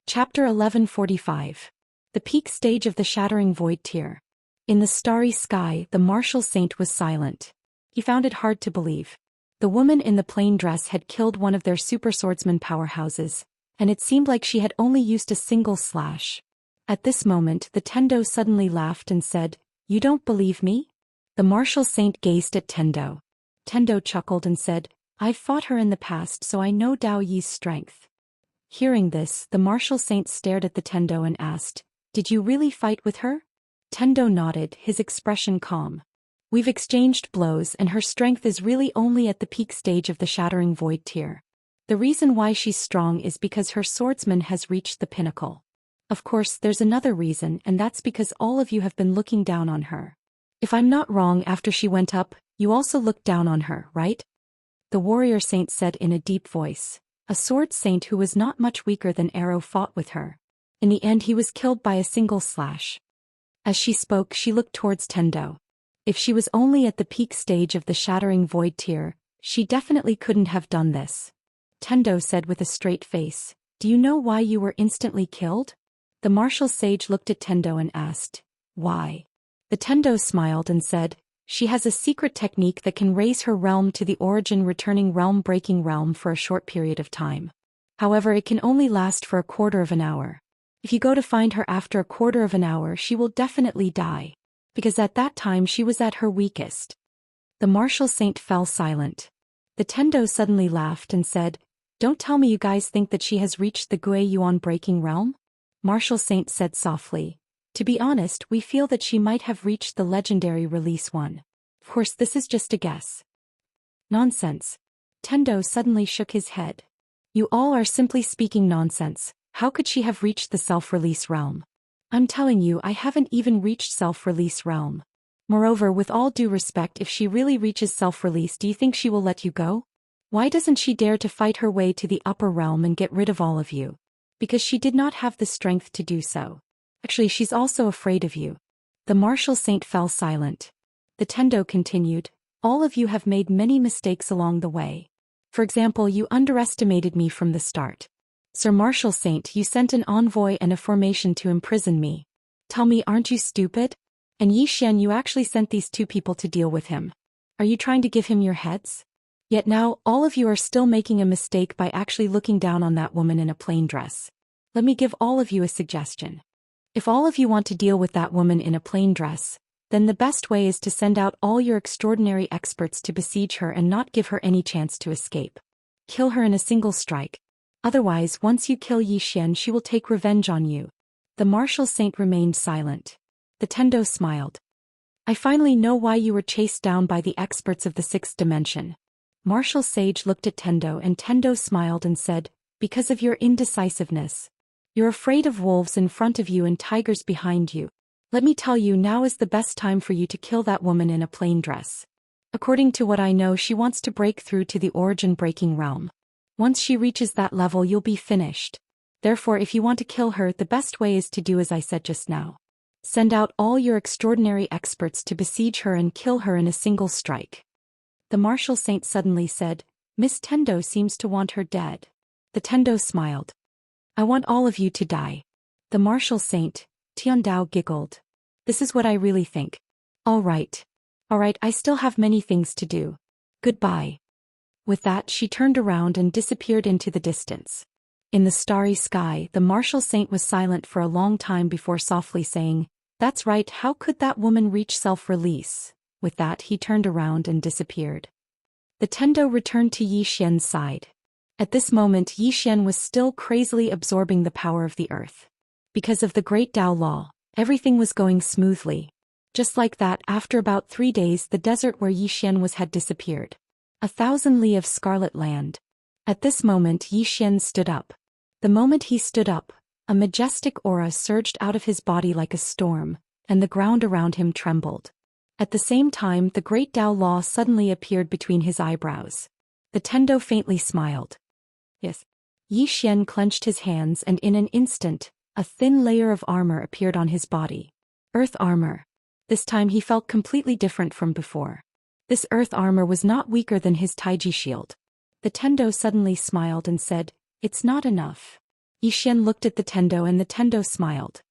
Chapter 1145. The Peak Stage of the Shattering Void Tier. In the starry sky, the martial saint was silent. He found it hard to believe. The woman in the plain dress had killed one of their super swordsman powerhouses, and it seemed like she had only used a single slash. At this moment, the Tendo suddenly laughed and said, "You don't believe me?" The martial saint gazed at Tendo. Tendo chuckled and said, "I've fought her in the past, so I know Dao Yi's strength." Hearing this, the martial saint stared at the Tendo and asked, "Did you really fight with her?" Tendo nodded, his expression calm. "We've exchanged blows and her strength is really only at the peak stage of the Shattering Void Tier. The reason why she's strong is because her swordsman has reached the pinnacle. Of course, there's another reason, and that's because all of you have been looking down on her. If I'm not wrong, after she went up, you also looked down on her, right?" The warrior saint said in a deep voice. A sword saint who was not much weaker than Arrow fought with her. In the end he was killed by a single slash. As she spoke, she looked towards Tendo. If she was only at the peak stage of the Shattering Void Tier, she definitely couldn't have done this. Tendo said with a straight face, "Do you know why you were instantly killed?" The martial sage looked at Tendo and asked, "Why?" The Tendo smiled and said, "She has a secret technique that can raise her realm to the origin, returning realm-breaking realm for a short period of time. However, it can only last for a quarter of an hour. If you go to find her after a quarter of an hour, she will definitely die, because at that time she was at her weakest." The martial saint fell silent. The Tendo suddenly laughed and said, "Don't tell me you guys think that she has reached the Gui Yuan breaking realm?" Martial saint said softly, "To be honest, we feel that she might have reached the legendary release 1. Of course, this is just a guess." "Nonsense." Tendo suddenly shook his head. "You all are simply speaking nonsense. How could she have reached the self-release realm? I'm telling you, I haven't even reached self-release realm. Moreover, with all due respect, if she really reaches self-release, do you think she will let you go? Why doesn't she dare to fight her way to the upper realm and get rid of all of you? Because she did not have the strength to do so. Actually, she's also afraid of you." The martial saint fell silent. The Tendo continued, "All of you have made many mistakes along the way. For example, you underestimated me from the start. Sir Martial Saint, you sent an envoy and a formation to imprison me. Tell me, aren't you stupid? And Zhou Xian, you actually sent these two people to deal with him. Are you trying to give him your heads? Yet now, all of you are still making a mistake by actually looking down on that woman in a plain dress. Let me give all of you a suggestion. If all of you want to deal with that woman in a plain dress, then the best way is to send out all your extraordinary experts to besiege her and not give her any chance to escape. Kill her in a single strike. Otherwise, once you kill Zhou Xian, she will take revenge on you." The martial saint remained silent. The Tendo smiled. "I finally know why you were chased down by the experts of the 6th dimension." Martial sage looked at Tendo and Tendo smiled and said, "Because of your indecisiveness. You're afraid of wolves in front of you and tigers behind you. Let me tell you, now is the best time for you to kill that woman in a plain dress. According to what I know, she wants to break through to the origin-breaking realm. Once she reaches that level, you'll be finished. Therefore, if you want to kill her, the best way is to do as I said just now. Send out all your extraordinary experts to besiege her and kill her in a single strike." The martial saint suddenly said, "Miss Tendo seems to want her dead." The Tendo smiled. "I want all of you to die." The martial saint, Tiandao, giggled. "This is what I really think. All right, I still have many things to do. Goodbye." With that, she turned around and disappeared into the distance. In the starry sky, the martial saint was silent for a long time before softly saying, "That's right, how could that woman reach self-release?" With that, he turned around and disappeared. The Tendo returned to Zhou Xian's side. At this moment, Zhou Xian was still crazily absorbing the power of the earth. Because of the great Dao law, everything was going smoothly. Just like that, after about 3 days, the desert where Zhou Xian was had disappeared. 1,000 li of scarlet land. At this moment, Zhou Xian stood up. The moment he stood up, a majestic aura surged out of his body like a storm, and the ground around him trembled. At the same time, the great Dao law suddenly appeared between his eyebrows. The Tendo faintly smiled. Yes. Zhou Xian clenched his hands and in an instant, a thin layer of armor appeared on his body. Earth armor. This time he felt completely different from before. This earth armor was not weaker than his Taiji shield. The Tendo suddenly smiled and said, "It's not enough. Xian looked at the Tendo and the Tendo smiled.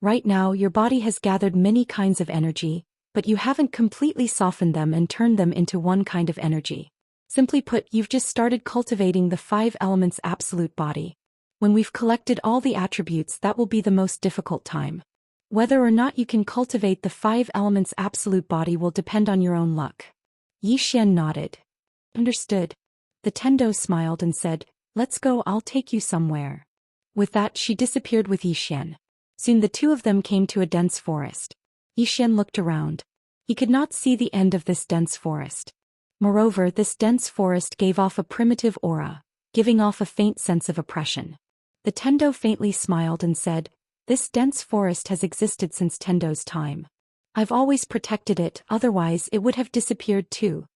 Right now your body has gathered many kinds of energy, but you haven't completely softened them and turned them into one kind of energy. Simply put, you've just started cultivating the 5 elements absolute body. When we've collected all the attributes, that will be the most difficult time. Whether or not you can cultivate the 5 elements absolute body will depend on your own luck. Xian nodded. Understood. The Tendo smiled and said, let's go, I'll take you somewhere. With that she disappeared with Xian. Soon the two of them came to a dense forest. Xian looked around. He could not see the end of this dense forest. Moreover, this dense forest gave off a primitive aura, giving off a faint sense of oppression. The Tendo faintly smiled and said, this dense forest has existed since Tendo's time. I've always protected it, otherwise it would have disappeared too.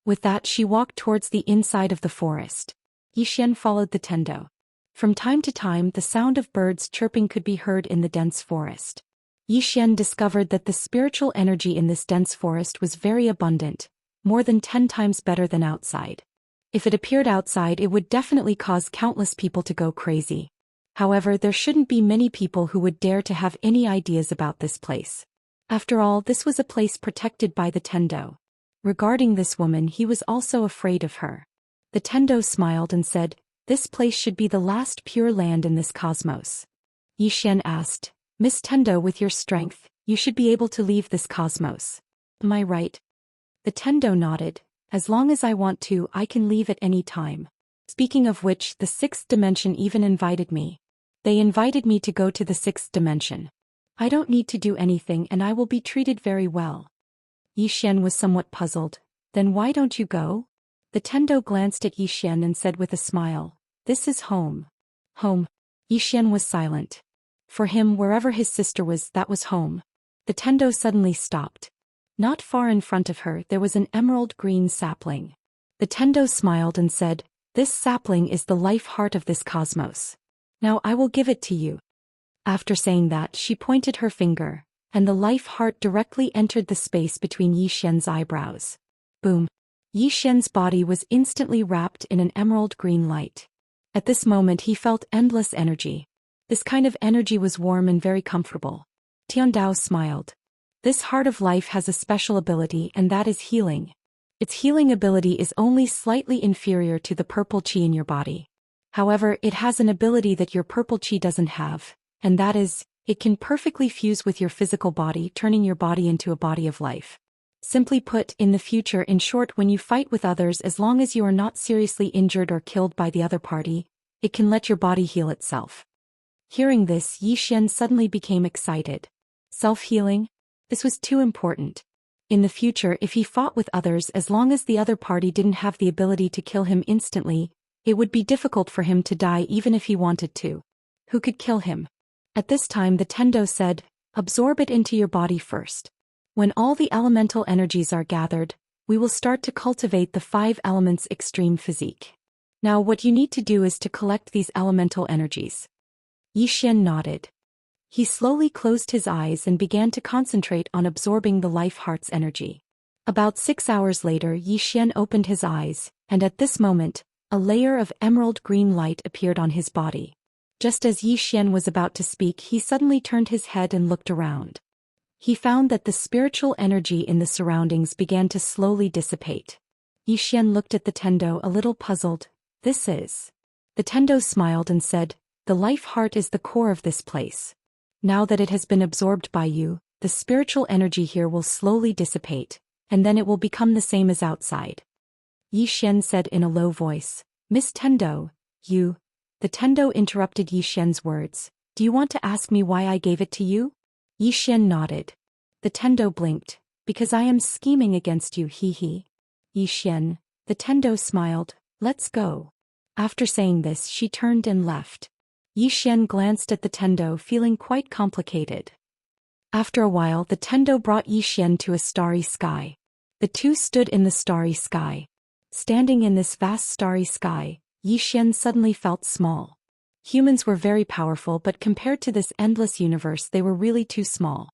With that she walked towards the inside of the forest. Xian followed the Tendo. From time to time the sound of birds chirping could be heard in the dense forest. Xian discovered that the spiritual energy in this dense forest was very abundant, more than 10 times better than outside. If it appeared outside, it would definitely cause countless people to go crazy. However, there shouldn't be many people who would dare to have any ideas about this place. After all, this was a place protected by the Tendo. Regarding this woman, he was also afraid of her. The Tendo smiled and said, this place should be the last pure land in this cosmos. Xian asked, Miss Tendo, with your strength, you should be able to leave this cosmos. Am I right? The Tendo nodded. As long as I want to, I can leave at any time. Speaking of which, the 6th dimension even invited me. They invited me to go to the 6th dimension. I don't need to do anything and I will be treated very well. Xian was somewhat puzzled. Then why don't you go? The Tendo glanced at Xian and said with a smile, this is home. Home. Xian was silent. For him, wherever his sister was, that was home. The Tendo suddenly stopped. Not far in front of her there was an emerald green sapling. The Tendo smiled and said, this sapling is the life heart of this cosmos. Now I will give it to you. After saying that, she pointed her finger, and the life heart directly entered the space between Xian's eyebrows. Boom. Xian's body was instantly wrapped in an emerald green light. At this moment he felt endless energy. This kind of energy was warm and very comfortable. Tiandao smiled. This heart of life has a special ability, and that is healing. Its healing ability is only slightly inferior to the purple chi in your body. However, it has an ability that your purple chi doesn't have, and that is, it can perfectly fuse with your physical body, turning your body into a body of life. Simply put, in the future, in short, when you fight with others, as long as you are not seriously injured or killed by the other party, it can let your body heal itself. Hearing this, Xian suddenly became excited. Self-healing? This was too important. In the future, if he fought with others, as long as the other party didn't have the ability to kill him instantly, it would be difficult for him to die even if he wanted to. Who could kill him? At this time the Tendo said, absorb it into your body first. When all the elemental energies are gathered, we will start to cultivate the 5 elements extreme physique. Now what you need to do is to collect these elemental energies. Xian nodded. He slowly closed his eyes and began to concentrate on absorbing the life heart's energy. About 6 hours later, Xian opened his eyes, and at this moment, a layer of emerald green light appeared on his body. Just as Xian was about to speak, he suddenly turned his head and looked around. He found that the spiritual energy in the surroundings began to slowly dissipate. Xian looked at the Tendo a little puzzled. This is. The Tendo smiled and said, the life heart is the core of this place. Now that it has been absorbed by you, the spiritual energy here will slowly dissipate, and then it will become the same as outside. Xian said in a low voice, Miss Tendo, you. The Tendo interrupted Xian's words. Do you want to ask me why I gave it to you? Xian nodded. The Tendo blinked. Because I am scheming against you, hee. Xian. The Tendo smiled. Let's go. After saying this, she turned and left. Xian glanced at the Tendo, feeling quite complicated. After a while, the Tendo brought Xian to a starry sky. The two stood in the starry sky. Standing in this vast starry sky, Xian suddenly felt small. Humans were very powerful, but compared to this endless universe, they were really too small.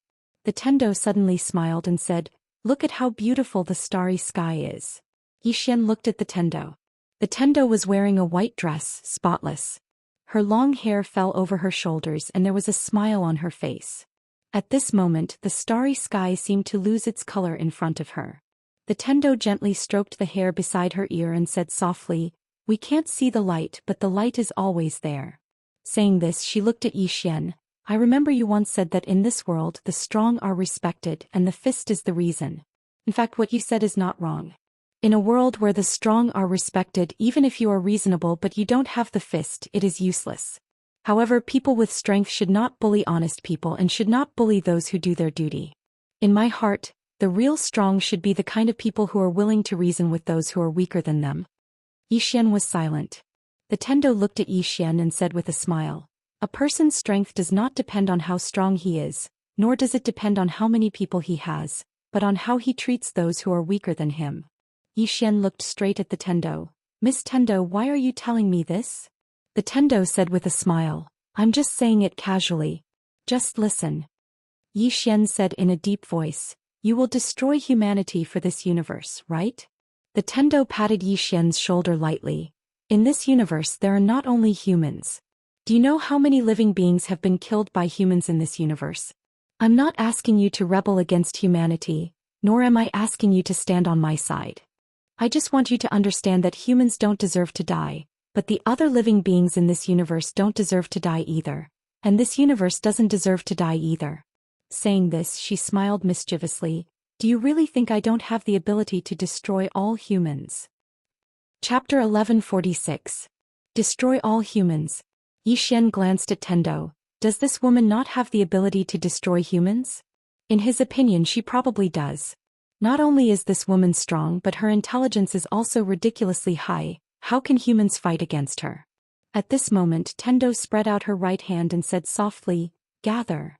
The Tendo suddenly smiled and said, look at how beautiful the starry sky is. Xian looked at the Tendo. The Tendo was wearing a white dress, spotless. Her long hair fell over her shoulders and there was a smile on her face. At this moment, the starry sky seemed to lose its color in front of her. The Tendo gently stroked the hair beside her ear and said softly, "We can't see the light, but the light is always there." Saying this, she looked at Zhou Xian. "I remember you once said that in this world the strong are respected and the fist is the reason. In fact, what you said is not wrong. In a world where the strong are respected, even if you are reasonable but you don't have the fist, it is useless. However, people with strength should not bully honest people and should not bully those who do their duty. In my heart, the real strong should be the kind of people who are willing to reason with those who are weaker than them." Zhou Xian was silent. The Tendo looked at Zhou Xian and said with a smile, "A person's strength does not depend on how strong he is, nor does it depend on how many people he has, but on how he treats those who are weaker than him." Zhou Xian looked straight at the Tendo. "Miss Tendo, why are you telling me this?" The Tendo said with a smile, "I'm just saying it casually. Just listen." Zhou Xian said in a deep voice, "You will destroy humanity for this universe, right?" The Tendo patted Zhou Xian's shoulder lightly. "In this universe there are not only humans. Do you know how many living beings have been killed by humans in this universe? I'm not asking you to rebel against humanity, nor am I asking you to stand on my side. I just want you to understand that humans don't deserve to die, but the other living beings in this universe don't deserve to die either, and this universe doesn't deserve to die either." Saying this, she smiled mischievously. "Do you really think I don't have the ability to destroy all humans?" Chapter 1146. Destroy all humans. Zhou Xian glanced at Tendo. Does this woman not have the ability to destroy humans? In his opinion, she probably does. Not only is this woman strong, but her intelligence is also ridiculously high. How can humans fight against her? At this moment, Tendo spread out her right hand and said softly, "Gather."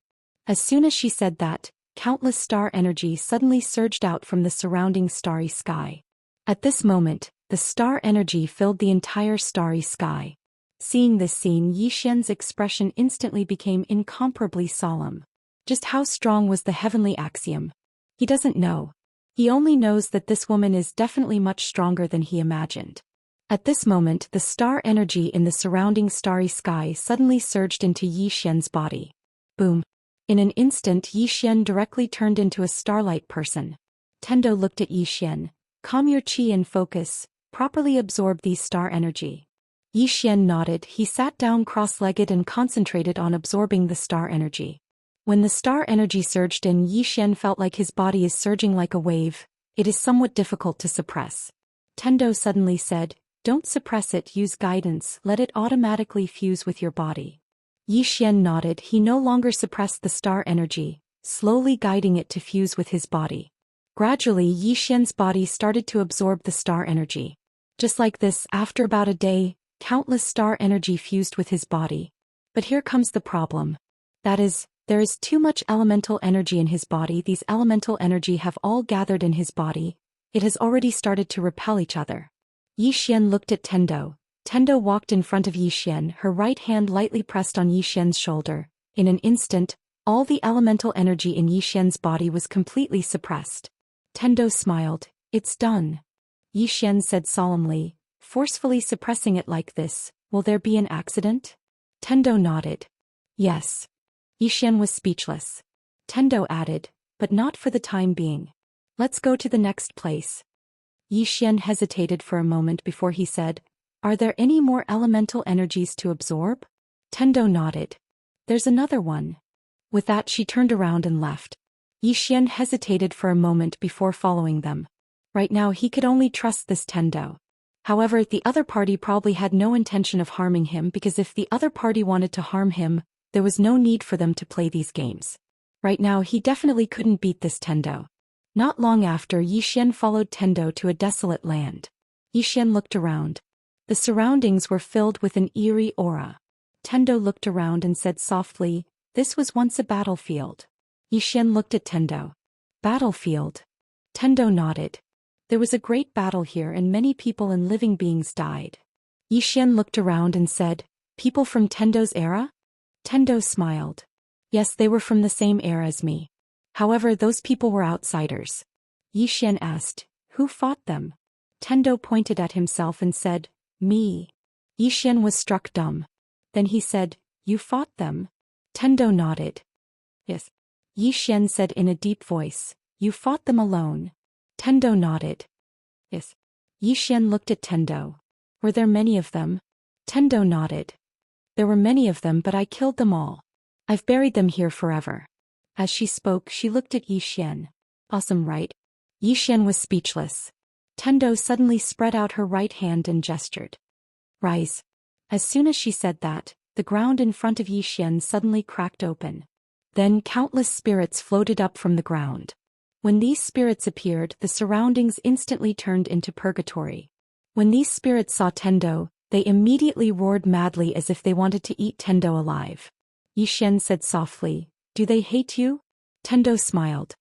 As soon as she said that, countless star energy suddenly surged out from the surrounding starry sky. At this moment, the star energy filled the entire starry sky. Seeing this scene, Zhou Xian's expression instantly became incomparably solemn. Just how strong was the heavenly axiom? He doesn't know. He only knows that this woman is definitely much stronger than he imagined. At this moment, the star energy in the surrounding starry sky suddenly surged into Zhou Xian's body. Boom. In an instant, Zhou Xian directly turned into a starlight person. Tendo looked at Zhou Xian. "Calm your chi and focus, properly absorb these star energy." Zhou Xian nodded. He sat down cross-legged and concentrated on absorbing the star energy. When the star energy surged in, Zhou Xian felt like his body is surging like a wave. It is somewhat difficult to suppress. Tendo suddenly said, "Don't suppress it, use guidance, let it automatically fuse with your body." Zhou Xian nodded. He no longer suppressed the star energy, slowly guiding it to fuse with his body. Gradually, Zhou Xian's body started to absorb the star energy. Just like this, after about a day, countless star energy fused with his body. But here comes the problem. That is, there is too much elemental energy in his body. These elemental energy have all gathered in his body. It has already started to repel each other. Zhou Xian looked at Tendo. Tendo walked in front of Zhou Xian, her right hand lightly pressed on Zhou Xian's shoulder. In an instant, all the elemental energy in Zhou Xian's body was completely suppressed. Tendo smiled. "It's done." Zhou Xian said solemnly, "Forcefully suppressing it like this, will there be an accident?" Tendo nodded. "Yes." Zhou Xian was speechless. Tendo added, "But not for the time being. Let's go to the next place." Zhou Xian hesitated for a moment before he said, "Are there any more elemental energies to absorb?" Tendo nodded. "There's another one." With that, she turned around and left. Zhou Xian hesitated for a moment before following them. Right now he could only trust this Tendo. However, the other party probably had no intention of harming him, because if the other party wanted to harm him, there was no need for them to play these games. Right now he definitely couldn't beat this Tendo. Not long after, Zhou Xian followed Tendo to a desolate land. Zhou Xian looked around. The surroundings were filled with an eerie aura. Tendo looked around and said softly, "This was once a battlefield." Zhou Xian looked at Tendo. "Battlefield?" Tendo nodded. "There was a great battle here and many people and living beings died." Zhou Xian looked around and said, "People from Tendo's era?" Tendo smiled. "Yes, they were from the same era as me. However, those people were outsiders." Zhou Xian asked, "Who fought them?" Tendo pointed at himself and said, "Me." Zhou Xian was struck dumb. Then he said, "You fought them?" Tendo nodded. "Yes." Yi Xian said in a deep voice, "You fought them alone?" Tendo nodded. "Yes." Yi Xian looked at Tendo. "Were there many of them?" Tendo nodded. "There were many of them, but I killed them all. I've buried them here forever." As she spoke, she looked at Yi Xian. "Awesome, right?" Yi Xian was speechless. Tendo suddenly spread out her right hand and gestured. "Rise." As soon as she said that, the ground in front of Yi Xian suddenly cracked open. Then countless spirits floated up from the ground. When these spirits appeared, the surroundings instantly turned into purgatory. When these spirits saw Tendo, they immediately roared madly as if they wanted to eat Tendo alive. Yi Xian said softly, "Do they hate you?" Tendo smiled.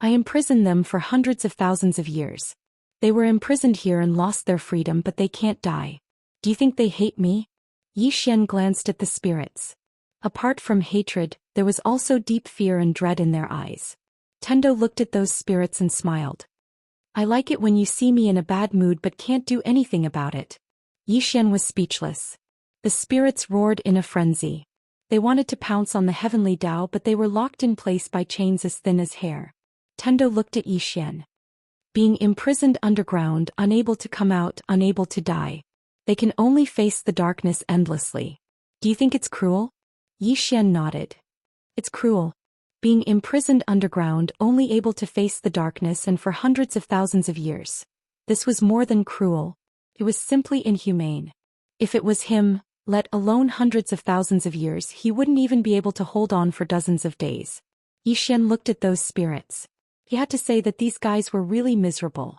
"I imprisoned them for hundreds of thousands of years. They were imprisoned here and lost their freedom, but they can't die. Do you think they hate me?" Yi Xian glanced at the spirits. Apart from hatred, there was also deep fear and dread in their eyes. Tendo looked at those spirits and smiled. "I like it when you see me in a bad mood but can't do anything about it." Yi Xian was speechless. The spirits roared in a frenzy. They wanted to pounce on the heavenly Tao, but they were locked in place by chains as thin as hair. Tendo looked at Yi Xian. Being imprisoned underground, unable to come out, unable to die. They can only face the darkness endlessly. Do you think it's cruel? Yi Xian nodded. It's cruel. Being imprisoned underground, only able to face the darkness and for hundreds of thousands of years. This was more than cruel. It was simply inhumane. If it was him, let alone hundreds of thousands of years, he wouldn't even be able to hold on for dozens of days. Yi Xian looked at those spirits. He had to say that these guys were really miserable.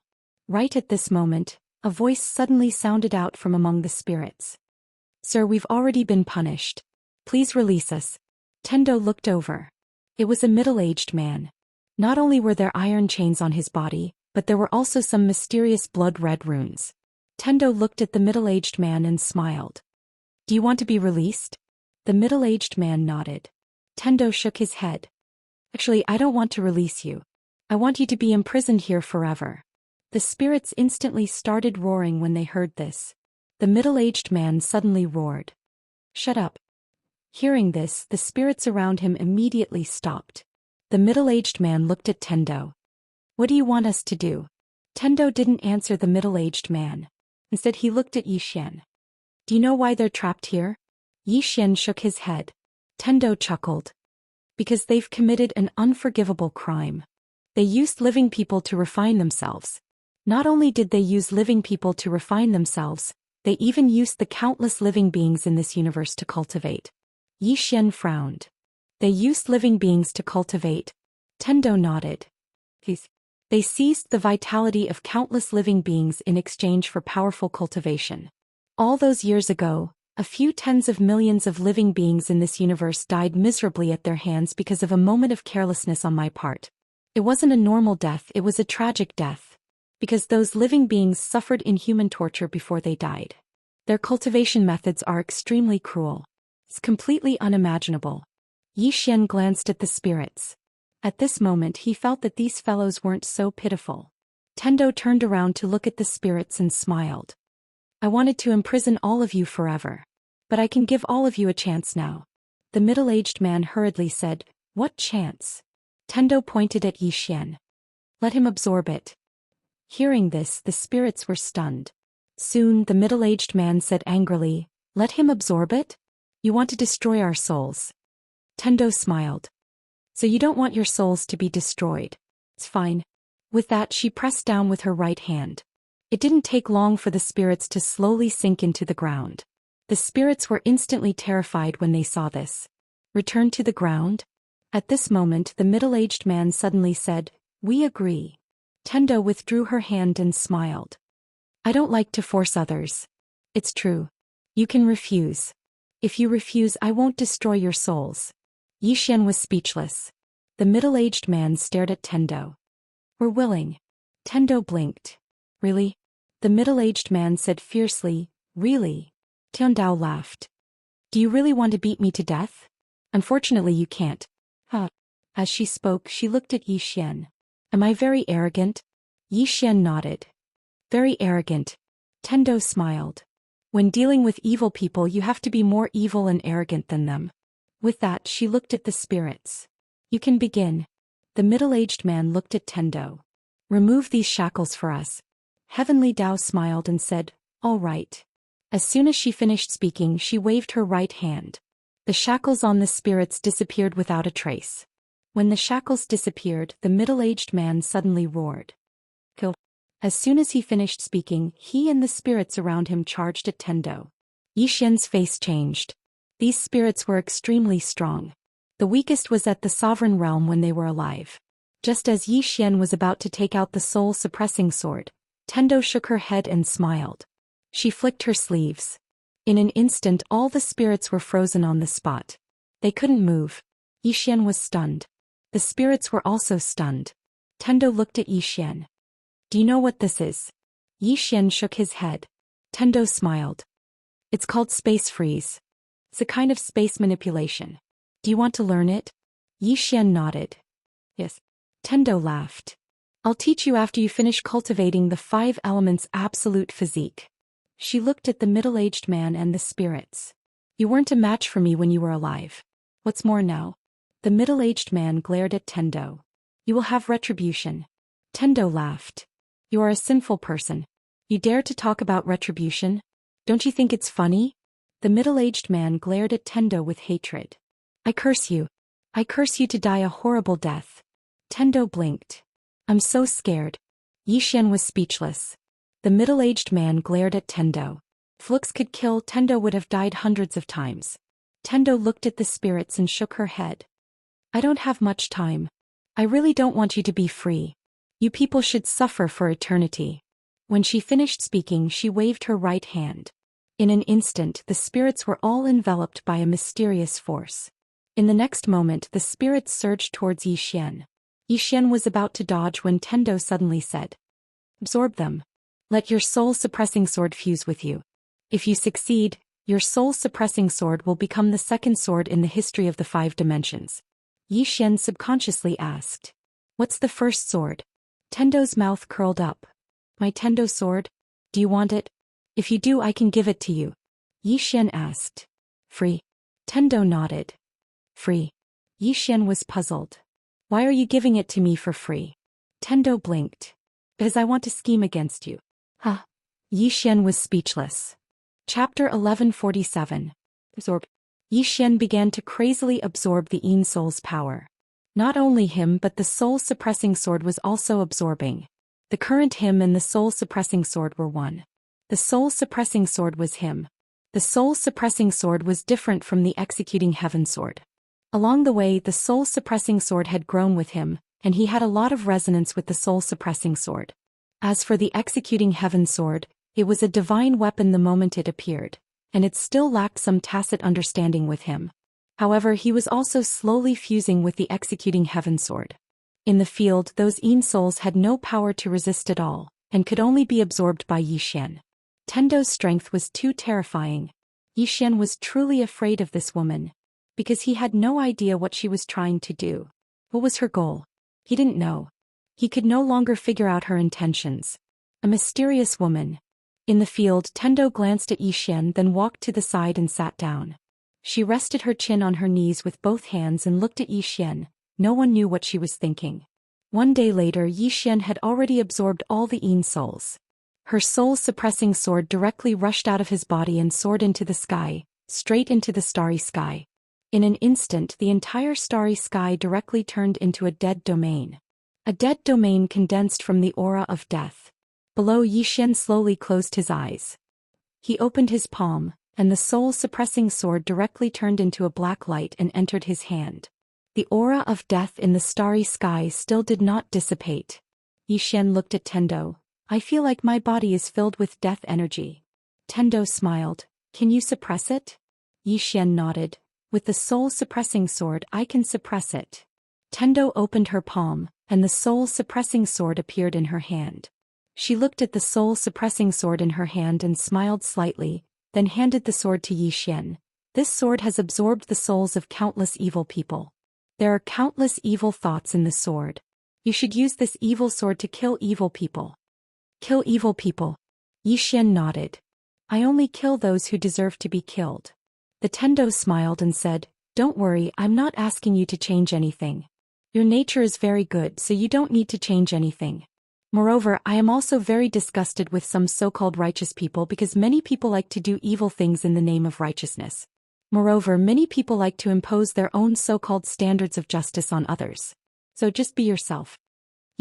Right at this moment, a voice suddenly sounded out from among the spirits. "Sir, we've already been punished. Please release us." Tendo looked over. It was a middle-aged man. Not only were there iron chains on his body, but there were also some mysterious blood-red runes. Tendo looked at the middle-aged man and smiled. "Do you want to be released?" The middle-aged man nodded. Tendo shook his head. "Actually, I don't want to release you. I want you to be imprisoned here forever." The spirits instantly started roaring when they heard this. The middle-aged man suddenly roared. "Shut up." Hearing this, the spirits around him immediately stopped. The middle-aged man looked at Tendo. "What do you want us to do?" Tendo didn't answer the middle-aged man. Instead, he looked at Yi Xian. "Do you know why they're trapped here?" Yi Xian shook his head. Tendo chuckled. "Because they've committed an unforgivable crime. They used living people to refine themselves. Not only did they use living people to refine themselves, they even used the countless living beings in this universe to cultivate." Yi Xian frowned. "They used living beings to cultivate?" Tendo nodded. They seized the vitality of countless living beings in exchange for powerful cultivation. All those years ago, a few tens of millions of living beings in this universe died miserably at their hands because of a moment of carelessness on my part. It wasn't a normal death, it was a tragic death. Because those living beings suffered inhuman torture before they died. Their cultivation methods are extremely cruel. It's completely unimaginable. Yi Xian glanced at the spirits. At this moment he felt that these fellows weren't so pitiful. Tendo turned around to look at the spirits and smiled. "I wanted to imprison all of you forever. But I can give all of you a chance now." The middle-aged man hurriedly said, "What chance?" Tendo pointed at Yi Xian. "Let him absorb it." Hearing this, the spirits were stunned. Soon the middle-aged man said angrily, "Let him absorb it? You want to destroy our souls." Tendo smiled. "So you don't want your souls to be destroyed. It's fine." With that, she pressed down with her right hand. It didn't take long for the spirits to slowly sink into the ground. The spirits were instantly terrified when they saw this. "Return to the ground?" At this moment, the middle-aged man suddenly said, "We agree." Tendo withdrew her hand and smiled. "I don't like to force others. It's true. You can refuse. If you refuse, I won't destroy your souls." Yi Xian was speechless. The middle-aged man stared at Tendo. "We're willing." Tendo blinked. "Really?" The middle-aged man said fiercely, "Really?" Tiandao laughed. "Do you really want to beat me to death? Unfortunately you can't." "Huh." As she spoke, she looked at Yi Xian. "Am I very arrogant?" Yi Xian nodded. "Very arrogant." Tendo smiled. When dealing with evil people, you have to be more evil and arrogant than them. With that, she looked at the spirits. You can begin. The middle-aged man looked at Tendo. Remove these shackles for us. Heavenly Dao smiled and said, all right. As soon as she finished speaking, she waved her right hand. The shackles on the spirits disappeared without a trace. When the shackles disappeared, the middle-aged man suddenly roared. Kill. As soon as he finished speaking, he and the spirits around him charged at Tendo. Xian's face changed. These spirits were extremely strong. The weakest was at the sovereign realm when they were alive. Just as Xian was about to take out the soul-suppressing sword, Tendo shook her head and smiled. She flicked her sleeves. In an instant, all the spirits were frozen on the spot. They couldn't move. Xian was stunned. The spirits were also stunned. Tendo looked at Xian. Do you know what this is? Xian shook his head. Tendo smiled. It's called space freeze. It's a kind of space manipulation. Do you want to learn it? Xian nodded. Yes. Tendo laughed. I'll teach you after you finish cultivating the 5 elements absolute physique. She looked at the middle-aged man and the spirits. You weren't a match for me when you were alive. What's more now? The middle-aged man glared at Tendo. You will have retribution. Tendo laughed. You are a sinful person. You dare to talk about retribution? Don't you think it's funny? The middle-aged man glared at Tendo with hatred. I curse you. I curse you to die a horrible death. Tendo blinked. I'm so scared. Xian was speechless. The middle-aged man glared at Tendo. If looks could kill, Tendo would have died hundreds of times. Tendo looked at the spirits and shook her head. I don't have much time. I really don't want you to be free. You people should suffer for eternity. When she finished speaking, she waved her right hand. In an instant, the spirits were all enveloped by a mysterious force. In the next moment, the spirits surged towards Xian. Xian was about to dodge when Tendo suddenly said, absorb them. Let your soul-suppressing sword fuse with you. If you succeed, your soul-suppressing sword will become the second sword in the history of the 5 dimensions. Xian subconsciously asked, what's the first sword? Tendo's mouth curled up. My Tendo sword? Do you want it? If you do, I can give it to you. Xian asked. Free? Tendo nodded. Free. Xian was puzzled. Why are you giving it to me for free? Tendo blinked. Because I want to scheme against you. Huh. Xian was speechless. Chapter 1147. Absorb. Xian began to crazily absorb the Yin Soul's power. Not only him but the soul-suppressing sword was also absorbing. The current him and the soul-suppressing sword were one. The soul-suppressing sword was him. The soul-suppressing sword was different from the executing heaven sword. Along the way, the soul-suppressing sword had grown with him, and he had a lot of resonance with the soul-suppressing sword. As for the executing heaven sword, it was a divine weapon the moment it appeared, and it still lacked some tacit understanding with him. However, he was also slowly fusing with the executing heaven sword. In the field, those Yin souls had no power to resist at all, and could only be absorbed by Xian. Tendo's strength was too terrifying. Xian was truly afraid of this woman, because he had no idea what she was trying to do. What was her goal? He didn't know. He could no longer figure out her intentions. A mysterious woman. In the field, Tendo glanced at Xian, then walked to the side and sat down. She rested her chin on her knees with both hands and looked at Xian. No one knew what she was thinking. One day later, Xian had already absorbed all the Yin souls. Her soul-suppressing sword directly rushed out of his body and soared into the sky, straight into the starry sky. In an instant, the entire starry sky directly turned into a dead domain. A dead domain condensed from the aura of death. Below, Xian slowly closed his eyes. He opened his palm, and the soul-suppressing sword directly turned into a black light and entered his hand. The aura of death in the starry sky still did not dissipate. Xian looked at Tendo. I feel like my body is filled with death energy. Tendo smiled. Can you suppress it? Xian nodded. With the soul-suppressing sword, I can suppress it. Tendo opened her palm, and the soul-suppressing sword appeared in her hand. She looked at the soul-suppressing sword in her hand and smiled slightly, then handed the sword to Xian. This sword has absorbed the souls of countless evil people. There are countless evil thoughts in the sword. You should use this evil sword to kill evil people. Kill evil people. Xian nodded. I only kill those who deserve to be killed. The Tendo smiled and said, don't worry, I'm not asking you to change anything. Your nature is very good, so you don't need to change anything. Moreover, I am also very disgusted with some so-called righteous people because many people like to do evil things in the name of righteousness. Moreover, many people like to impose their own so-called standards of justice on others. So just be yourself.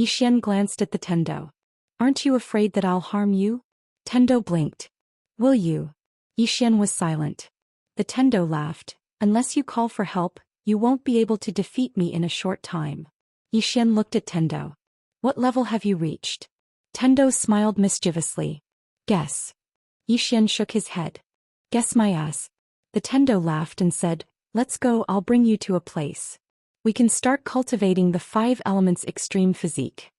Xian glanced at the Tendo. Aren't you afraid that I'll harm you? Tendo blinked. Will you? Xian was silent. The Tendo laughed. Unless you call for help, you won't be able to defeat me in a short time. Xian looked at Tendo. What level have you reached? Tendo smiled mischievously. Guess. Xian shook his head. Guess my ass. The Tendo laughed and said, let's go, I'll bring you to a place. We can start cultivating the 5 elements extreme physique.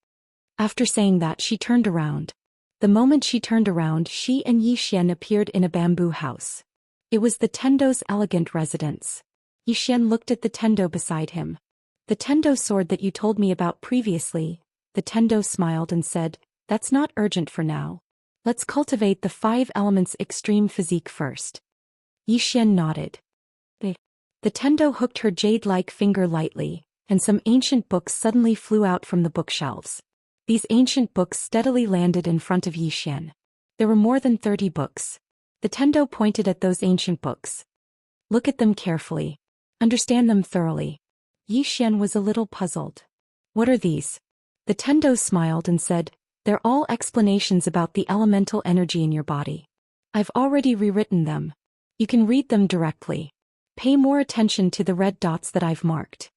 After saying that, she turned around. The moment she turned around, she and Xian appeared in a bamboo house. It was the Tendo's elegant residence. Xian looked at the Tendo beside him. The Tendo sword that you told me about previously. The Tendo smiled and said, that's not urgent for now. Let's cultivate the 5 elements extreme physique first. Xian nodded. The Tendo hooked her jade-like finger lightly, and some ancient books suddenly flew out from the bookshelves. These ancient books steadily landed in front of Xian. There were more than 30 books. The Tendo pointed at those ancient books. Look at them carefully. Understand them thoroughly. Xian was a little puzzled. What are these? The Tendo smiled and said, they're all explanations about the elemental energy in your body. I've already rewritten them. You can read them directly. Pay more attention to the red dots that I've marked.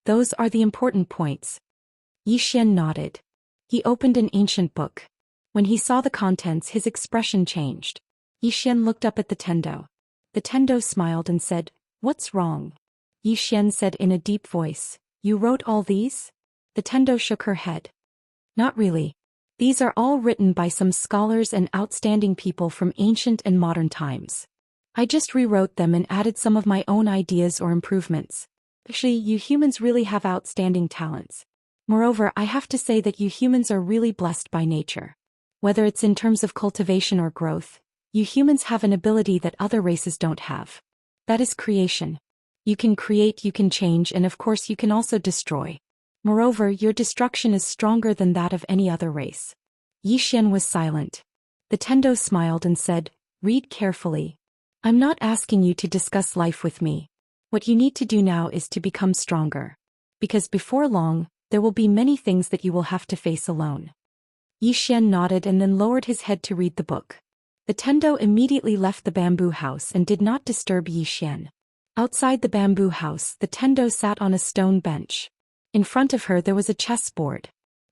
Those are the important points. Xian nodded. He opened an ancient book. When he saw the contents, his expression changed. Xian looked up at the Tendo. The Tendo smiled and said, what's wrong? Xian said in a deep voice, you wrote all these? The Tendo shook her head. Not really. These are all written by some scholars and outstanding people from ancient and modern times. I just rewrote them and added some of my own ideas or improvements. Actually, you humans really have outstanding talents. Moreover, I have to say that you humans are really blessed by nature. Whether it's in terms of cultivation or growth, you humans have an ability that other races don't have. That is creation. You can create, you can change, and of course you can also destroy. Moreover, your destruction is stronger than that of any other race. Xian was silent. The Tendo smiled and said, read carefully. I'm not asking you to discuss life with me. What you need to do now is to become stronger. Because before long, there will be many things that you will have to face alone. Xian nodded and then lowered his head to read the book. The Tendo immediately left the bamboo house and did not disturb Xian. Outside the bamboo house, the Tendo sat on a stone bench. In front of her there was a chessboard.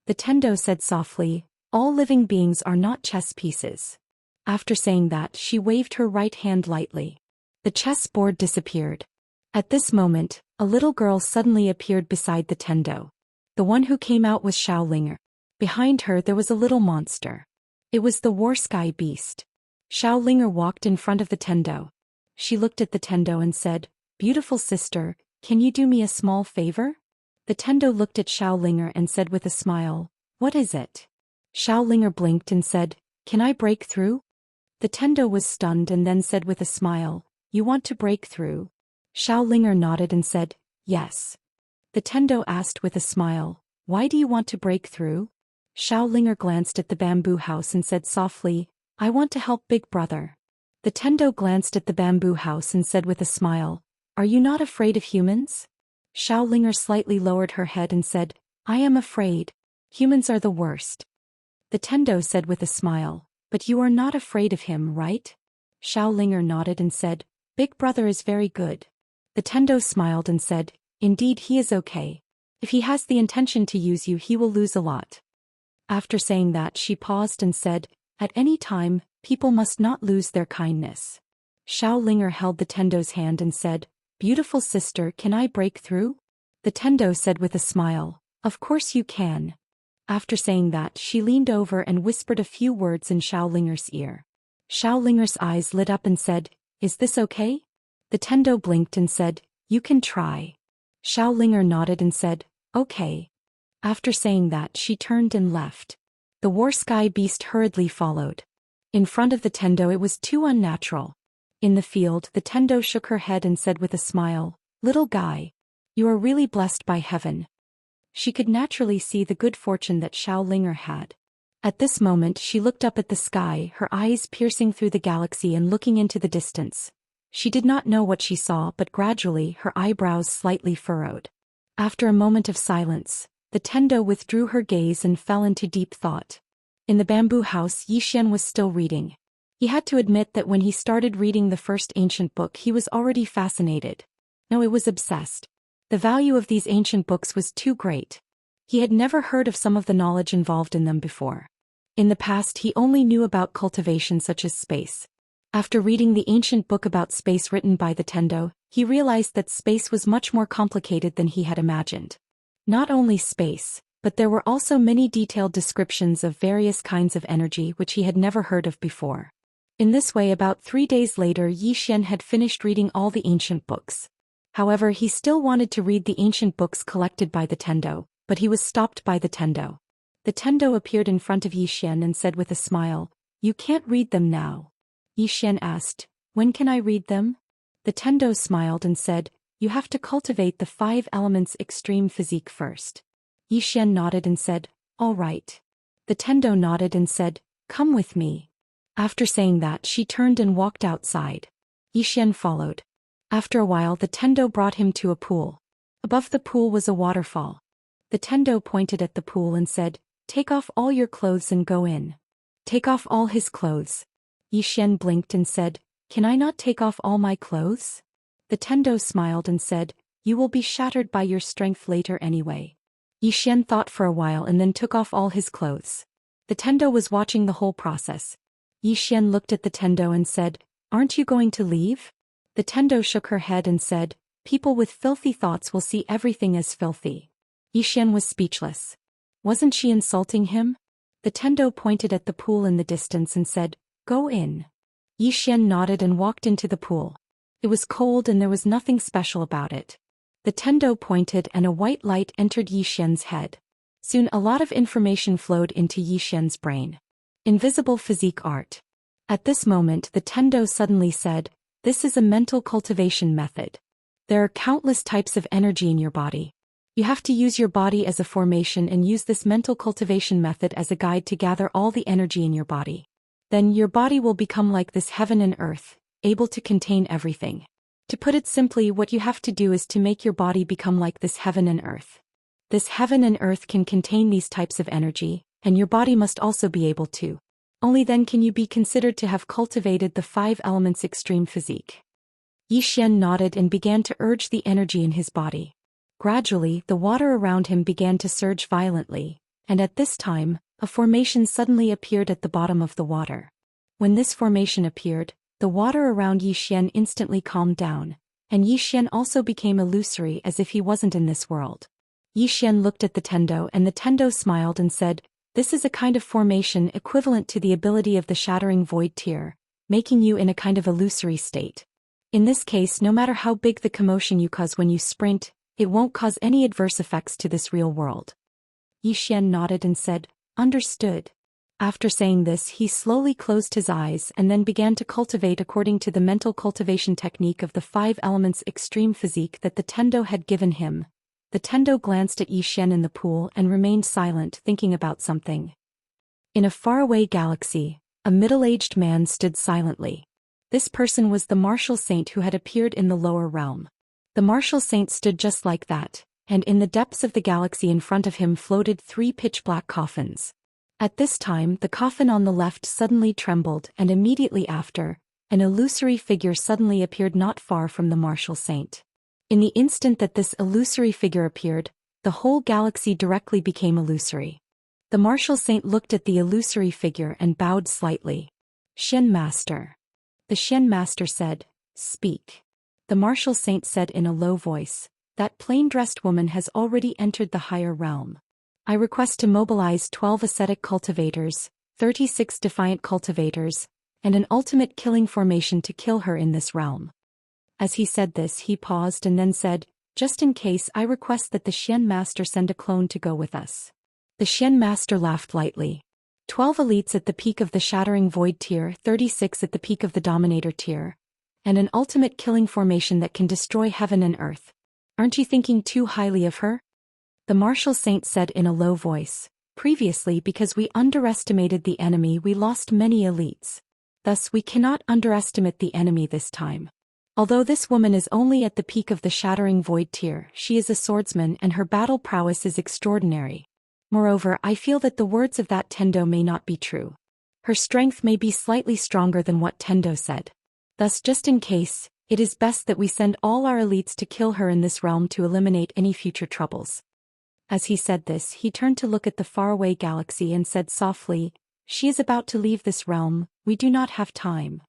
The Tendo said softly, all living beings are not chess pieces. After saying that, she waved her right hand lightly. The chessboard disappeared. At this moment, a little girl suddenly appeared beside the Tendo. The one who came out was Xiaolinger. Behind her there was a little monster. It was the war sky beast. Xiaolinger walked in front of the Tendo. She looked at the Tendo and said, beautiful sister, can you do me a small favor? The Tendo looked at Xiaolinger and said with a smile, what is it? Xiaolinger blinked and said, can I break through? The Tendo was stunned and then said with a smile, you want to break through? Xiaolinger nodded and said, yes. The Tendo asked with a smile, why do you want to break through? Xiaolinger glanced at the bamboo house and said softly, I want to help Big Brother. The Tendo glanced at the bamboo house and said with a smile, are you not afraid of humans? Xiaolinger slightly lowered her head and said, I am afraid. Humans are the worst. The Tendo said with a smile, but you are not afraid of him, right? Xiaolinger nodded and said, Big Brother is very good. The Tendo smiled and said, indeed he is okay. If he has the intention to use you, he will lose a lot. After saying that, she paused and said, at any time, people must not lose their kindness. Xiaolinger held the Tendo's hand and said, beautiful sister, can I break through? The Tendo said with a smile, of course you can. After saying that, she leaned over and whispered a few words in Xiaolinger's ear. Xiaolinger's eyes lit up and said, is this okay? The Tendo blinked and said, you can try. Xiaolinger nodded and said, okay. After saying that, she turned and left. The war sky beast hurriedly followed. In front of the Tendo it was too unnatural. In the field, the Tendo shook her head and said with a smile, "Little guy. You are really blessed by heaven." She could naturally see the good fortune that Xiao had. At this moment she looked up at the sky, her eyes piercing through the galaxy and looking into the distance. She did not know what she saw, but gradually her eyebrows slightly furrowed. After a moment of silence, the Tendo withdrew her gaze and fell into deep thought. In the bamboo house, Xian was still reading. He had to admit that when he started reading the first ancient book he was already fascinated. No, it was obsessed. The value of these ancient books was too great. He had never heard of some of the knowledge involved in them before. In the past he only knew about cultivation such as space. After reading the ancient book about space written by the Tendo, he realized that space was much more complicated than he had imagined. Not only space, but there were also many detailed descriptions of various kinds of energy which he had never heard of before. In this way, about 3 days later, Xian had finished reading all the ancient books. However, he still wanted to read the ancient books collected by the Tendo, but he was stopped by the Tendo. The Tendo appeared in front of Xian and said with a smile, "You can't read them now." Xian asked, "When can I read them?" The Tendo smiled and said, "You have to cultivate the 5 elements extreme physique first." Xian nodded and said, "All right." The Tendo nodded and said, "Come with me." After saying that, she turned and walked outside. Xian followed. After a while the Tendo brought him to a pool. Above the pool was a waterfall. The Tendo pointed at the pool and said, "Take off all your clothes and go in." Take off all his clothes. Xian blinked and said, "Can I not take off all my clothes?" The Tendo smiled and said, "You will be shattered by your strength later anyway." Xian thought for a while and then took off all his clothes. The Tendo was watching the whole process. Xian looked at the Tendo and said, "Aren't you going to leave?" The Tendo shook her head and said, "People with filthy thoughts will see everything as filthy." Xian was speechless. Wasn't she insulting him? The Tendo pointed at the pool in the distance and said, "Go in." Xian nodded and walked into the pool. It was cold and there was nothing special about it. The Tendo pointed and a white light entered Xian's head. Soon a lot of information flowed into Xian's brain. Invisible physique art. At this moment the Tendo suddenly said, "This is a mental cultivation method. There are countless types of energy in your body. You have to use your body as a formation and use this mental cultivation method as a guide to gather all the energy in your body. Then your body will become like this heaven and earth, able to contain everything. To put it simply, what you have to do is to make your body become like this heaven and earth. This heaven and earth can contain these types of energy, and your body must also be able to. Only then can you be considered to have cultivated the 5 elements extreme physique." Xian nodded and began to urge the energy in his body. Gradually, the water around him began to surge violently, and at this time, a formation suddenly appeared at the bottom of the water. When this formation appeared, the water around Xian instantly calmed down, and Xian also became illusory as if he wasn't in this world. Xian looked at the Tendo and the Tendo smiled and said, "This is a kind of formation equivalent to the ability of the shattering void tier, making you in a kind of illusory state. In this case, no matter how big the commotion you cause when you sprint, it won't cause any adverse effects to this real world." Xian nodded and said, "Understood." After saying this, he slowly closed his eyes and then began to cultivate according to the mental cultivation technique of the 5 elements extreme physique that the Tendo had given him. The Tendo glanced at Xian in the pool and remained silent, thinking about something. In a faraway galaxy, a middle-aged man stood silently. This person was the martial saint who had appeared in the lower realm. The martial saint stood just like that, and in the depths of the galaxy in front of him floated 3 pitch-black coffins. At this time, the coffin on the left suddenly trembled, and immediately after, an illusory figure suddenly appeared not far from the martial saint. In the instant that this illusory figure appeared, the whole galaxy directly became illusory. The martial saint looked at the illusory figure and bowed slightly. "Xian Master." The Xian Master said, "Speak." The martial saint said in a low voice, "That plain-dressed woman has already entered the higher realm. I request to mobilize 12 ascetic cultivators, 36 defiant cultivators, and an ultimate killing formation to kill her in this realm." As he said this, he paused and then said, "Just in case, I request that the Xian Master send a clone to go with us." The Xian Master laughed lightly. 12 elites at the peak of the Shattering Void tier, 36 at the peak of the Dominator tier, and an ultimate killing formation that can destroy heaven and earth. Aren't you thinking too highly of her? The martial saint said in a low voice. Previously, because we underestimated the enemy, we lost many elites. Thus, we cannot underestimate the enemy this time. Although this woman is only at the peak of the Shattering Void tier, she is a swordsman and her battle prowess is extraordinary. Moreover, I feel that the words of that Tendo may not be true. Her strength may be slightly stronger than what Tendo said. Thus, just in case, it is best that we send all our elites to kill her in this realm to eliminate any future troubles. As he said this, he turned to look at the faraway galaxy and said softly, "She is about to leave this realm, we do not have time."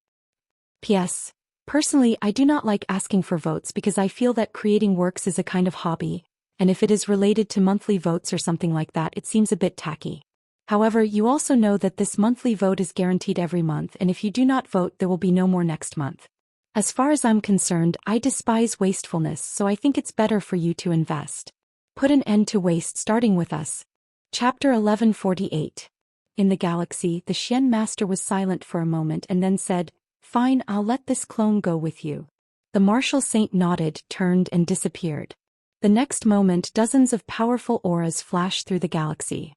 P.S. Personally, I do not like asking for votes because I feel that creating works is a kind of hobby, and if it is related to monthly votes or something like that, it seems a bit tacky. However, you also know that this monthly vote is guaranteed every month, and if you do not vote, there will be no more next month. As far as I'm concerned, I despise wastefulness, so I think it's better for you to invest. Put an end to waste starting with us. Chapter 1148. In the galaxy, the Xian master was silent for a moment and then said, "Fine, I'll let this clone go with you." The martial saint nodded, turned and disappeared. The next moment, dozens of powerful auras flashed through the galaxy.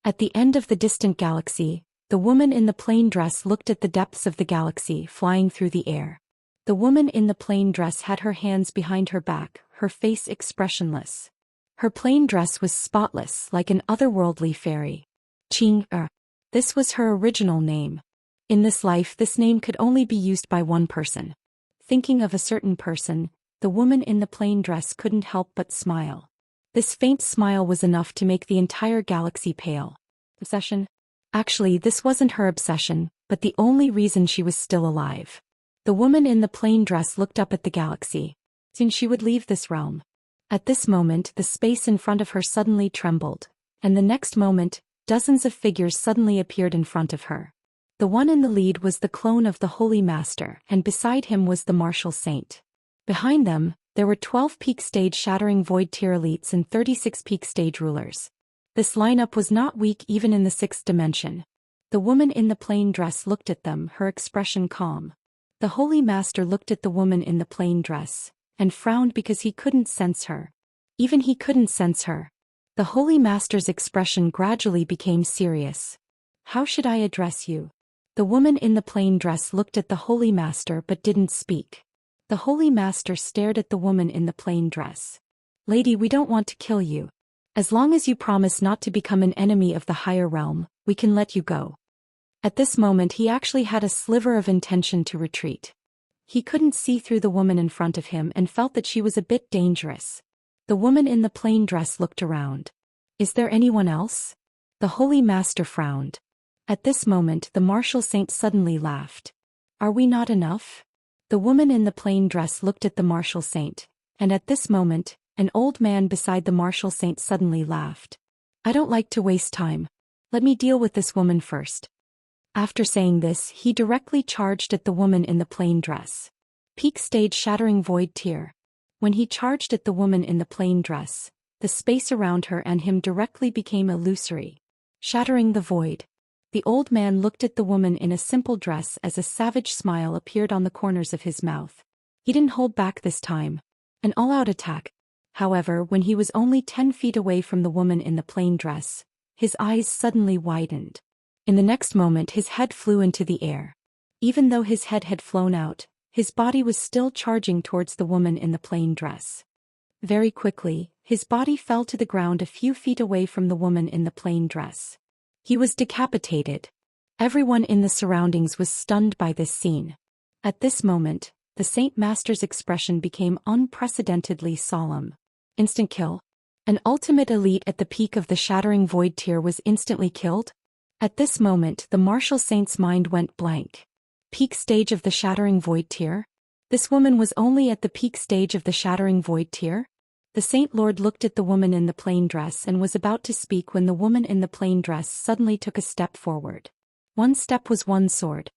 At the end of the distant galaxy, the woman in the plain dress looked at the depths of the galaxy, flying through the air. The woman in the plain dress had her hands behind her back, her face expressionless. Her plain dress was spotless, like an otherworldly fairy. Qing. This was her original name. In this life, this name could only be used by one person. Thinking of a certain person, the woman in the plain dress couldn't help but smile. This faint smile was enough to make the entire galaxy pale. Obsession? Actually, this wasn't her obsession, but the only reason she was still alive. The woman in the plain dress looked up at the galaxy. Soon she would leave this realm. At this moment, the space in front of her suddenly trembled, and the next moment, dozens of figures suddenly appeared in front of her. The one in the lead was the clone of the Holy Master, and beside him was the martial saint. Behind them, there were 12 peak stage Shattering Void tier elites and 36 peak stage rulers. This lineup was not weak even in the 6th dimension. The woman in the plain dress looked at them, her expression calm. The Holy Master looked at the woman in the plain dress, and frowned because he couldn't sense her. Even he couldn't sense her. The Holy Master's expression gradually became serious. "How should I address you?" The woman in the plain dress looked at the Holy Master but didn't speak. The Holy Master stared at the woman in the plain dress. "Lady, we don't want to kill you. As long as you promise not to become an enemy of the higher realm, we can let you go." At this moment he actually had a sliver of intention to retreat. He couldn't see through the woman in front of him and felt that she was a bit dangerous. The woman in the plain dress looked around. "Is there anyone else?" The Holy Master frowned. At this moment the martial saint suddenly laughed. "Are we not enough?" The woman in the plain dress looked at the martial saint, and at this moment, an old man beside the martial saint suddenly laughed. "I don't like to waste time. Let me deal with this woman first." After saying this, he directly charged at the woman in the plain dress. Peak stage Shattering Void tier. When he charged at the woman in the plain dress, the space around her and him directly became illusory. Shattering the void. The old man looked at the woman in a simple dress as a savage smile appeared on the corners of his mouth. He didn't hold back this time. An all-out attack. However, when he was only 10 feet away from the woman in the plain dress, his eyes suddenly widened. In the next moment his head flew into the air. Even though his head had flown out, his body was still charging towards the woman in the plain dress. Very quickly, his body fell to the ground a few feet away from the woman in the plain dress. He was decapitated. Everyone in the surroundings was stunned by this scene. At this moment, the Saint Master's expression became unprecedentedly solemn. Instant kill? An ultimate elite at the peak of the Shattering Void tier was instantly killed? At this moment the martial saint's mind went blank. Peak stage of the Shattering Void tier? This woman was only at the peak stage of the Shattering Void tier? The Saint Lord looked at the woman in the plain dress and was about to speak when the woman in the plain dress suddenly took a step forward. One step was one sword.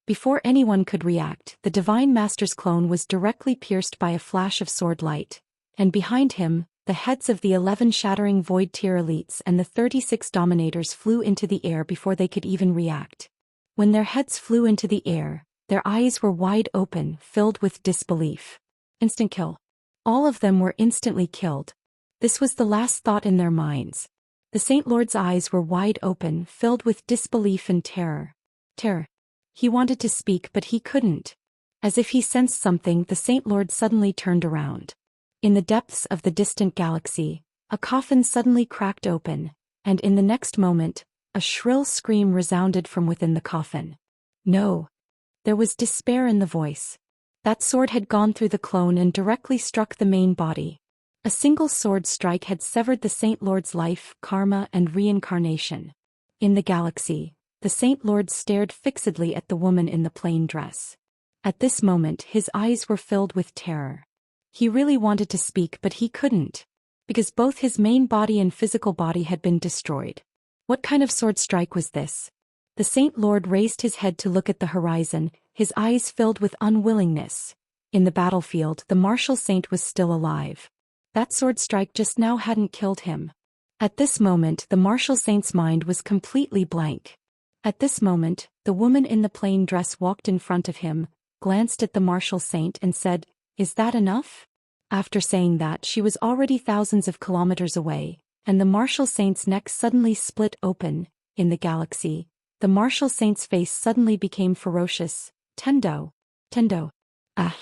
Before anyone could react, the Divine Master's clone was directly pierced by a flash of sword light, and behind him, the heads of the 11 shattering void tier elites and the 36 dominators flew into the air before they could even react. When their heads flew into the air, their eyes were wide open, filled with disbelief. Instant kill. All of them were instantly killed. This was the last thought in their minds. The Saint Lord's eyes were wide open, filled with disbelief and terror. Terror. He wanted to speak but he couldn't. As if he sensed something, the Saint Lord suddenly turned around. In the depths of the distant galaxy, a coffin suddenly cracked open, and in the next moment, a shrill scream resounded from within the coffin. No. There was despair in the voice. That sword had gone through the clone and directly struck the main body. A single sword strike had severed the Saint Lord's life, karma, and reincarnation. In the galaxy, the Saint Lord stared fixedly at the woman in the plain dress. At this moment, his eyes were filled with terror. He really wanted to speak but he couldn't, because both his main body and physical body had been destroyed. What kind of sword strike was this? The Saint Lord raised his head to look at the horizon, his eyes filled with unwillingness. In the battlefield, the martial saint was still alive. That sword strike just now hadn't killed him. At this moment, the martial saint's mind was completely blank. At this moment, the woman in the plain dress walked in front of him, glanced at the martial saint and said, "Is that enough?" After saying that, she was already thousands of kilometers away, and the martial saint's neck suddenly split open. In the galaxy, the martial saint's face suddenly became ferocious. Tendo. Tendo. Ah.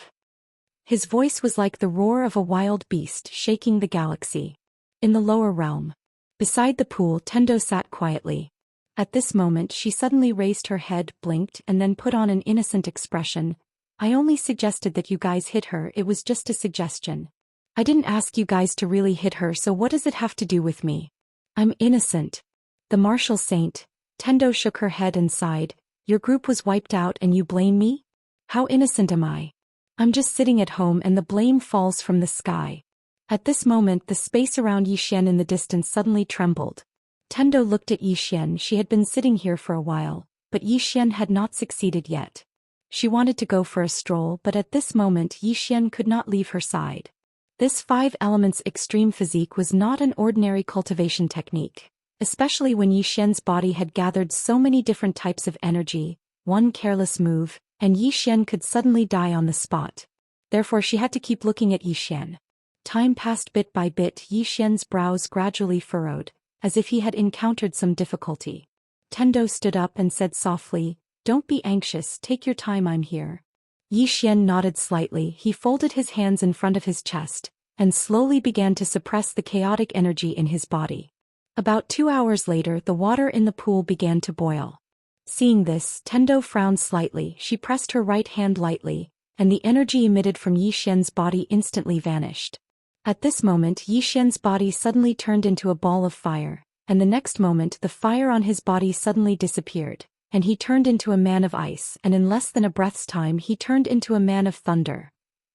His voice was like the roar of a wild beast shaking the galaxy. In the lower realm, beside the pool, Tendo sat quietly. At this moment she suddenly raised her head, blinked, and then put on an innocent expression. "I only suggested that you guys hit her, it was just a suggestion. I didn't ask you guys to really hit her, so what does it have to do with me? I'm innocent." The martial saint, Tendo, shook her head and sighed. "Your group was wiped out and you blame me? How innocent am I? I'm just sitting at home and the blame falls from the sky." At this moment the space around Xian in the distance suddenly trembled. Tendo looked at Xian. She had been sitting here for a while, but Xian had not succeeded yet. She wanted to go for a stroll, but at this moment Xian could not leave her side. This 5 elements extreme physique was not an ordinary cultivation technique, especially when Xian's body had gathered so many different types of energy. One careless move, and Xian could suddenly die on the spot. Therefore she had to keep looking at Xian. Time passed bit by bit. Xian's brows gradually furrowed, as if he had encountered some difficulty. Tendo stood up and said softly, "Don't be anxious, take your time, I'm here." Xian nodded slightly. He folded his hands in front of his chest, and slowly began to suppress the chaotic energy in his body. About 2 hours later, the water in the pool began to boil. Seeing this, Tendo frowned slightly. She pressed her right hand lightly, and the energy emitted from Xian's body instantly vanished. At this moment, Xian's body suddenly turned into a ball of fire, and the next moment the fire on his body suddenly disappeared, and he turned into a man of ice, and in less than a breath's time he turned into a man of thunder.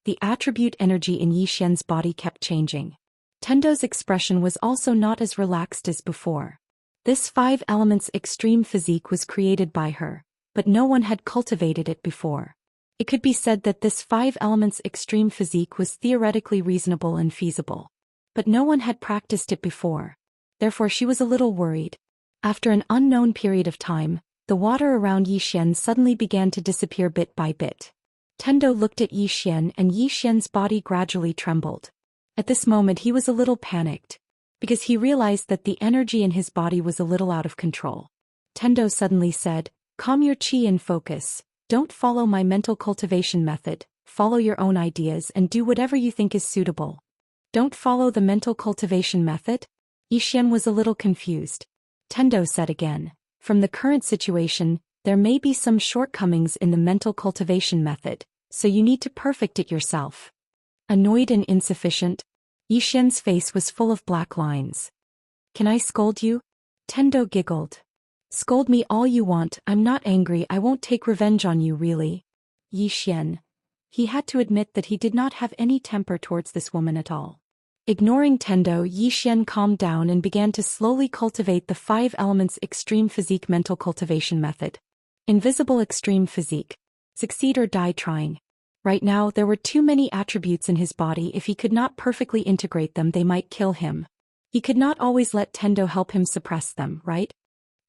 The attribute energy in Xian's body kept changing. Tendo's expression was also not as relaxed as before. This 5 elements extreme physique was created by her, but no one had cultivated it before. It could be said that this 5 elements extreme physique was theoretically reasonable and feasible. But no one had practiced it before. Therefore she was a little worried. After an unknown period of time, the water around Xian suddenly began to disappear bit by bit. Tendo looked at Xian and Xian's body gradually trembled. At this moment he was a little panicked, because he realized that the energy in his body was a little out of control. Tendo suddenly said, "Calm your chi and focus. Don't follow my mental cultivation method, follow your own ideas and do whatever you think is suitable." "Don't follow the mental cultivation method?" Xian was a little confused. Tendo said again, "From the current situation, there may be some shortcomings in the mental cultivation method, so you need to perfect it yourself." Annoyed and insufficient, Xian's face was full of black lines. "Can I scold you?" Tendo giggled. "Scold me all you want, I'm not angry, I won't take revenge on you really." Xian. He had to admit that he did not have any temper towards this woman at all. Ignoring Tendo, Xian calmed down and began to slowly cultivate the 5 elements extreme physique mental cultivation method. Invisible extreme physique. Succeed or die trying. Right now there were too many attributes in his body. If he could not perfectly integrate them, they might kill him. He could not always let Tendo help him suppress them, right?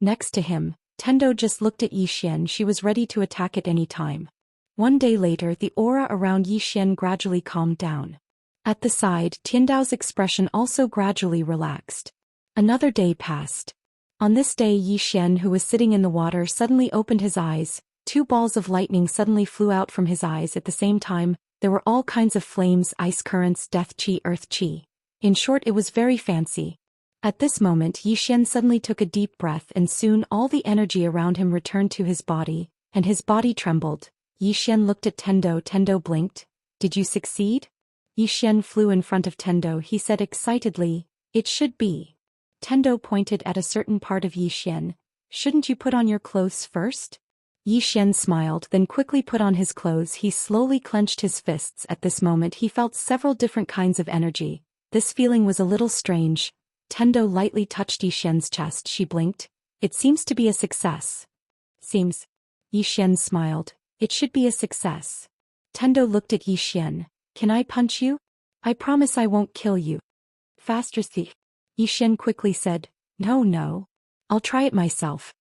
Next to him, Tendo just looked at Zhou Xian. She was ready to attack at any time. One day later, the aura around Zhou Xian gradually calmed down. At the side, Tiandao's expression also gradually relaxed. Another day passed. On this day, Zhou Xian, who was sitting in the water, suddenly opened his eyes. 2 balls of lightning suddenly flew out from his eyes at the same time. There were all kinds of flames, ice currents, death chi, earth chi. In short, it was very fancy. At this moment, Zhou Xian suddenly took a deep breath, and soon all the energy around him returned to his body, and his body trembled. Zhou Xian looked at Tendo. Tendo blinked. Did you succeed? Zhou Xian flew in front of Tendo. He said excitedly, it should be. Tendo pointed at a certain part of Zhou Xian. Shouldn't you put on your clothes first? Zhou Xian smiled, then quickly put on his clothes. He slowly clenched his fists. At this moment he felt several different kinds of energy. This feeling was a little strange. Tendo lightly touched Zhou Xian's chest. She blinked. It seems to be a success. Seems. Zhou Xian smiled. It should be a success. Tendo looked at Zhou Xian. Can I punch you? I promise I won't kill you. Faster, thief. Zhou Xian quickly said, No. I'll try it myself.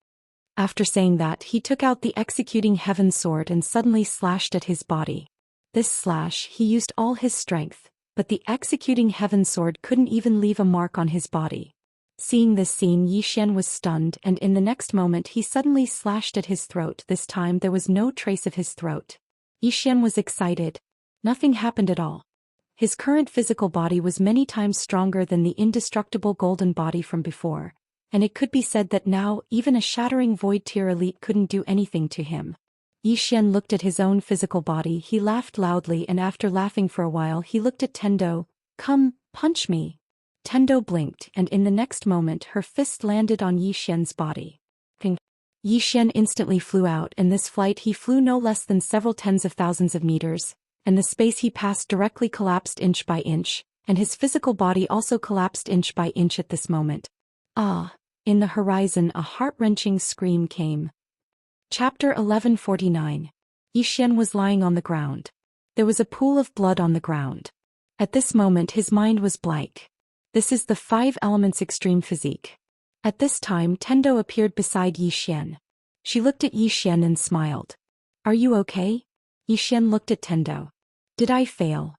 After saying that, he took out the executing heaven sword and suddenly slashed at his body. This slash, he used all his strength, but the executing heaven sword couldn't even leave a mark on his body. Seeing this scene, Zhou Xian was stunned, and in the next moment he suddenly slashed at his throat. This time there was no trace of his throat. Zhou Xian was excited. Nothing happened at all. His current physical body was many times stronger than the indestructible golden body from before, and it could be said that now even a shattering void tier elite couldn't do anything to him. Zhou Xian looked at his own physical body. He laughed loudly, and after laughing for a while he looked at Tendo. Come, punch me. Tendo blinked, and in the next moment her fist landed on Zhou Xian's body. Ping. Zhou Xian instantly flew out, and this flight he flew no less than several tens of thousands of meters, and the space he passed directly collapsed inch by inch, and his physical body also collapsed inch by inch at this moment. Ah! In the horizon a heart-wrenching scream came. Chapter 1149. Zhou Xian was lying on the ground. There was a pool of blood on the ground. At this moment his mind was blank. This is the 5 elements extreme physique. At this time Tendo appeared beside Zhou Xian. She looked at Zhou Xian and smiled. Are you okay? Zhou Xian looked at Tendo. Did I fail?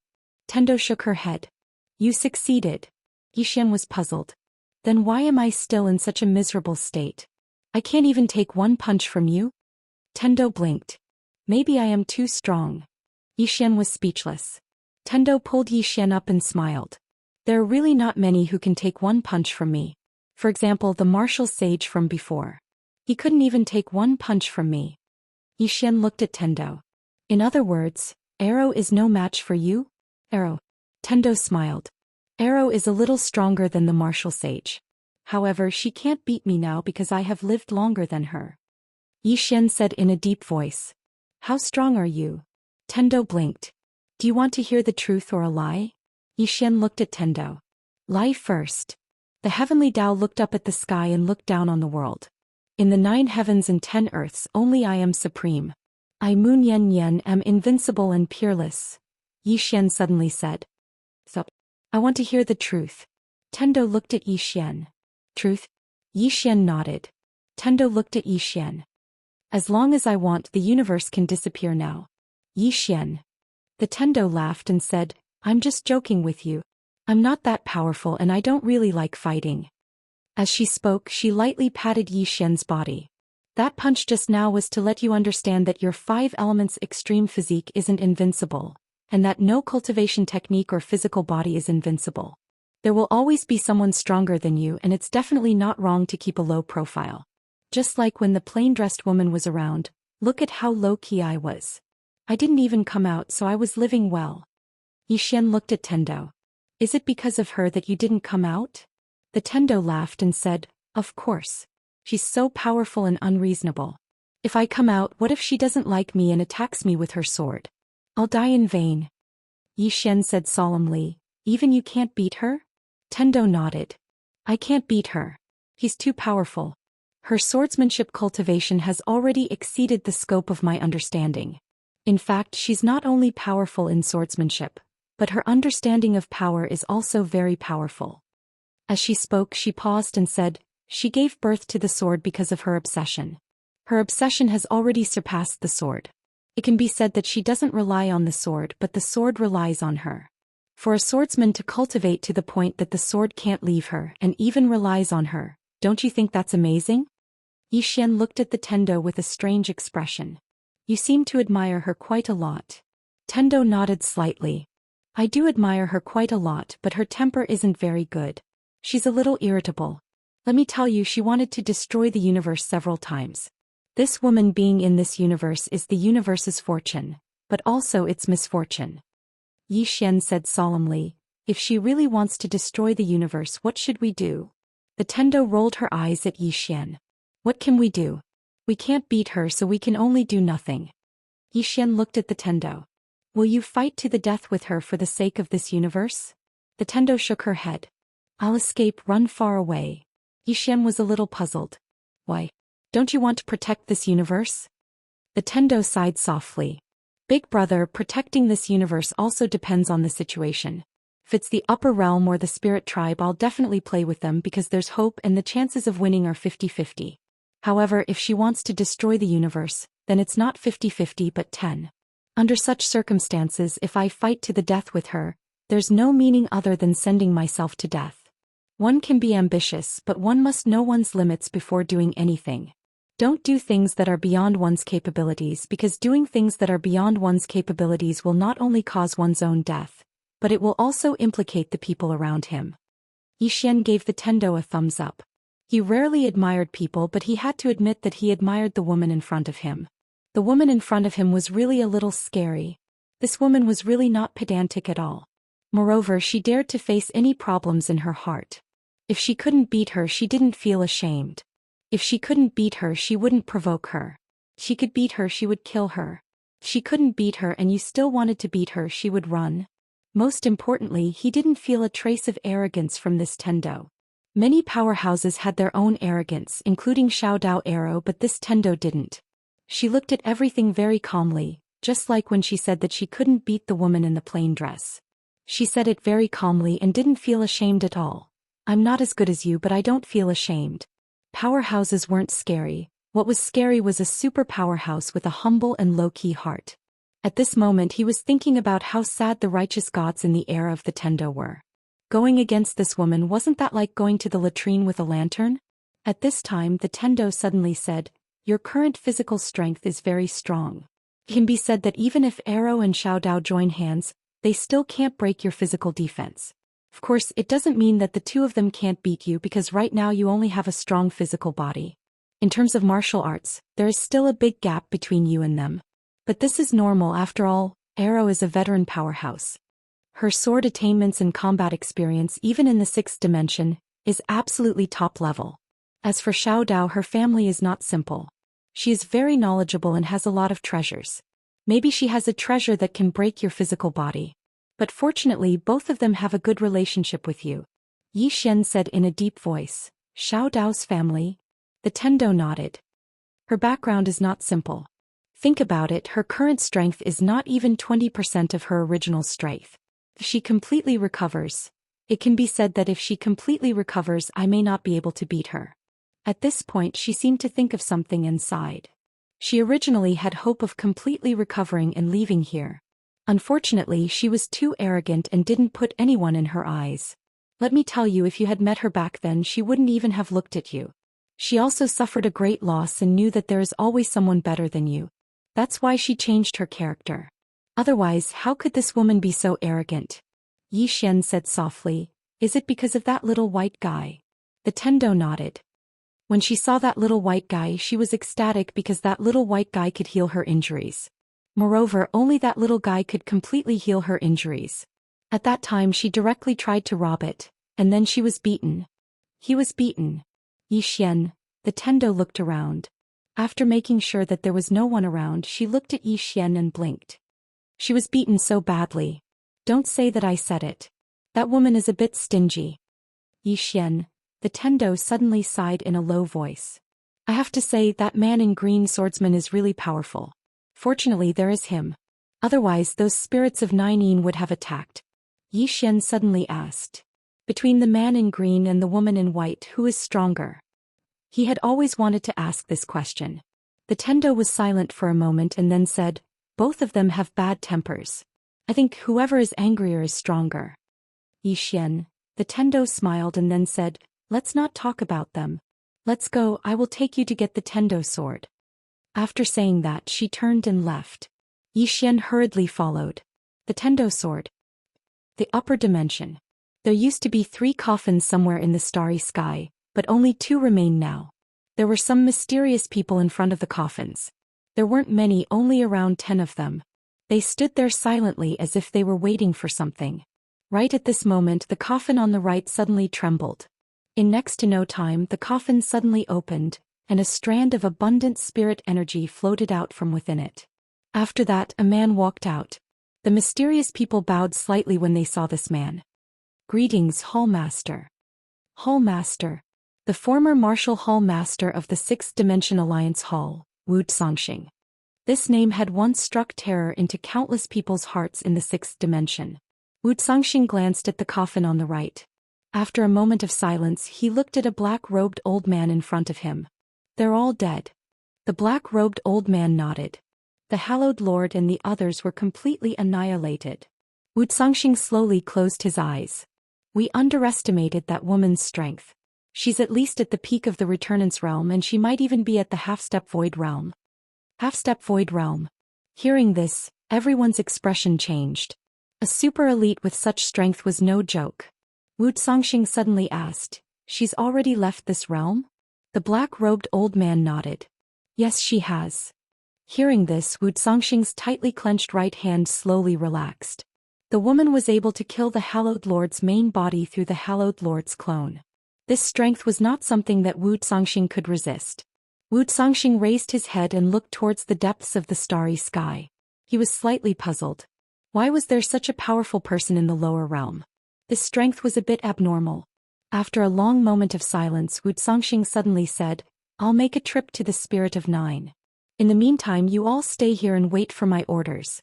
Tendo shook her head. You succeeded. Zhou Xian was puzzled. Then why am I still in such a miserable state? I can't even take one punch from you? Tendo blinked. Maybe I am too strong. Zhou Xian was speechless. Tendo pulled Zhou Xian up and smiled. There are really not many who can take one punch from me. For example, the martial sage from before. He couldn't even take one punch from me. Zhou Xian looked at Tendo. In other words, Arrow is no match for you? Arrow. Tendo smiled. Arrow is a little stronger than the martial sage. However, she can't beat me now because I have lived longer than her. Zhou Xian said in a deep voice. How strong are you? Tendo blinked. Do you want to hear the truth or a lie? Zhou Xian looked at Tendo. Lie first. The heavenly Tao looked up at the sky and looked down on the world. In the 9 heavens and 10 earths only I am supreme. I Moon Yen Yen am invincible and peerless. Zhou Xian suddenly said. So, I want to hear the truth. Tendo looked at Zhou Xian. Truth? Zhou Xian nodded. Tendo looked at Zhou Xian. As long as I want, the universe can disappear now. Zhou Xian. The Tendo laughed and said, I'm just joking with you. I'm not that powerful and I don't really like fighting. As she spoke, she lightly patted Zhou Xian's body. That punch just now was to let you understand that your 5 elements extreme physique isn't invincible, and that no cultivation technique or physical body is invincible. There will always be someone stronger than you, and it's definitely not wrong to keep a low profile. Just like when the plain-dressed woman was around, look at how low-key I was. I didn't even come out, so I was living well. Zhou Xian looked at Tendo. Is it because of her that you didn't come out? The Tendo laughed and said, Of course. She's so powerful and unreasonable. If I come out, what if she doesn't like me and attacks me with her sword? I'll die in vain. Zhou Xian said solemnly, Even you can't beat her? Tendo nodded. I can't beat her. He's too powerful. Her swordsmanship cultivation has already exceeded the scope of my understanding. In fact, she's not only powerful in swordsmanship, but her understanding of power is also very powerful. As she spoke, she paused and said, she gave birth to the sword because of her obsession. Her obsession has already surpassed the sword. It can be said that she doesn't rely on the sword, but the sword relies on her. For a swordsman to cultivate to the point that the sword can't leave her and even relies on her, don't you think that's amazing? Zhou Xian looked at the Tendo with a strange expression. You seem to admire her quite a lot. Tendo nodded slightly. I do admire her quite a lot, but her temper isn't very good. She's a little irritable. Let me tell you, she wanted to destroy the universe several times. This woman being in this universe is the universe's fortune, but also its misfortune. Zhou Xian said solemnly, if she really wants to destroy the universe, what should we do? The Tendo rolled her eyes at Zhou Xian. What can we do? We can't beat her, so we can only do nothing. Zhou Xian looked at the Tendo. Will you fight to the death with her for the sake of this universe? The Tendo shook her head. I'll escape, run far away. Zhou Xian was a little puzzled. Why? Don't you want to protect this universe? The Tendo sighed softly. Big brother, protecting this universe also depends on the situation. If it's the upper realm or the spirit tribe, I'll definitely play with them because there's hope and the chances of winning are 50-50. However, if she wants to destroy the universe, then it's not 50-50 but 10. Under such circumstances, if I fight to the death with her, there's no meaning other than sending myself to death. One can be ambitious, but one must know one's limits before doing anything. Don't do things that are beyond one's capabilities, because doing things that are beyond one's capabilities will not only cause one's own death, but it will also implicate the people around him. Zhou Xian gave the Tendo a thumbs up. He rarely admired people, but he had to admit that he admired the woman in front of him. The woman in front of him was really a little scary. This woman was really not pedantic at all. Moreover, she dared to face any problems in her heart. If she couldn't beat her, she didn't feel ashamed. If she couldn't beat her, she wouldn't provoke her. She could beat her, she would kill her. If she couldn't beat her and you still wanted to beat her, she would run. Most importantly, he didn't feel a trace of arrogance from this Tendo. Many powerhouses had their own arrogance, including Xiao Dao Arrow, but this Tendo didn't. She looked at everything very calmly, just like when she said that she couldn't beat the woman in the plain dress. She said it very calmly and didn't feel ashamed at all. I'm not as good as you, but I don't feel ashamed. Powerhouses weren't scary. What was scary was a super powerhouse with a humble and low-key heart. At this moment he was thinking about how sad the righteous gods in the era of the Tendo were. Going against this woman, wasn't that like going to the latrine with a lantern? At this time the Tendo suddenly said, your current physical strength is very strong. It can be said that even if Arrow and Xiao Dao join hands, they still can't break your physical defense. Of course, it doesn't mean that the two of them can't beat you, because right now you only have a strong physical body. In terms of martial arts, there is still a big gap between you and them. But this is normal, after all. Arrow is a veteran powerhouse. Her sword attainments and combat experience, even in the 6th dimension, is absolutely top level. As for Xiao Dao, her family is not simple. She is very knowledgeable and has a lot of treasures. Maybe she has a treasure that can break your physical body. But fortunately, both of them have a good relationship with you. Zhou Xian said in a deep voice. Xiao Dao's family? The Tendo nodded. Her background is not simple. Think about it, her current strength is not even 20% of her original strength. If she completely recovers, it can be said that if she completely recovers, I may not be able to beat her. At this point she seemed to think of something and sighed. She originally had hope of completely recovering and leaving here. Unfortunately, she was too arrogant and didn't put anyone in her eyes. Let me tell you, if you had met her back then, she wouldn't even have looked at you. She also suffered a great loss and knew that there is always someone better than you. That's why she changed her character. Otherwise, how could this woman be so arrogant? Zhou Xian said softly, is it because of that little white guy? The Tendo nodded. When she saw that little white guy, she was ecstatic because that little white guy could heal her injuries. Moreover, only that little guy could completely heal her injuries. At that time she directly tried to rob it, and then she was beaten. He was beaten. Zhou Xian, the Tendo looked around. After making sure that there was no one around, she looked at Zhou Xian and blinked. She was beaten so badly. Don't say that I said it. That woman is a bit stingy. Zhou Xian, the Tendo suddenly sighed in a low voice. I have to say, that man in green swordsman is really powerful. Fortunately there is him. Otherwise those spirits of Nine would have attacked. Yi Xian suddenly asked. Between the man in green and the woman in white, who is stronger? He had always wanted to ask this question. The Tendo was silent for a moment and then said, both of them have bad tempers. I think whoever is angrier is stronger. Yi Xian, the Tendo smiled and then said, let's not talk about them. Let's go, I will take you to get the Tendo sword. After saying that she turned and left. Yi Xian hurriedly followed. The Tendo sword. The upper dimension. There used to be 3 coffins somewhere in the starry sky, but only 2 remain now. There were some mysterious people in front of the coffins. There weren't many, only around 10 of them. They stood there silently as if they were waiting for something. Right at this moment the coffin on the right suddenly trembled. In next to no time the coffin suddenly opened, and a strand of abundant spirit energy floated out from within it. After that a man walked out. The mysterious people bowed slightly when they saw this man. Greetings, Hall Master. Hall Master. The former Martial Hall Master of the 6th Dimension Alliance Hall, Wuxia. This name had once struck terror into countless people's hearts in the 6th dimension. Wuxia glanced at the coffin on the right. After a moment of silence he looked at a black-robed old man in front of him. They're all dead. The black-robed old man nodded. The Hallowed Lord and the others were completely annihilated. Wuxia slowly closed his eyes. We underestimated that woman's strength. She's at least at the peak of the Returnance realm and she might even be at the half-step void realm. Half-step void realm. Hearing this, everyone's expression changed. A super elite with such strength was no joke. Wuxia suddenly asked, she's already left this realm? The black-robed old man nodded. Yes, she has. Hearing this, Wuxia's tightly clenched right hand slowly relaxed. The woman was able to kill the Hallowed Lord's main body through the Hallowed Lord's clone. This strength was not something that Wuxia could resist. Wuxia raised his head and looked towards the depths of the starry sky. He was slightly puzzled. Why was there such a powerful person in the lower realm? This strength was a bit abnormal. After a long moment of silence, Wuxia suddenly said, I'll make a trip to the Spirit of 9. In the meantime you all stay here and wait for my orders.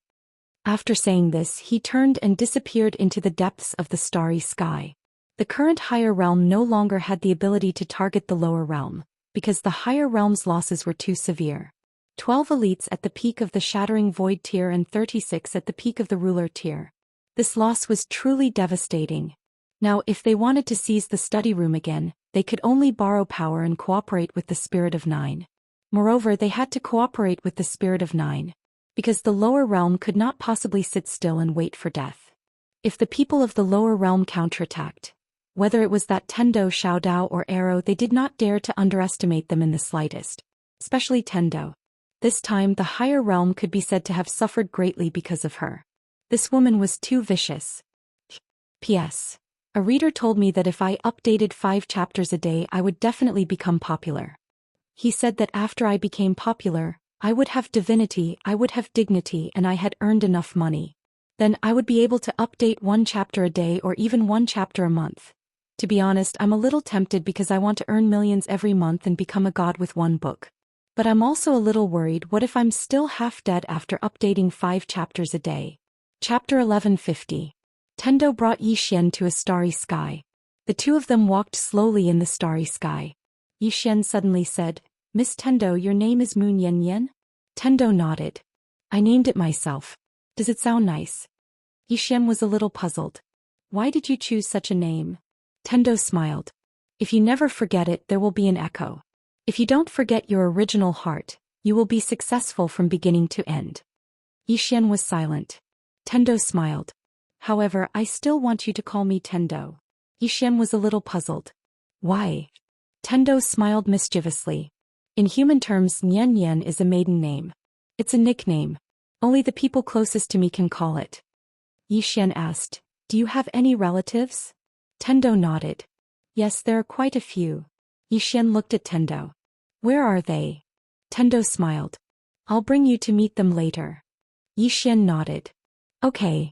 After saying this he turned and disappeared into the depths of the starry sky. The current higher realm no longer had the ability to target the lower realm, because the higher realm's losses were too severe. 12 elites at the peak of the Shattering Void tier and 36 at the peak of the Ruler tier. This loss was truly devastating. Now if they wanted to seize the study room again, they could only borrow power and cooperate with the Spirit of 9. Moreover, they had to cooperate with the Spirit of 9. Because the lower realm could not possibly sit still and wait for death. If the people of the lower realm counterattacked, whether it was that Tendo, Xiaodao or Arrow, they did not dare to underestimate them in the slightest. Especially Tendo. This time the higher realm could be said to have suffered greatly because of her. This woman was too vicious. P.S. A reader told me that if I updated 5 chapters a day I would definitely become popular. He said that after I became popular, I would have divinity, I would have dignity, and I had earned enough money. Then I would be able to update 1 chapter a day or even 1 chapter a month. To be honest, I'm a little tempted because I want to earn millions every month and become a god with 1 book. But I'm also a little worried, what if I'm still half dead after updating 5 chapters a day? Chapter 1150. Tendo brought Yi Xian to a starry sky. The 2 of them walked slowly in the starry sky. Yi Xian suddenly said, Miss Tendo, your name is Moon Yen Yen? Tendo nodded. I named it myself. Does it sound nice? Yi Xian was a little puzzled. Why did you choose such a name? Tendo smiled. If you never forget it, there will be an echo. If you don't forget your original heart, you will be successful from beginning to end. Yi Xian was silent. Tendo smiled. However, I still want you to call me Tendo. Yi Xian was a little puzzled. Why? Tendo smiled mischievously. In human terms, Nian Nian is a maiden name. It's a nickname. Only the people closest to me can call it. Yi Xian asked, do you have any relatives? Tendo nodded. Yes, there are quite a few. Yi Xian looked at Tendo. Where are they? Tendo smiled. I'll bring you to meet them later. Yi Xian nodded. Okay.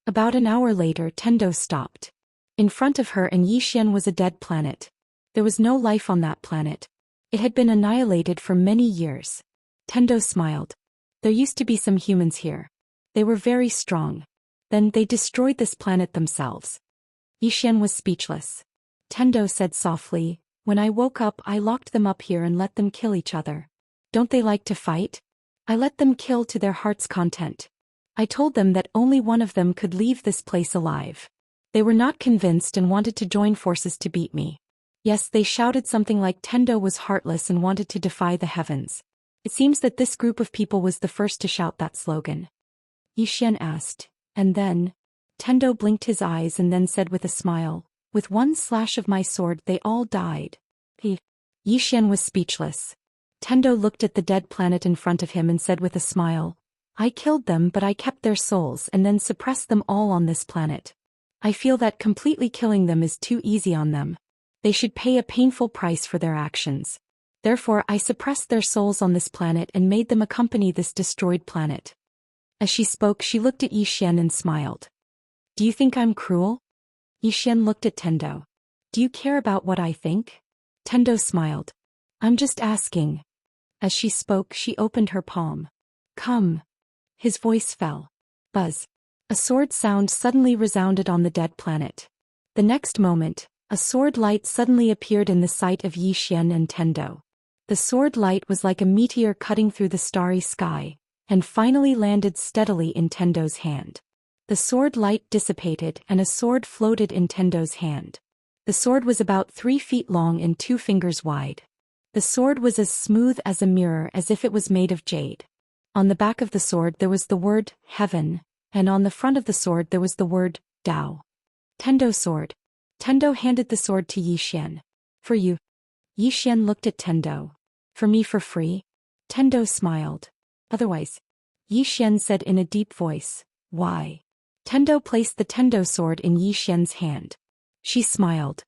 About an hour later, Tendo stopped. In front of her and Yi Xian was a dead planet. There was no life on that planet. It had been annihilated for many years. Tendo smiled. There used to be some humans here. They were very strong. Then they destroyed this planet themselves. Xian was speechless. Tendo said softly, when I woke up I locked them up here and let them kill each other. Don't they like to fight? I let them kill to their heart's content. I told them that only one of them could leave this place alive. They were not convinced and wanted to join forces to beat me. Yes, they shouted something like Tendo was heartless and wanted to defy the heavens. It seems that this group of people was the first to shout that slogan. Xian asked, and then? Tendo blinked his eyes and then said with a smile, with one slash of my sword they all died. Xian was speechless. Tendo looked at the dead planet in front of him and said with a smile, I killed them but I kept their souls and then suppressed them all on this planet. I feel that completely killing them is too easy on them. They should pay a painful price for their actions. Therefore I suppressed their souls on this planet and made them accompany this destroyed planet. As she spoke she looked at Xian and smiled. Do you think I'm cruel? Xian looked at Tendo. Do you care about what I think? Tendo smiled. I'm just asking. As she spoke she opened her palm. Come. His voice fell. Buzz. A sword sound suddenly resounded on the dead planet. The next moment, a sword light suddenly appeared in the sight of Xian and Tendo. The sword light was like a meteor cutting through the starry sky, and finally landed steadily in Tendo's hand. The sword light dissipated and a sword floated in Tendo's hand. The sword was about 3 feet long and 2 fingers wide. The sword was as smooth as a mirror as if it was made of jade. On the back of the sword there was the word, heaven, and on the front of the sword there was the word, Dao. Tendo sword. Tendo handed the sword to Xian. For you. Xian looked at Tendo. For me for free? Tendo smiled. Otherwise. Xian said in a deep voice, why? Tendo placed the Tendo sword in Xian's hand. She smiled.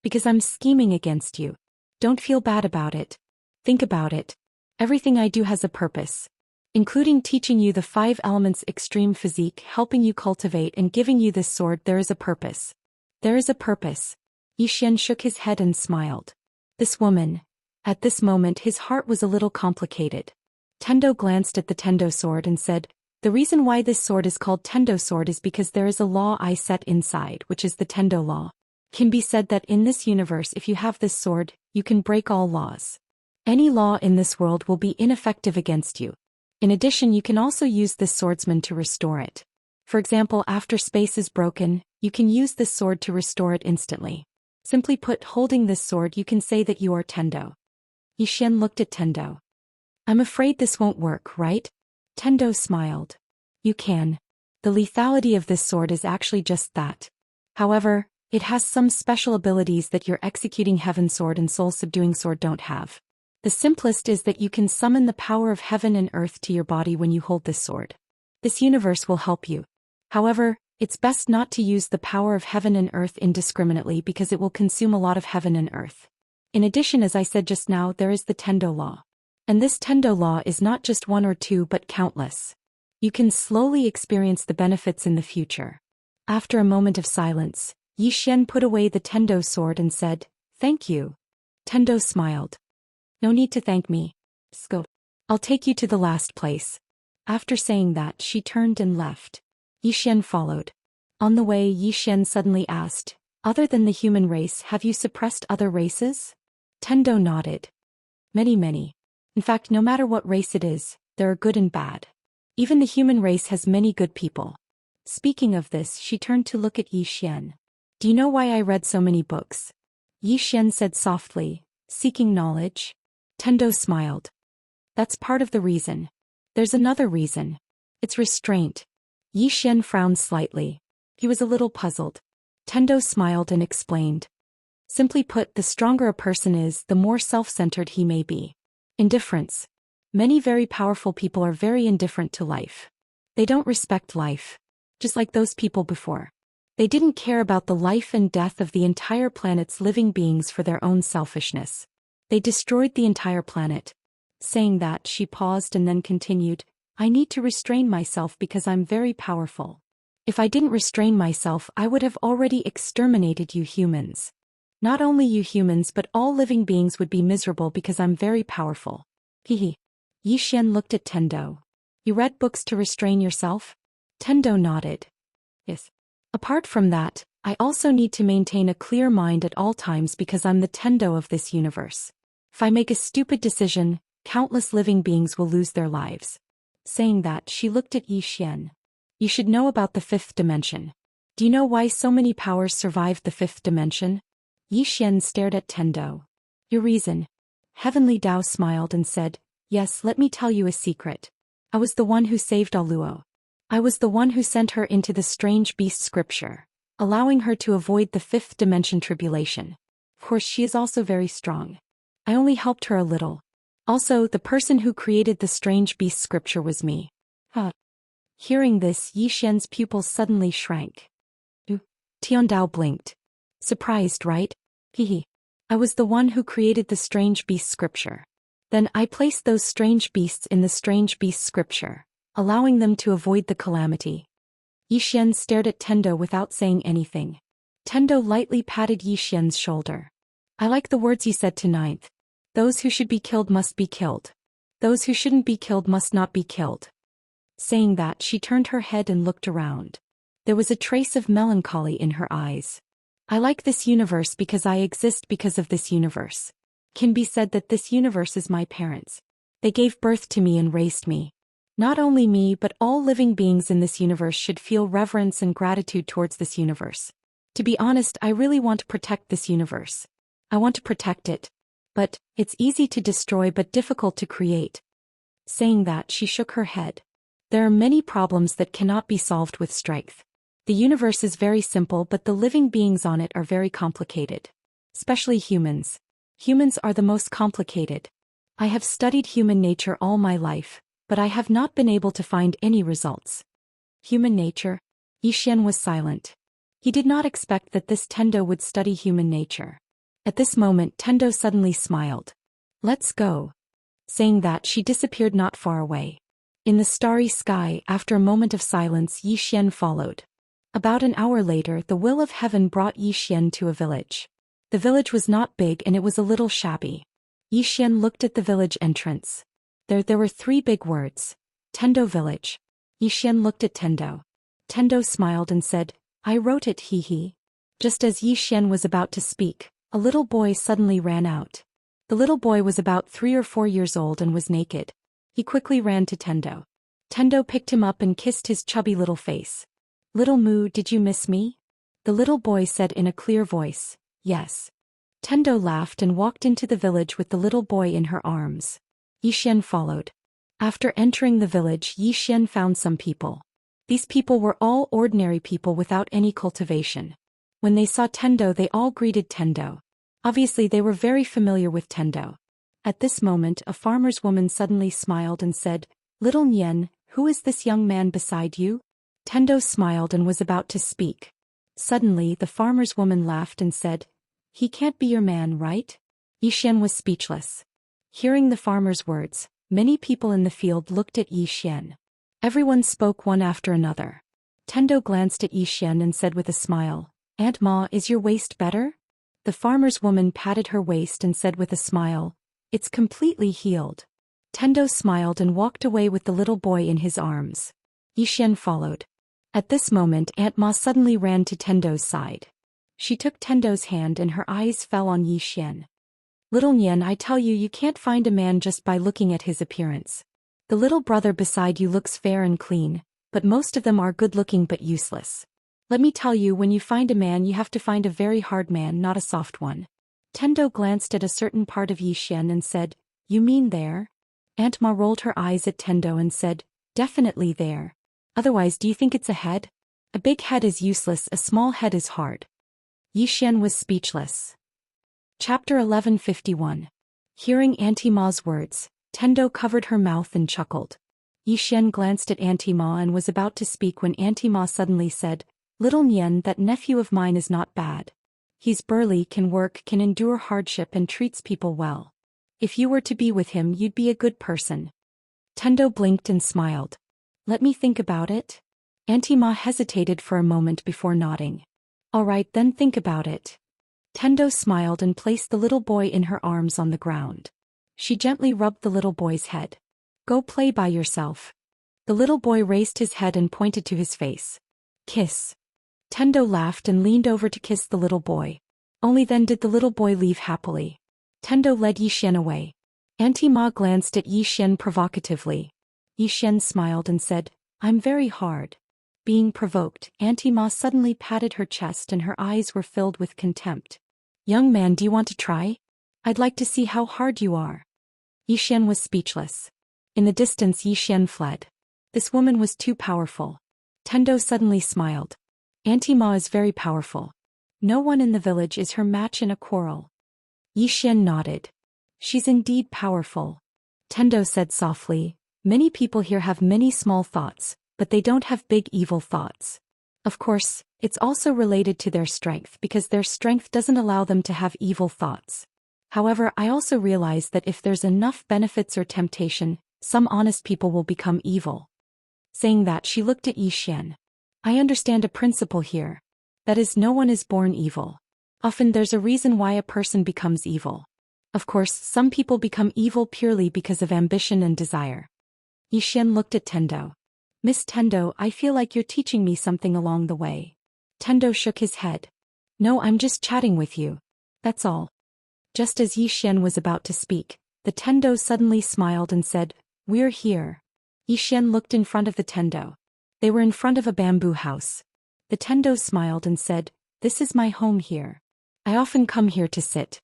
Because I'm scheming against you. Don't feel bad about it. Think about it. Everything I do has a purpose. Including teaching you the 5 elements extreme physique, helping you cultivate and giving you this sword, there is a purpose. There is a purpose. Xian shook his head and smiled. This woman. At this moment his heart was a little complicated. Tendo glanced at the Tendo sword and said, the reason why this sword is called Tendo sword is because there is a law I set inside, which is the Tendo law. Can be said that in this universe if you have this sword, you can break all laws. Any law in this world will be ineffective against you. In addition, you can also use this swordsman to restore it. For example, after space is broken, you can use this sword to restore it instantly. Simply put, holding this sword you can say that you are Tendo. Xian looked at Tendo. I'm afraid this won't work, right? Tendo smiled. You can. The lethality of this sword is actually just that. However, it has some special abilities that your executing heaven sword and soul subduing sword don't have. The simplest is that you can summon the power of heaven and earth to your body when you hold this sword. This universe will help you. However, it's best not to use the power of heaven and earth indiscriminately because it will consume a lot of heaven and earth. In addition, as I said just now, there is the Tendo law. And this Tendo law is not just 1 or 2 but countless. You can slowly experience the benefits in the future. After a moment of silence, Xian put away the Tendo sword and said, thank you. Tendo smiled. No need to thank me. Go. I'll take you to the last place. After saying that she turned and left. Xian followed. On the way Xian suddenly asked, other than the human race have you suppressed other races? Tendo nodded. Many. In fact, no matter what race it is, there are good and bad. Even the human race has many good people. Speaking of this, she turned to look at Xian. Do you know why I read so many books? Xian said softly, seeking knowledge. Tendo smiled. That's part of the reason. There's another reason. It's restraint. Xian frowned slightly. He was a little puzzled. Tendo smiled and explained. Simply put, the stronger a person is, the more self-centered he may be. Indifference. Many very powerful people are very indifferent to life. They don't respect life. Just like those people before. They didn't care about the life and death of the entire planet's living beings for their own selfishness. They destroyed the entire planet. Saying that, she paused and then continued, I need to restrain myself because I'm very powerful. If I didn't restrain myself, I would have already exterminated you humans. Not only you humans but all living beings would be miserable because I'm very powerful. Xian looked at Tendo. You read books to restrain yourself? Tendo nodded. Yes. Apart from that, I also need to maintain a clear mind at all times because I'm the Tendo of this universe. If I make a stupid decision, countless living beings will lose their lives. Saying that, she looked at Zhou Xian. You should know about the fifth dimension. Do you know why so many powers survived the fifth dimension? Zhou Xian stared at Tendo. Your reason. Heavenly Dao smiled and said, yes, let me tell you a secret. I was the one who saved Aluo. I was the one who sent her into the strange beast scripture, allowing her to avoid the fifth dimension tribulation. Of course, she is also very strong. I only helped her a little. Also, the person who created the strange beast scripture was me. Hearing this, Zhou Xian's pupils suddenly shrank. Tiandao blinked. Surprised, right? Hehe. I was the one who created the strange beast scripture. Then I placed those strange beasts in the strange beast scripture, allowing them to avoid the calamity. Zhou Xian stared at Tendo without saying anything. Tendo lightly patted Zhou Xian's shoulder. I like the words you said tonight. Those who should be killed must be killed. Those who shouldn't be killed must not be killed. Saying that, she turned her head and looked around. There was a trace of melancholy in her eyes. I like this universe because I exist because of this universe. Can be said that this universe is my parents. They gave birth to me and raised me. Not only me but all living beings in this universe should feel reverence and gratitude towards this universe. To be honest, I really want to protect this universe. I want to protect it. But, it's easy to destroy but difficult to create. Saying that, she shook her head. There are many problems that cannot be solved with strength. The universe is very simple but the living beings on it are very complicated. Especially humans. Humans are the most complicated. I have studied human nature all my life, but I have not been able to find any results. Human nature? Zhou Xian was silent. He did not expect that this Tendo would study human nature. At this moment, Tendo suddenly smiled. Let's go. Saying that, she disappeared not far away. In the starry sky, after a moment of silence, Zhou Xian followed. About an hour later, the will of heaven brought Zhou Xian to a village. The village was not big and it was a little shabby. Zhou Xian looked at the village entrance. There were 3 big words. Tendo Village. Zhou Xian looked at Tendo. Tendo smiled and said, I wrote it, hee. Just as Zhou Xian was about to speak, a little boy suddenly ran out. The little boy was about 3 or 4 years old and was naked. He quickly ran to Tendo. Tendo picked him up and kissed his chubby little face. Little Moo, did you miss me? The little boy said in a clear voice, yes. Tendo laughed and walked into the village with the little boy in her arms. Zhou Xian followed. After entering the village, Zhou Xian found some people. These people were all ordinary people without any cultivation. When they saw Tendo, they all greeted Tendo. Obviously they were very familiar with Tendo. At this moment, a farmer's woman suddenly smiled and said, Little Nian, who is this young man beside you? Tendo smiled and was about to speak. Suddenly, the farmer's woman laughed and said, He can't be your man, right? Zhou Xian was speechless. Hearing the farmer's words, many people in the field looked at Zhou Xian. Everyone spoke one after another. Tendo glanced at Zhou Xian and said with a smile, Aunt Ma, is your waist better? The farmer's woman patted her waist and said with a smile, It's completely healed. Tendo smiled and walked away with the little boy in his arms. Zhou Xian followed. At this moment, Aunt Ma suddenly ran to Tendo's side. She took Tendo's hand and her eyes fell on Zhou Xian. Little Nian, I tell you, you can't find a man just by looking at his appearance. The little brother beside you looks fair and clean, but most of them are good-looking but useless. Let me tell you, when you find a man, you have to find a very hard man, not a soft one. Tendo glanced at a certain part of Zhou Xian and said, You mean there? Aunt Ma rolled her eyes at Tendo and said, Definitely there. Otherwise, do you think it's a head? A big head is useless, a small head is hard. Zhou Xian was speechless. Chapter 1151. Hearing Auntie Ma's words, Tendo covered her mouth and chuckled. Zhou Xian glanced at Auntie Ma and was about to speak when Auntie Ma suddenly said, Little Nian, that nephew of mine is not bad. He's burly, can work, can endure hardship and treats people well. If you were to be with him, you'd be a good person. Tendo blinked and smiled. Let me think about it. Auntie Ma hesitated for a moment before nodding. All right, then think about it. Tendo smiled and placed the little boy in her arms on the ground. She gently rubbed the little boy's head. Go play by yourself. The little boy raised his head and pointed to his face. Kiss. Tendo laughed and leaned over to kiss the little boy. Only then did the little boy leave happily. Tendo led Yi Xian away. Auntie Ma glanced at Yi Xian provocatively. Yi Xian smiled and said, "I'm very hard." Being provoked, Auntie Ma suddenly patted her chest and her eyes were filled with contempt. "Young man, do you want to try? I'd like to see how hard you are." Yi Xian was speechless. In the distance Yi Xian fled. This woman was too powerful. Tendo suddenly smiled. Auntie Ma is very powerful. No one in the village is her match in a quarrel. Yi Xian nodded. She's indeed powerful. Tendo said softly, "Many people here have many small thoughts, but they don't have big evil thoughts. Of course, it's also related to their strength because their strength doesn't allow them to have evil thoughts. However, I also realize that if there's enough benefits or temptation, some honest people will become evil." Saying that, she looked at Yi Xian. "I understand a principle here. That is, no one is born evil. Often there's a reason why a person becomes evil. Of course, some people become evil purely because of ambition and desire." Yi Xian looked at Tendo. "Miss Tendo, I feel like you're teaching me something along the way." Tendo shook his head. "No, I'm just chatting with you. That's all." Just as Yi Xian was about to speak, the Tendo suddenly smiled and said, "We're here." Yi Xian looked in front of the Tendo. They were in front of a bamboo house. The Tendo smiled and said, "This is my home here. I often come here to sit."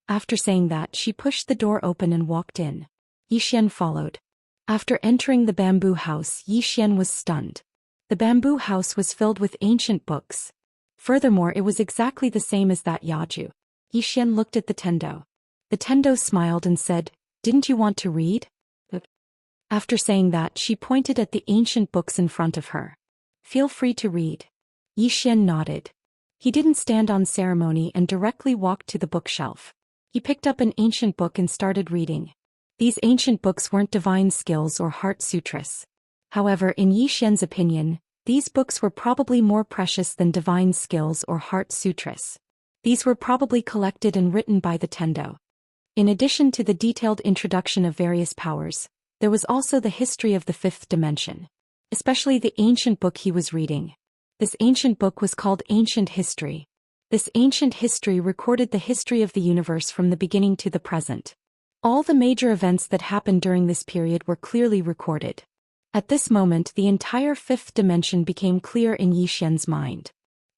After saying that, she pushed the door open and walked in. Yi Xian followed. After entering the bamboo house, Yi Xian was stunned. The bamboo house was filled with ancient books. Furthermore, it was exactly the same as that Yaju. Yi Xian looked at the Tendo. The Tendo smiled and said, "Didn't you want to read?" After saying that, she pointed at the ancient books in front of her. "Feel free to read." Yi Xian nodded. He didn't stand on ceremony and directly walked to the bookshelf. He picked up an ancient book and started reading. These ancient books weren't divine skills or heart sutras. However, in Yi Xian's opinion, these books were probably more precious than divine skills or heart sutras. These were probably collected and written by the Tendo. In addition to the detailed introduction of various powers, there was also the history of the fifth dimension. Especially the ancient book he was reading. This ancient book was called Ancient History. This ancient history recorded the history of the universe from the beginning to the present. All the major events that happened during this period were clearly recorded. At this moment, the entire fifth dimension became clear in Yi Xian's mind.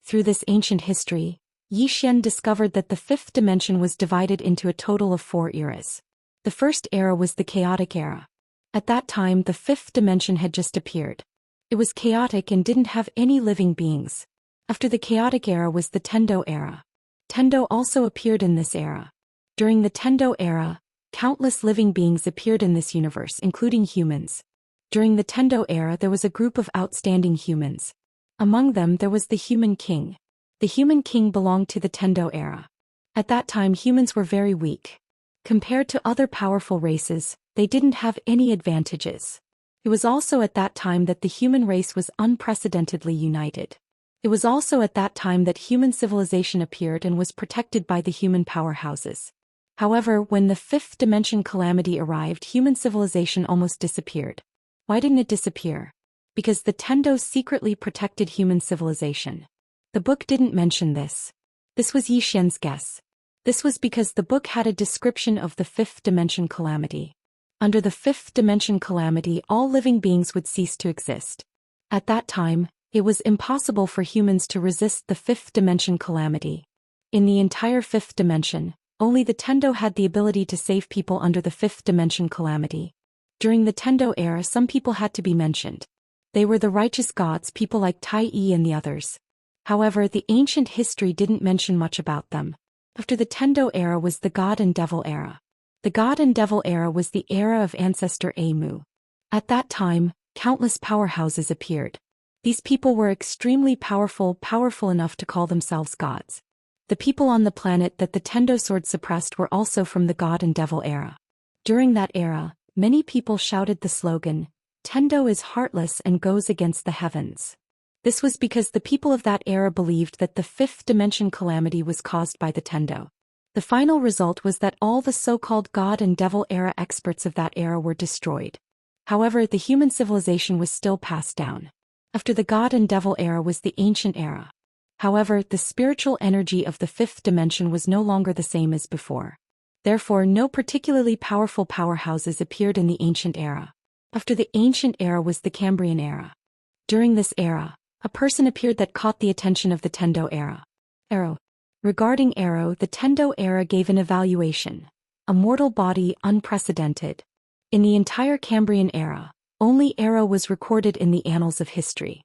Through this ancient history, Yi Xian discovered that the fifth dimension was divided into a total of 4 eras. The first era was the chaotic era. At that time, the fifth dimension had just appeared. It was chaotic and didn't have any living beings. After the chaotic era was the Tendo era. Tendo also appeared in this era. During the Tendo era, countless living beings appeared in this universe, including humans. During the Tendo era, there was a group of outstanding humans. Among them, there was the human king. The human king belonged to the Tendo era. At that time, humans were very weak. Compared to other powerful races, they didn't have any advantages. It was also at that time that the human race was unprecedentedly united. It was also at that time that human civilization appeared and was protected by the human powerhouses. However, when the fifth dimension calamity arrived, human civilization almost disappeared. Why didn't it disappear? Because the Tendo secretly protected human civilization. The book didn't mention this. This was Yi Xian's guess. This was because the book had a description of the fifth dimension calamity. Under the fifth dimension calamity, all living beings would cease to exist. At that time, it was impossible for humans to resist the fifth dimension calamity. In the entire fifth dimension, only the Tendo had the ability to save people under the fifth dimension calamity. During the Tendo era, some people had to be mentioned. They were the righteous gods, people like Tai Yi and the others. However, the ancient history didn't mention much about them. After the Tendo era was the God and Devil era. The God and Devil era was the era of ancestor Amu. At that time, countless powerhouses appeared. These people were extremely powerful enough to call themselves gods. The people on the planet that the Tendo sword suppressed were also from the God and Devil era. During that era, many people shouted the slogan, "Tendo is heartless and goes against the heavens." This was because the people of that era believed that the fifth dimension calamity was caused by the Tendo. The final result was that all the so-called God and Devil era experts of that era were destroyed. However, the human civilization was still passed down. After the God and Devil era was the Ancient Era. However, the spiritual energy of the fifth dimension was no longer the same as before. Therefore, no particularly powerful powerhouses appeared in the Ancient Era. After the Ancient Era was the Cambrian Era. During this era, a person appeared that caught the attention of the Tendo Era. Arrow. Regarding Arrow, the Tendo Era gave an evaluation. A mortal body unprecedented. In the entire Cambrian Era, only Arrow was recorded in the annals of history.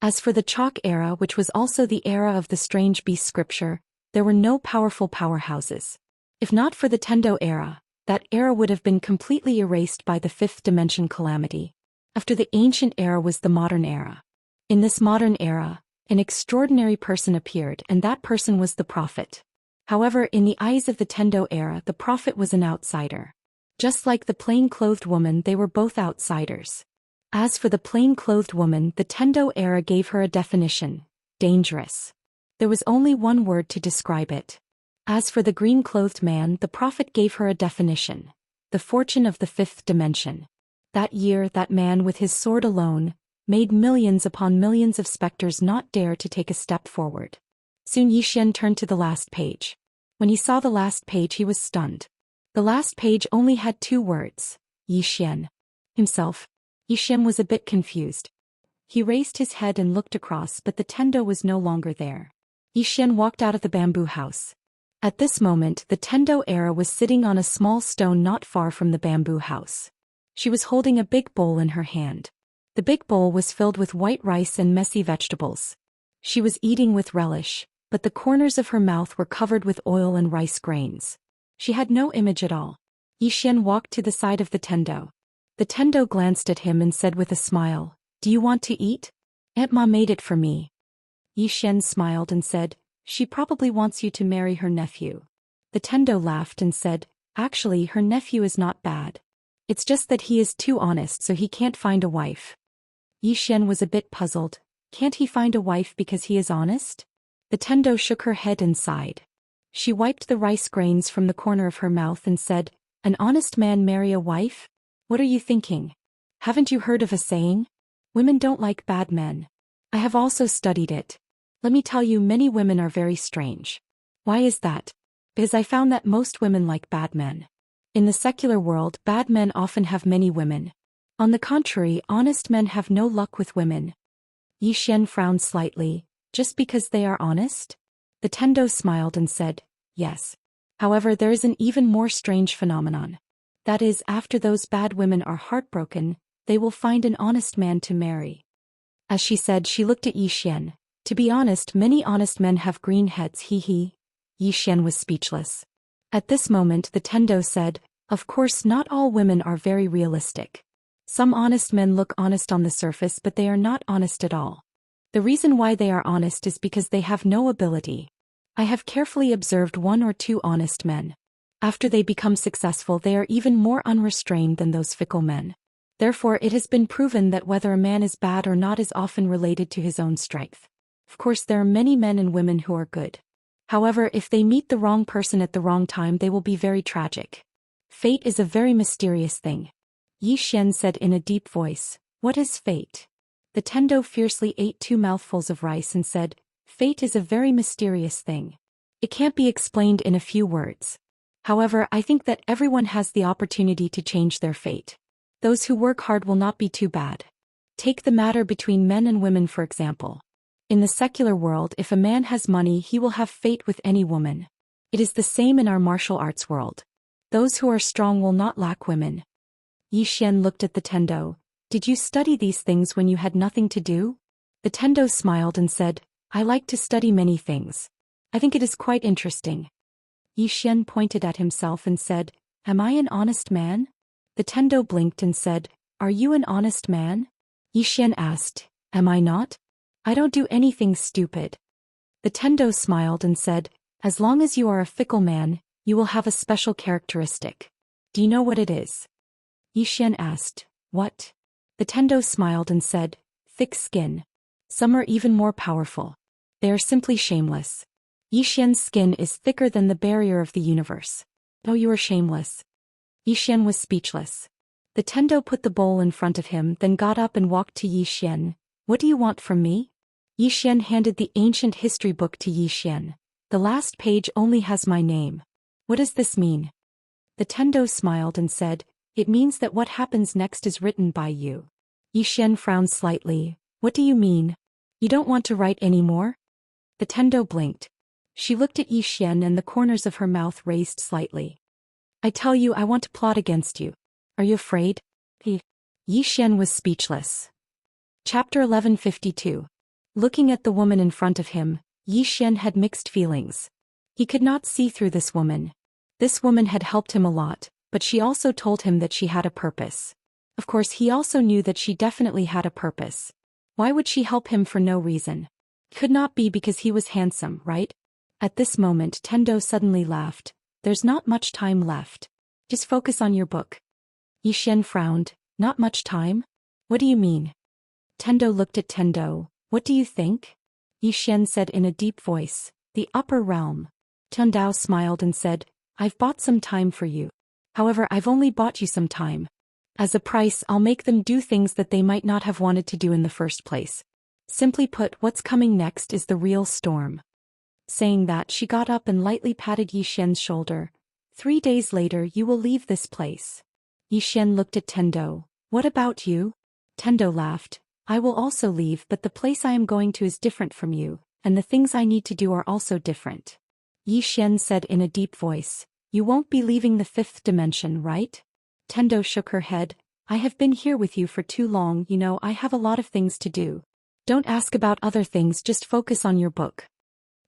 As for the Chalk Era, which was also the era of the strange beast scripture, there were no powerful powerhouses. If not for the Tendo Era, that era would have been completely erased by the fifth dimension calamity. After the Ancient Era was the Modern Era. In this modern era, an extraordinary person appeared, and that person was the Prophet. However, in the eyes of the Tendo Era, the Prophet was an outsider. Just like the plain-clothed woman, they were both outsiders. As for the plain-clothed woman, the Tendo Era gave her a definition: dangerous. There was only one word to describe it. As for the green-clothed man, the Prophet gave her a definition: the fortune of the fifth dimension. That year, that man with his sword alone made millions upon millions of specters not dare to take a step forward. Soon Zhou Xian turned to the last page. When he saw the last page, he was stunned. The last page only had 2 words: Zhou Xian. Himself. Zhou Xian was a bit confused. He raised his head and looked across, but the Tendo was no longer there. Zhou Xian walked out of the bamboo house. At this moment, the Tendo Era was sitting on a small stone not far from the bamboo house. She was holding a big bowl in her hand. The big bowl was filled with white rice and messy vegetables. She was eating with relish, but the corners of her mouth were covered with oil and rice grains. She had no image at all. Zhou Xian walked to the side of the Tendo. The Tendo glanced at him and said with a smile, "Do you want to eat? Aunt Ma made it for me." Zhou Xian smiled and said, "She probably wants you to marry her nephew." The Tendo laughed and said, "Actually, her nephew is not bad. It's just that he is too honest, so he can't find a wife." Zhou Xian was a bit puzzled. Can't he find a wife because he is honest? The Tendo shook her head and sighed. She wiped the rice grains from the corner of her mouth and said, "An honest man marry a wife? What are you thinking? Haven't you heard of a saying? Women don't like bad men. I have also studied it. Let me tell you, many women are very strange." "Why is that?" "Because I found that most women like bad men. In the secular world, bad men often have many women. On the contrary, honest men have no luck with women." Zhou Xian frowned slightly. "Just because they are honest?" The Tendo smiled and said, "Yes. However, there is an even more strange phenomenon. That is, after those bad women are heartbroken, they will find an honest man to marry." As she said, she looked at Zhou Xian. "To be honest, many honest men have green heads, he. Zhou Xian was speechless. At this moment, the Tendo said, "Of course, not all women are very realistic. Some honest men look honest on the surface, but they are not honest at all. The reason why they are honest is because they have no ability. I have carefully observed 1 or 2 honest men. After they become successful, they are even more unrestrained than those fickle men. Therefore, it has been proven that whether a man is bad or not is often related to his own strength. Of course, there are many men and women who are good. However, if they meet the wrong person at the wrong time, they will be very tragic. Fate is a very mysterious thing." Zhou Xian said in a deep voice, "What is fate?" The Tendo fiercely ate 2 mouthfuls of rice and said, "Fate is a very mysterious thing. It can't be explained in a few words. However, I think that everyone has the opportunity to change their fate. Those who work hard will not be too bad. Take the matter between men and women, for example. In the secular world, if a man has money, he will have fate with any woman. It is the same in our martial arts world. Those who are strong will not lack women." Zhou Xian looked at the Tendo. "Did you study these things when you had nothing to do?" The Tendo smiled and said, "I like to study many things. I think it is quite interesting." Zhou Xian pointed at himself and said, "Am I an honest man?" The Tendo blinked and said, "Are you an honest man?" Zhou Xian asked, "Am I not? I don't do anything stupid." The Tendo smiled and said, "As long as you are a fickle man, you will have a special characteristic. Do you know what it is?" Zhou Xian asked, "What?" The Tendo smiled and said, "Thick skin. Some are even more powerful. They are simply shameless. Zhou Xian's skin is thicker than the barrier of the universe. Oh, you are shameless." Zhou Xian was speechless. The Tendo put the bowl in front of him, then got up and walked to Yi Xian. What do you want from me? Yi Xian handed the ancient history book to Yi Xian. The last page only has my name. What does this mean? The Tendo smiled and said, it means that what happens next is written by you. Yi Xian frowned slightly. What do you mean? You don't want to write anymore? The Tendo blinked. She looked at Yi Xian and the corners of her mouth raised slightly. I tell you, I want to plot against you. Are you afraid? Yi Xian was speechless. Chapter 1152. Looking at the woman in front of him, Yi Xian had mixed feelings. He could not see through this woman. This woman had helped him a lot, but she also told him that she had a purpose. Of course, he also knew that she definitely had a purpose. Why would she help him for no reason? Could not be because he was handsome, right? At this moment, Tendo suddenly laughed. There's not much time left. Just focus on your book. Yi Xian frowned. Not much time? What do you mean? Tendo looked at Tendo. What do you think? Yi Xian said in a deep voice. The upper realm. Tendao smiled and said, I've bought some time for you. However, I've only bought you some time. As a price, I'll make them do things that they might not have wanted to do in the first place. Simply put, what's coming next is the real storm. Saying that, she got up and lightly patted Yi Xian's shoulder. 3 days later, you will leave this place. Yi Xian looked at Tendo. What about you? Tendo laughed. I will also leave, but the place I am going to is different from you, and the things I need to do are also different. Yi Xian said in a deep voice. You won't be leaving the 5th dimension, right? Tendo shook her head. I have been here with you for too long, you know I have a lot of things to do. Don't ask about other things, just focus on your book.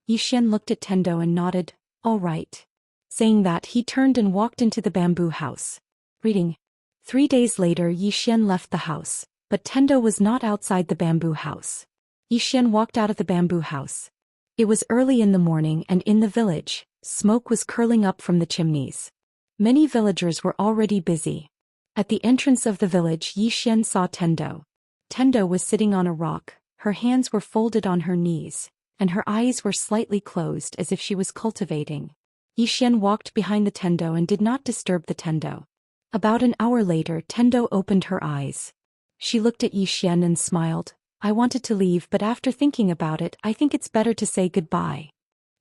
Yi Xian looked at Tendo and nodded. All right. Saying that, he turned and walked into the bamboo house. Reading. 3 days later, Yi Xian left the house, but Tendo was not outside the bamboo house. Yi Xian walked out of the bamboo house. It was early in the morning and in the village, smoke was curling up from the chimneys. Many villagers were already busy. At the entrance of the village, Yi Xian saw Tendo. Tendo was sitting on a rock, her hands were folded on her knees, and her eyes were slightly closed as if she was cultivating. Yi Xian walked behind the Tendo and did not disturb the Tendo. About an hour later, Tendo opened her eyes. She looked at Yi Xian and smiled. I wanted to leave, but after thinking about it, I think it's better to say goodbye.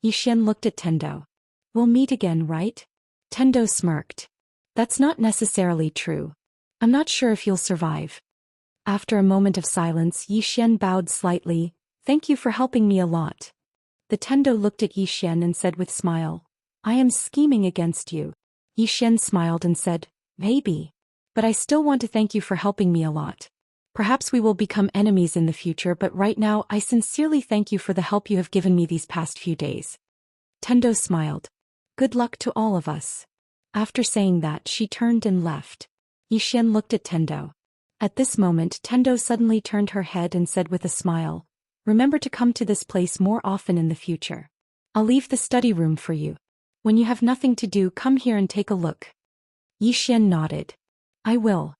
Yi Xian looked at Tendo. We'll meet again, right? Tendo smirked. That's not necessarily true. I'm not sure if you'll survive. After a moment of silence, Yi Xian bowed slightly. Thank you for helping me a lot. The Tendo looked at Yi Xian and said with smile. I am scheming against you. Yi Xian smiled and said, maybe. But I still want to thank you for helping me a lot. Perhaps we will become enemies in the future, but right now I sincerely thank you for the help you have given me these past few days. Tendo smiled. Good luck to all of us. After saying that, she turned and left. Yi Xian looked at Tendo. At this moment, Tendo suddenly turned her head and said with a smile, remember to come to this place more often in the future. I'll leave the study room for you. When you have nothing to do, come here and take a look. Yi Xian nodded. I will.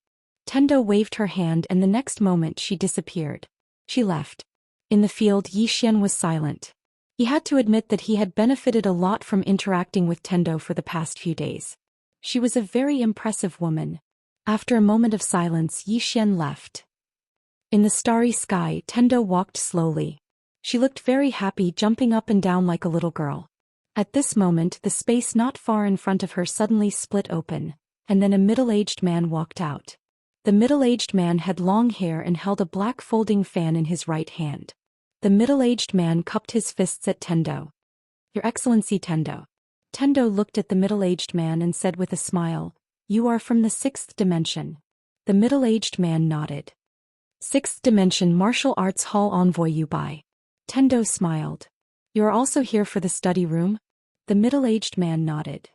Tendo waved her hand and the next moment she disappeared. She left. In the field, Yi Xian was silent. He had to admit that he had benefited a lot from interacting with Tendo for the past few days. She was a very impressive woman. After a moment of silence, Yi Xian left. In the starry sky, Tendo walked slowly. She looked very happy, jumping up and down like a little girl. At this moment, the space not far in front of her suddenly split open, and then a middle-aged man walked out. The middle-aged man had long hair and held a black folding fan in his right hand. The middle-aged man cupped his fists at Tendo. Your Excellency Tendo. Tendo looked at the middle-aged man and said with a smile, you are from the 6th dimension. The middle-aged man nodded. 6th dimension martial arts hall envoy you by. Tendo smiled. You are also here for the study room? The middle-aged man nodded.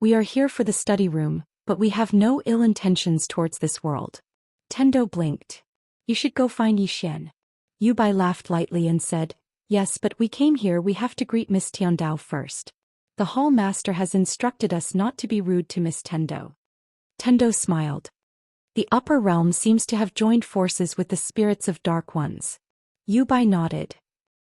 We are here for the study room, but we have no ill intentions towards this world. Tendo blinked. You should go find Yi Xian. Yubai laughed lightly and said, yes, but we came here, we have to greet Miss Tiandao first. The hall master has instructed us not to be rude to Miss Tendo. Tendo smiled. The upper realm seems to have joined forces with the spirits of dark ones. Yubai nodded.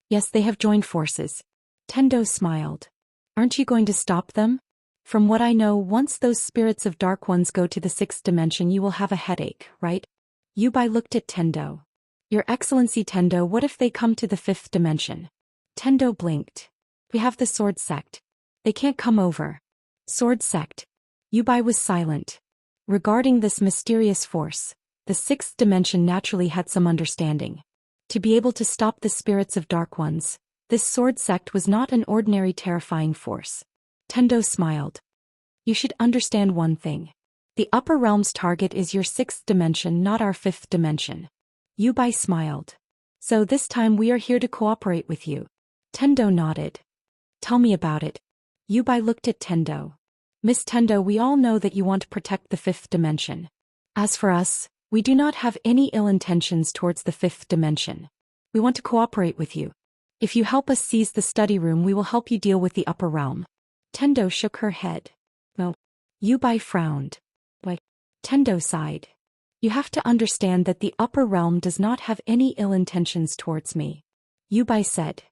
Yes, they have joined forces. Tendo smiled. Aren't you going to stop them? From what I know, once those spirits of dark ones go to the sixth dimension, you will have a headache, right? Yubai looked at Tendo. Your Excellency Tendo, what if they come to the fifth dimension? Tendo blinked. We have the sword sect. They can't come over. Sword sect. Yubai was silent. Regarding this mysterious force, the sixth dimension naturally had some understanding. To be able to stop the spirits of dark ones, this sword sect was not an ordinary terrifying force. Tendo smiled. You should understand one thing. The upper realm's target is your sixth dimension, not our fifth dimension. Yubai smiled. So this time we are here to cooperate with you. Tendo nodded. Tell me about it. Yubai looked at Tendo. Miss Tendo, we all know that you want to protect the fifth dimension. As for us, we do not have any ill intentions towards the fifth dimension. We want to cooperate with you. If you help us seize the study room, we will help you deal with the upper realm. Tendo shook her head. No. Yubai frowned. Why? Tendo sighed. You have to understand that the upper realm does not have any ill intentions towards me. Yubai said.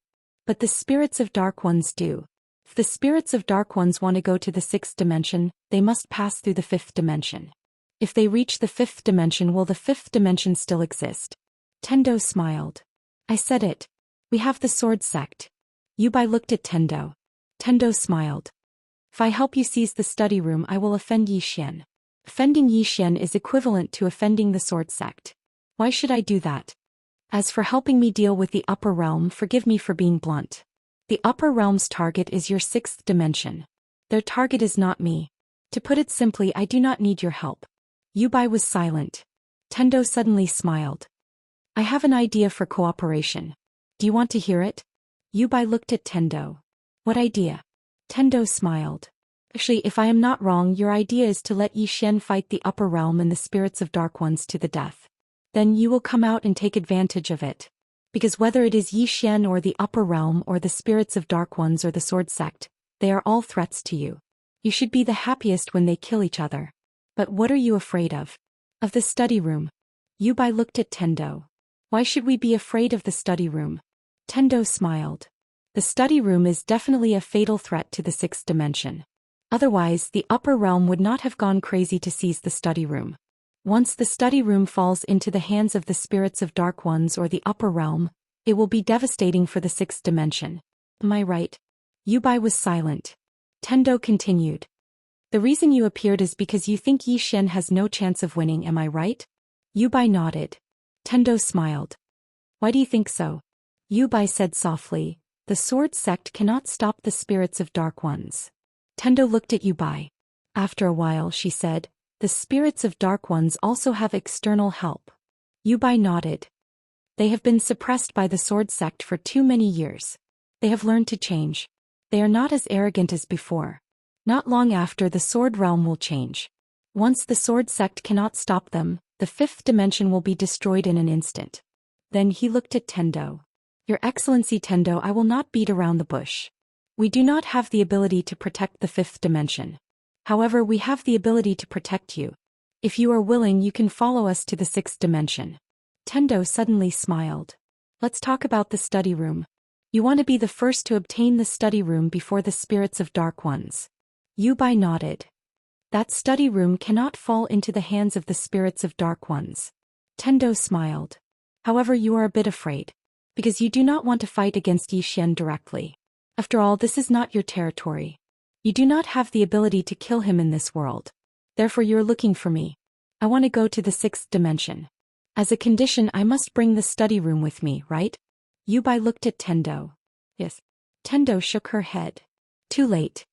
But the spirits of dark ones do. If the spirits of dark ones want to go to the sixth dimension, they must pass through the fifth dimension. If they reach the fifth dimension, will the fifth dimension still exist? Tendo smiled. I said it. We have the sword sect. Yubai looked at Tendo. Tendo smiled. If I help you seize the study room, I will offend Zhou Xian. Offending Zhou Xian is equivalent to offending the sword sect. Why should I do that? As for helping me deal with the upper realm, forgive me for being blunt. The upper realm's target is your sixth dimension. Their target is not me. To put it simply, I do not need your help. Yubai was silent. Tendo suddenly smiled. I have an idea for cooperation. Do you want to hear it? Yubai looked at Tendo. What idea? Tendo smiled. Actually, if I am not wrong, your idea is to let Zhou Xian fight the upper realm and the spirits of dark ones to the death. Then you will come out and take advantage of it. Because whether it is Zhou Xian or the upper realm or the spirits of dark ones or the sword sect, they are all threats to you. You should be the happiest when they kill each other. But what are you afraid of? Of the study room. Yubai looked at Tendo. Why should we be afraid of the study room? Tendo smiled. The study room is definitely a fatal threat to the sixth dimension. Otherwise, the upper realm would not have gone crazy to seize the study room. Once the study room falls into the hands of the spirits of dark ones or the upper realm, it will be devastating for the sixth dimension. Am I right? Yubai was silent. Tendo continued. The reason you appeared is because you think Zhou Xian has no chance of winning, am I right? Yubai nodded. Tendo smiled. Why do you think so? Yubai said softly, the sword sect cannot stop the spirits of dark ones. Tendo looked at Yubai. After a while she said, the spirits of dark ones also have external help. Yubai nodded. They have been suppressed by the sword sect for too many years. They have learned to change. They are not as arrogant as before. Not long after, the sword realm will change. Once the sword sect cannot stop them, the fifth dimension will be destroyed in an instant. Then he looked at Tendo. Your Excellency Tendo, I will not beat around the bush. We do not have the ability to protect the fifth dimension. However, we have the ability to protect you. If you are willing, you can follow us to the sixth dimension. Tendo suddenly smiled. Let's talk about the study room. You want to be the first to obtain the study room before the spirits of dark ones. Yubai nodded. That study room cannot fall into the hands of the spirits of dark ones. Tendo smiled. However, you are a bit afraid. Because you do not want to fight against Zhou Xian directly. After all, this is not your territory. You do not have the ability to kill him in this world. Therefore you're looking for me. I want to go to the sixth dimension. As a condition, I must bring the study room with me, right? Yubai looked at Tendo. Yes. Tendo shook her head. Too late.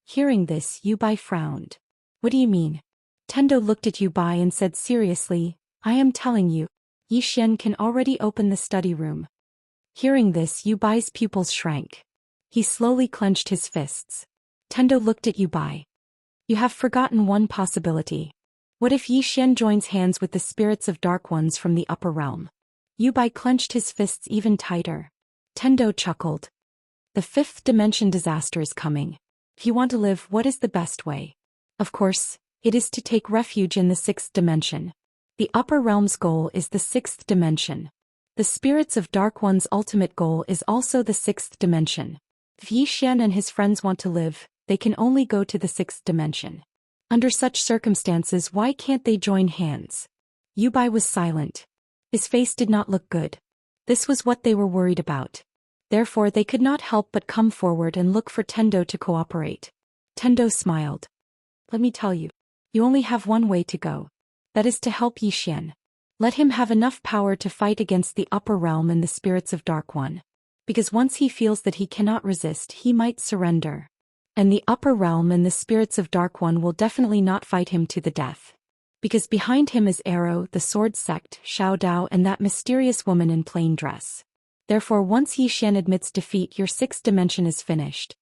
Hearing this, Yubai frowned. What do you mean? Tendo looked at Yubai and said seriously, I am telling you, Zhou Xian can already open the study room. Hearing this, Yubai's pupils shrank. He slowly clenched his fists. Tendo looked at Yubai. You have forgotten one possibility. What if Zhou Xian joins hands with the spirits of dark ones from the upper realm? Yubai clenched his fists even tighter. Tendo chuckled. The fifth dimension disaster is coming. If you want to live, what is the best way? Of course, it is to take refuge in the sixth dimension. The upper realm's goal is the sixth dimension. The spirits of dark one's ultimate goal is also the sixth dimension. If Zhou Xian and his friends want to live, they can only go to the sixth dimension. Under such circumstances, why can't they join hands? Yubai was silent. His face did not look good. This was what they were worried about. Therefore they could not help but come forward and look for Tendo to cooperate. Tendo smiled. Let me tell you. You only have one way to go. That is to help Zhou Xian. Let him have enough power to fight against the upper realm and the spirits of Dark One. Because once he feels that he cannot resist, he might surrender. And the upper realm and the spirits of Dark One will definitely not fight him to the death. Because behind him is Arrow, the sword sect, Xiao Dao, and that mysterious woman in plain dress. Therefore once Zhou Xian admits defeat, your sixth dimension is finished.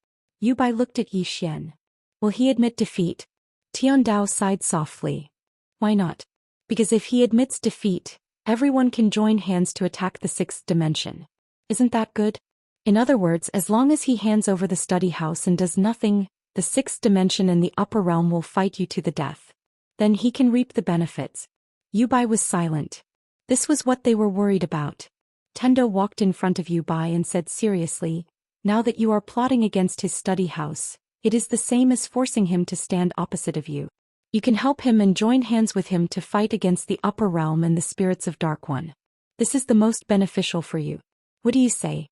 Yubai looked at Zhou Xian. Will he admit defeat? Tian Dao sighed softly. Why not? Because if he admits defeat, everyone can join hands to attack the sixth dimension. Isn't that good? In other words, as long as he hands over the study house and does nothing, the sixth dimension and the upper realm will fight you to the death. Then he can reap the benefits. Yubai was silent. This was what they were worried about. Tendo walked in front of Yubai and said seriously, now that you are plotting against his study house, it is the same as forcing him to stand opposite of you. You can help him and join hands with him to fight against the upper realm and the spirits of Dark One. This is the most beneficial for you. What do you say?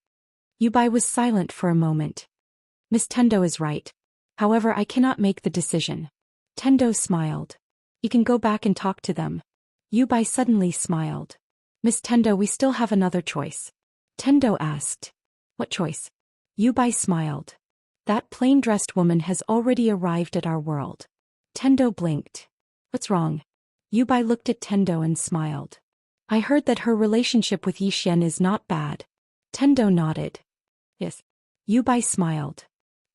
Yubai was silent for a moment. Miss Tendo is right. However, I cannot make the decision. Tendo smiled. You can go back and talk to them. Yubai suddenly smiled. Miss Tendo, we still have another choice. Tendo asked. What choice? Yubai smiled. That plain-dressed woman has already arrived at our world. Tendo blinked. What's wrong? Yubai looked at Tendo and smiled. I heard that her relationship with Zhou Xian is not bad. Tendo nodded. Yes. Yubai smiled.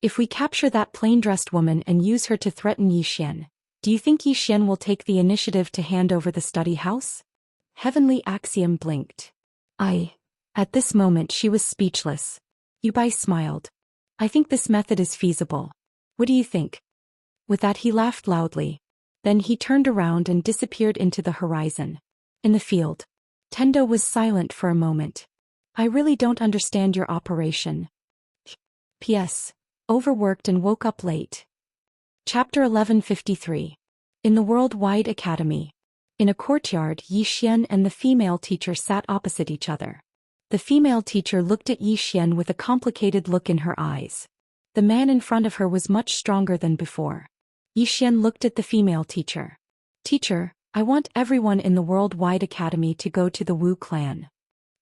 If we capture that plain-dressed woman and use her to threaten Zhou Xian, do you think Zhou Xian will take the initiative to hand over the study house? Heavenly Axiom blinked. At this moment she was speechless. Yubai smiled. I think this method is feasible. What do you think? With that he laughed loudly. Then he turned around and disappeared into the horizon. In the field. Tendo was silent for a moment. I really don't understand your operation. P.S. Overworked and woke up late. Chapter 1153. In the Worldwide Academy. In a courtyard, Zhou Xian and the female teacher sat opposite each other. The female teacher looked at Zhou Xian with a complicated look in her eyes. The man in front of her was much stronger than before. Zhou Xian looked at the female teacher. Teacher, I want everyone in the Worldwide Academy to go to the Wu clan.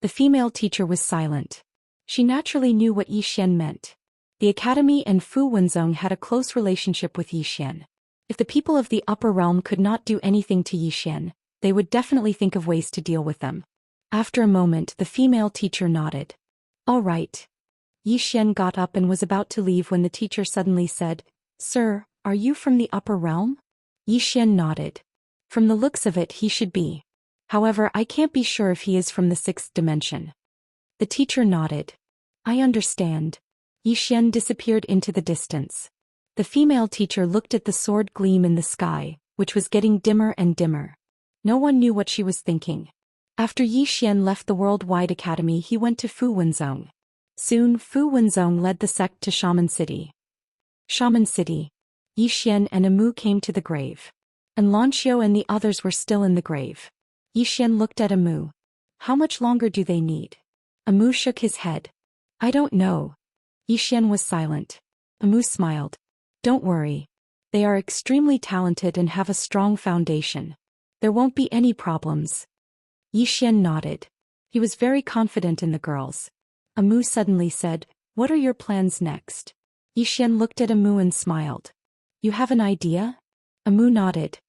The female teacher was silent. She naturally knew what Zhou Xian meant. The academy and Fu Wenzong had a close relationship with Zhou Xian. If the people of the upper realm could not do anything to Zhou Xian, they would definitely think of ways to deal with them. After a moment, the female teacher nodded. All right. Zhou Xian got up and was about to leave when the teacher suddenly said, Sir, are you from the upper realm? Zhou Xian nodded. From the looks of it, he should be. However, I can't be sure if he is from the sixth dimension. The teacher nodded. I understand. Zhou Xian disappeared into the distance. The female teacher looked at the sword gleam in the sky, which was getting dimmer and dimmer. No one knew what she was thinking. After Zhou Xian left the Worldwide Academy, he went to Fu Wenzong. Soon, Fu Wenzong led the sect to Shaman City. Shaman City. Zhou Xian and Amu came to the grave. And Lanxiu and the others were still in the grave. Zhou Xian looked at Amu. How much longer do they need? Amu shook his head. I don't know. Zhou Xian was silent. Amu smiled. Don't worry. They are extremely talented and have a strong foundation. There won't be any problems. Zhou Xian nodded. He was very confident in the girls. Amu suddenly said, What are your plans next? Zhou Xian looked at Amu and smiled. You have an idea? Amu nodded.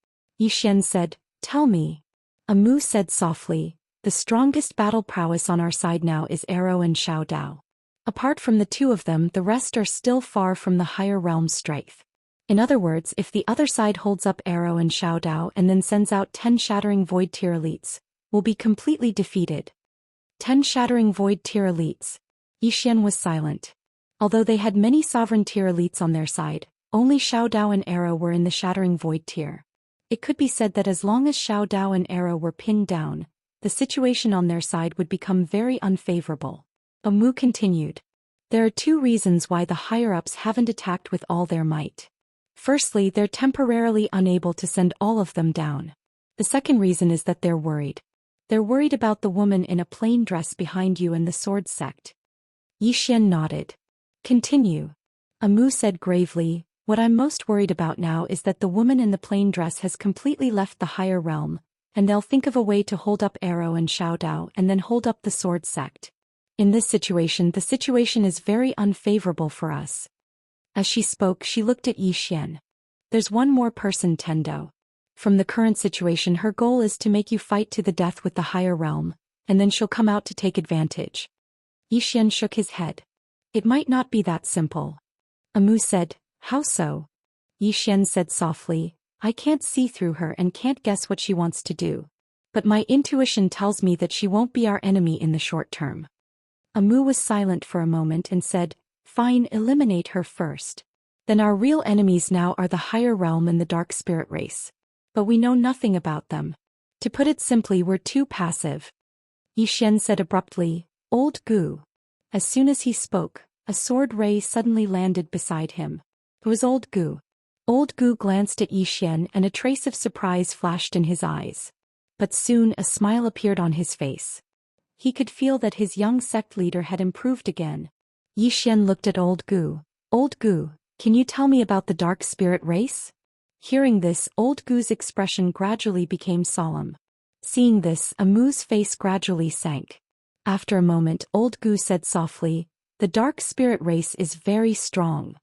Zhou Xian said, Tell me. Amu said softly, The strongest battle prowess on our side now is Arrow and Xiao Dao. Apart from the two of them, the rest are still far from the higher realm's strength. In other words, if the other side holds up Arrow and Xiao Dao and then sends out 10 Shattering Void Tier elites, will be completely defeated. 10 Shattering Void Tier elites. Zhou Xian was silent. Although they had many Sovereign Tier elites on their side, only Xiao Dao and Arrow were in the Shattering Void Tier. It could be said that as long as Xiao Dao and Arrow were pinned down, the situation on their side would become very unfavorable. Amu continued. There are two reasons why the higher-ups haven't attacked with all their might. Firstly, they're temporarily unable to send all of them down. The second reason is that they're worried. They're worried about the woman in a plain dress behind you and the sword sect. Zhou Xian nodded. Continue. Amu said gravely, what I'm most worried about now is that the woman in the plain dress has completely left the higher realm, and they'll think of a way to hold up Arrow and Xiao Dao and then hold up the sword sect. In this situation, the situation is very unfavorable for us. As she spoke, she looked at Zhou Xian. There's one more person, Tendo. From the current situation, her goal is to make you fight to the death with the higher realm, and then she'll come out to take advantage. Zhou Xian shook his head. It might not be that simple. Amu said, how so? Zhou Xian said softly, I can't see through her and can't guess what she wants to do. But my intuition tells me that she won't be our enemy in the short term. Amu was silent for a moment and said, fine, eliminate her first. Then our real enemies now are the higher realm and the dark spirit race. But we know nothing about them. To put it simply, we're too passive. Zhou Xian said abruptly, Old Gu. As soon as he spoke, a sword ray suddenly landed beside him. It was Old Gu. Old Gu glanced at Zhou Xian and a trace of surprise flashed in his eyes. But soon a smile appeared on his face. He could feel that his young sect leader had improved again. Zhou Xian looked at Old Gu. Old Gu, can you tell me about the dark spirit race? Hearing this, Old Gu's expression gradually became solemn. Seeing this, Amu's face gradually sank. After a moment, Old Gu said softly, the dark spirit race is very strong.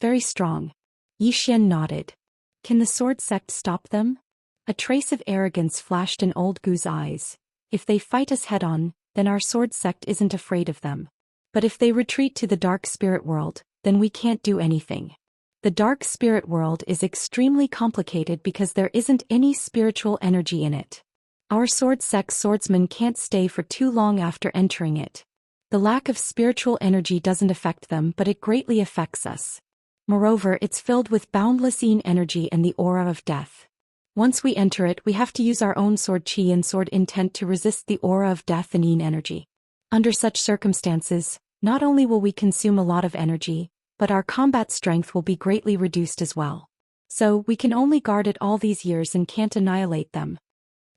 Very strong. Zhou Xian nodded. Can the sword sect stop them? A trace of arrogance flashed in Old Gu's eyes. If they fight us head-on, then our sword sect isn't afraid of them. But if they retreat to the dark spirit world, then we can't do anything. The dark spirit world is extremely complicated because there isn't any spiritual energy in it. Our sword sect swordsmen can't stay for too long after entering it. The lack of spiritual energy doesn't affect them, but it greatly affects us. Moreover, it's filled with boundless yin energy and the aura of death. Once we enter it, we have to use our own sword chi and sword intent to resist the aura of death and yin energy. Under such circumstances, not only will we consume a lot of energy, but our combat strength will be greatly reduced as well. So, we can only guard it all these years and can't annihilate them.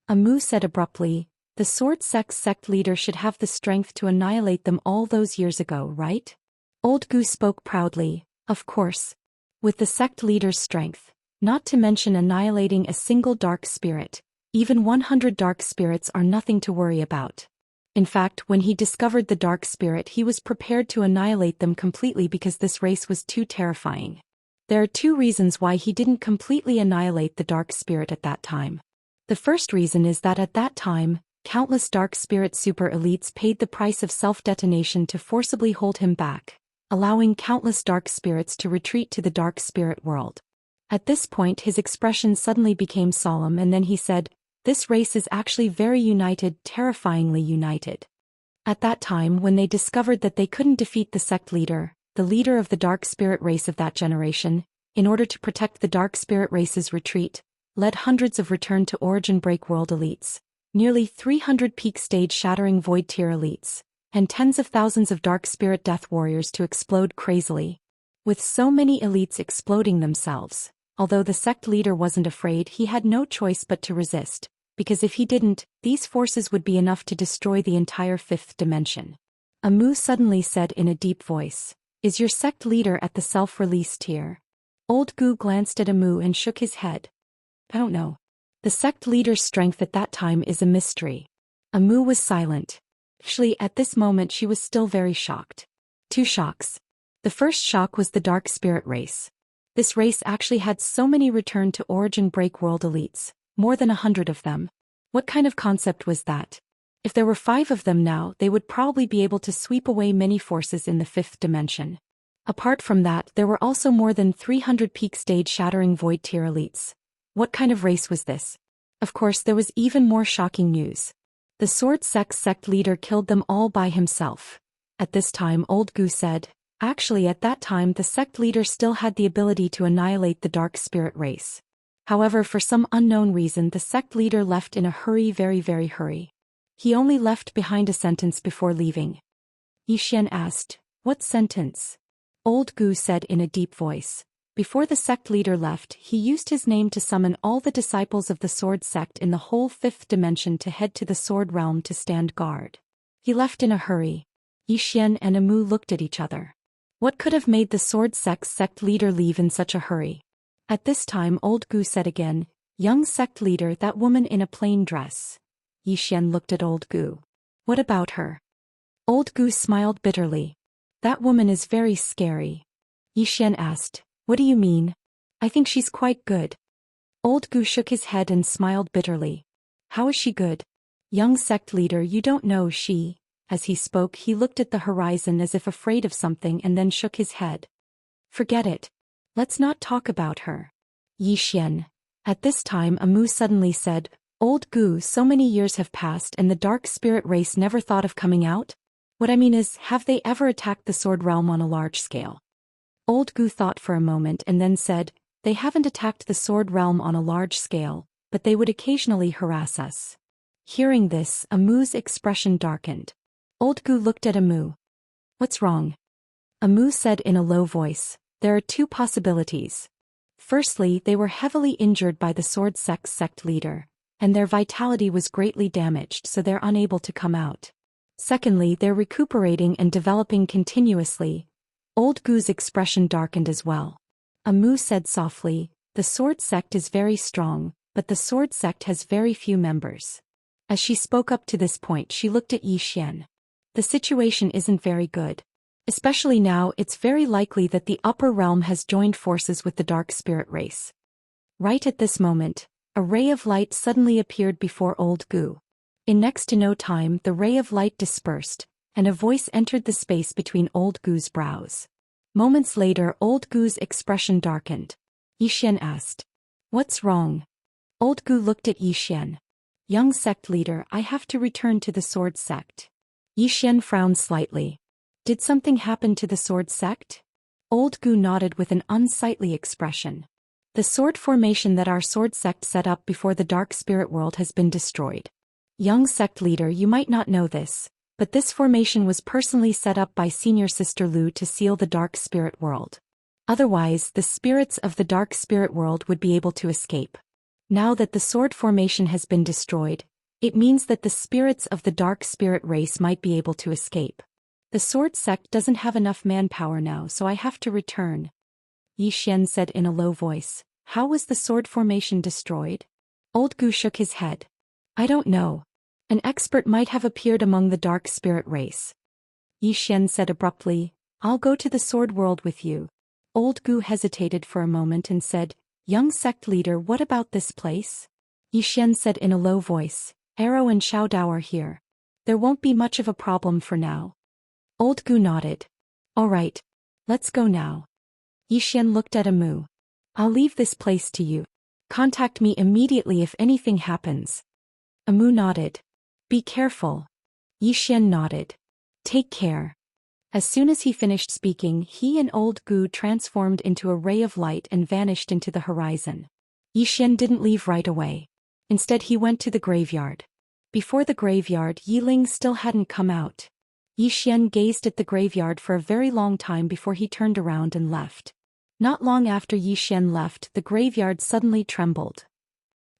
Amu said abruptly, the sword sect leader should have the strength to annihilate them all those years ago, right? Old Gu spoke proudly, of course. With the sect leader's strength, not to mention annihilating a single dark spirit, even 100 dark spirits are nothing to worry about. In fact, when he discovered the dark spirit, he was prepared to annihilate them completely because this race was too terrifying. There are two reasons why he didn't completely annihilate the dark spirit at that time. The first reason is that at that time, countless dark spirit super elites paid the price of self-detonation to forcibly hold him back, allowing countless dark spirits to retreat to the dark spirit world. At this point, his expression suddenly became solemn, and then he said, this race is actually very united, terrifyingly united. At that time, when they discovered that they couldn't defeat the leader of the dark spirit race of that generation, in order to protect the dark spirit race's retreat, led hundreds of return to origin break world elites, nearly 300 peak stage shattering void tier elites, and tens of thousands of dark spirit death warriors to explode crazily. With so many elites exploding themselves, although the sect leader wasn't afraid, he had no choice but to resist, because if he didn't, these forces would be enough to destroy the entire fifth dimension. Amu suddenly said in a deep voice, is your sect leader at the self-release tier? Old Gu glanced at Amu and shook his head. I don't know. The sect leader's strength at that time is a mystery. Amu was silent. Actually, at this moment she was still very shocked. Two shocks. The first shock was the dark spirit race. This race actually had so many return to origin break world elites, more than 100 of them. What kind of concept was that? If there were 5 of them now, they would probably be able to sweep away many forces in the 5th dimension. Apart from that, there were also more than 300 peak stage shattering void tier elites. What kind of race was this? Of course, there was even more shocking news. The sword sect leader killed them all by himself. At this time, Old Gu said, actually at that time the sect leader still had the ability to annihilate the dark spirit race. However, for some unknown reason the sect leader left in a hurry, very hurry. He only left behind a sentence before leaving. Zhou Xian asked, What sentence? Old Gu said in a deep voice. Before the sect leader left, he used his name to summon all the disciples of the sword sect in the whole fifth dimension to head to the sword realm to stand guard. He left in a hurry. Zhou Xian and Amu looked at each other. What could have made the sword sect leader leave in such a hurry? At this time Old Gu said again, "Young sect leader, that woman in a plain dress." Zhou Xian looked at Old Gu. "What about her?" Old Gu smiled bitterly. "That woman is very scary." Zhou Xian asked, "What do you mean?" "I think she's quite good." Old Gu shook his head and smiled bitterly. "How is she good?" "Young sect leader, you don't know she." As he spoke, he looked at the horizon as if afraid of something and then shook his head. "Forget it. Let's not talk about her." Zhou Xian. At this time Amu suddenly said, "Old Gu, so many years have passed and the dark spirit race never thought of coming out? What I mean is, have they ever attacked the sword realm on a large scale?" Old Gu thought for a moment and then said, "They haven't attacked the sword realm on a large scale, but they would occasionally harass us." Hearing this, Amu's expression darkened. Old Gu looked at Amu. "What's wrong?" Amu said in a low voice, "There are two possibilities. Firstly, they were heavily injured by the sword sect leader, and their vitality was greatly damaged so they're unable to come out. Secondly, they're recuperating and developing continuously." Old Gu's expression darkened as well. Amu said softly, "The sword sect is very strong, but the sword sect has very few members." As she spoke up to this point, she looked at Zhou Xian. "The situation isn't very good. Especially now, it's very likely that the upper realm has joined forces with the dark spirit race." Right at this moment, a ray of light suddenly appeared before Old Gu. In next to no time, the ray of light dispersed, and a voice entered the space between Old Gu's brows. Moments later, Old Gu's expression darkened. Zhou Xian asked, "What's wrong?" Old Gu looked at Zhou Xian. "Young sect leader, I have to return to the sword sect." Zhou Xian frowned slightly. "Did something happen to the sword sect?" Old Gu nodded with an unsightly expression. "The sword formation that our sword sect set up before the dark spirit world has been destroyed. Young sect leader, you might not know this, but this formation was personally set up by Senior Sister Lu to seal the dark spirit world. Otherwise, the spirits of the dark spirit world would be able to escape. Now that the sword formation has been destroyed, it means that the spirits of the dark spirit race might be able to escape. The sword sect doesn't have enough manpower now, so I have to return." Zhou Xian said in a low voice, "How was the sword formation destroyed?" Old Gu shook his head. "I don't know. An expert might have appeared among the dark spirit race." Zhou Xian said abruptly, "I'll go to the sword world with you." Old Gu hesitated for a moment and said, "Young sect leader, what about this place?" Zhou Xian said in a low voice, "Arrow and Xiao Dao are here. There won't be much of a problem for now." Old Gu nodded. "All right. Let's go now." Zhou Xian looked at Amu. "I'll leave this place to you. Contact me immediately if anything happens." Amu nodded. "Be careful." Zhou Xian nodded. "Take care." As soon as he finished speaking, he and Old Gu transformed into a ray of light and vanished into the horizon. Zhou Xian didn't leave right away. Instead he went to the graveyard. Before the graveyard, Yiling still hadn't come out. Zhou Xian gazed at the graveyard for a very long time before he turned around and left. Not long after Zhou Xian left, the graveyard suddenly trembled.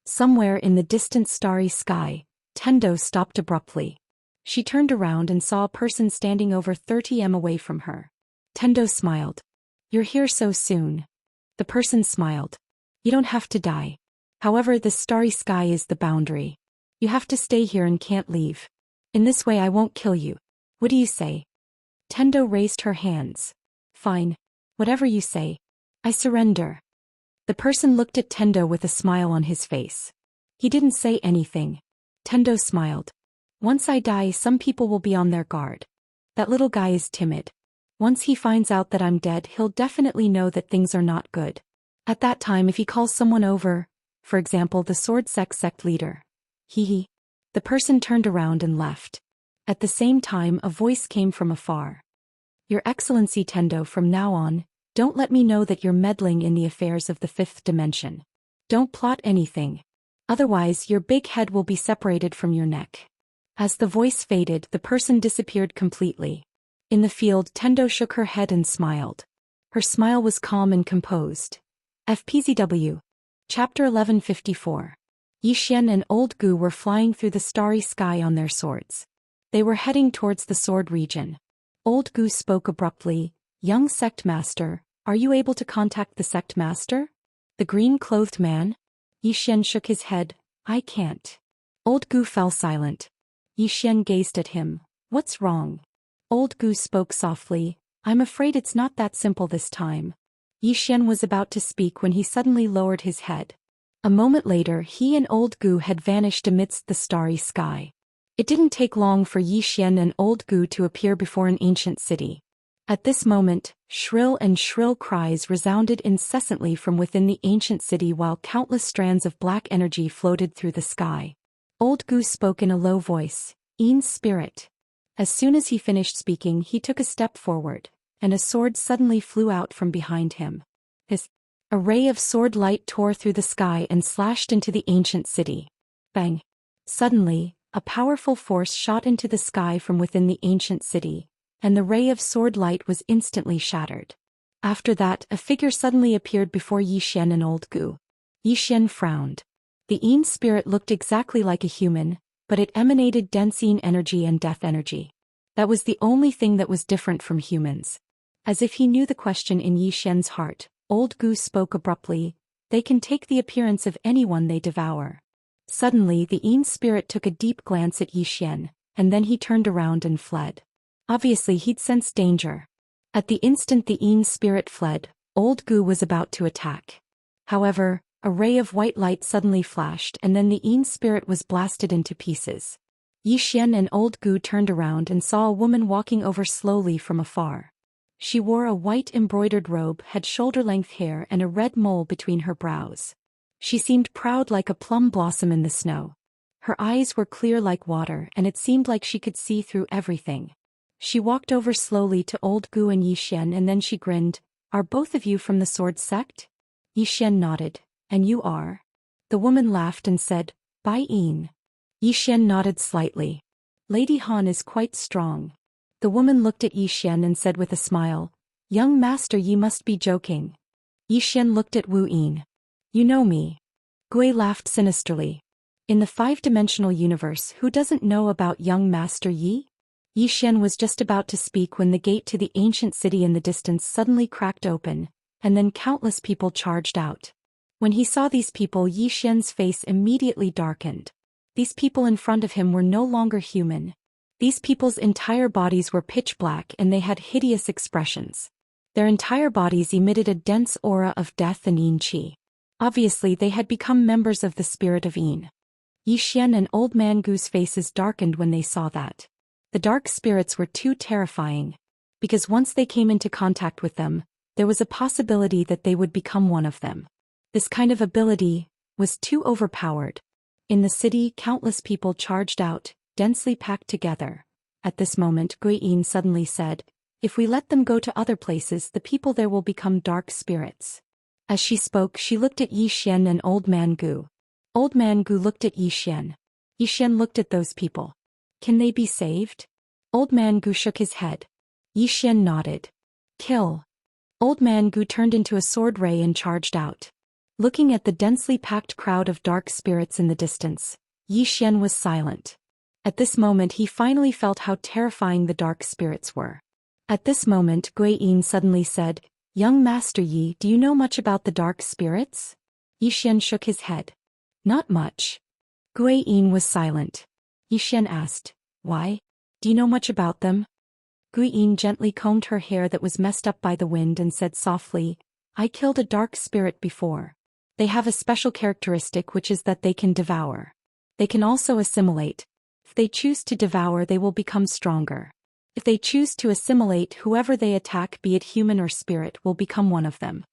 Somewhere in the distant starry sky, Tendo stopped abruptly. She turned around and saw a person standing over 30 m away from her. Tendo smiled. "You're here so soon." The person smiled. "You don't have to die. However, the starry sky is the boundary. You have to stay here and can't leave. In this way I won't kill you. What do you say?" Tendo raised her hands. "Fine. Whatever you say. I surrender." The person looked at Tendo with a smile on his face. He didn't say anything. Tendo smiled. "Once I die, some people will be on their guard. That little guy is timid. Once he finds out that I'm dead, he'll definitely know that things are not good. At that time, if he calls someone over, for example the sword sect leader." Hee. The person turned around and left. At the same time, a voice came from afar. "Your Excellency Tendo, from now on, don't let me know that you're meddling in the affairs of the fifth dimension. Don't plot anything. Otherwise, your big head will be separated from your neck." As the voice faded, the person disappeared completely. In the field, Tendo shook her head and smiled. Her smile was calm and composed. FPZW. Chapter 1154. Yi Xian and Old Gu were flying through the starry sky on their swords. They were heading towards the sword region. Old Gu spoke abruptly, "Young sect master, are you able to contact the sect master? The green-clothed man?" Yi Xian shook his head, "I can't." Old Gu fell silent. Yi Xian gazed at him. "What's wrong?" Old Gu spoke softly, "I'm afraid it's not that simple this time." Yi Xian was about to speak when he suddenly lowered his head. A moment later he and Old Gu had vanished amidst the starry sky. It didn't take long for Yi Xian and Old Gu to appear before an ancient city. At this moment, shrill cries resounded incessantly from within the ancient city while countless strands of black energy floated through the sky. Old Gu spoke in a low voice, "Yi's spirit." As soon as he finished speaking he took a step forward, and a sword suddenly flew out from behind him. A ray of sword light tore through the sky and slashed into the ancient city. Bang! Suddenly, a powerful force shot into the sky from within the ancient city, and the ray of sword light was instantly shattered. After that, a figure suddenly appeared before Yi Xian and Old Gu. Yi Xian frowned. The Yin spirit looked exactly like a human, but it emanated dense Yin energy and death energy. That was the only thing that was different from humans. As if he knew the question in Yi Xian's heart, Old Gu spoke abruptly, "They can take the appearance of anyone they devour." Suddenly the Yin spirit took a deep glance at Yi Xian, and then he turned around and fled. Obviously he'd sensed danger. At the instant the Yin spirit fled, Old Gu was about to attack. However, a ray of white light suddenly flashed and then the Yin spirit was blasted into pieces. Yi Xian and Old Gu turned around and saw a woman walking over slowly from afar. She wore a white embroidered robe, had shoulder-length hair and a red mole between her brows. She seemed proud like a plum blossom in the snow. Her eyes were clear like water and it seemed like she could see through everything. She walked over slowly to Old Gu and Yi Xian and then she grinned, "Are both of you from the sword sect?" Yi Xian nodded. "And you are?" The woman laughed and said, "Bai Yin." Yi Xian nodded slightly. "Lady Han is quite strong." The woman looked at Yi Xian and said with a smile, "Young master, ye must be joking." Yi Xian looked at Wu Yin. "You know me." Gui laughed sinisterly. "In the five-dimensional universe, who doesn't know about young master Yi?" Yi Xian was just about to speak when the gate to the ancient city in the distance suddenly cracked open, and then countless people charged out. When he saw these people, Yi Xian's face immediately darkened. These people in front of him were no longer human. These people's entire bodies were pitch black and they had hideous expressions. Their entire bodies emitted a dense aura of death and Yin qi. Obviously they had become members of the spirit of Yin. Yi Xian and Old Man Gu's faces darkened when they saw that. The dark spirits were too terrifying. Because once they came into contact with them, there was a possibility that they would become one of them. This kind of ability was too overpowered. In the city, countless people charged out, densely packed together. At this moment, Gui Yin suddenly said, "If we let them go to other places, the people there will become dark spirits." As she spoke, she looked at Yi Xian and Old Man Gu. Old Man Gu looked at Yi Xian. Yi Xian looked at those people. "Can they be saved?" Old Man Gu shook his head. Yi Xian nodded. "Kill." Old Man Gu turned into a sword ray and charged out. Looking at the densely packed crowd of dark spirits in the distance, Yi Xian was silent. At this moment he finally felt how terrifying the dark spirits were. At this moment Gui Yin suddenly said, "Young Master Yi, do you know much about the dark spirits?" Yi Xian shook his head. "Not much." Gui Yin was silent. Yi Xian asked, "Why? Do you know much about them?" Gui Yin gently combed her hair that was messed up by the wind and said softly, "I killed a dark spirit before. They have a special characteristic which is that they can devour. They can also assimilate. If they choose to devour, they will become stronger. If they choose to assimilate, whoever they attack, be it human or spirit, will become one of them."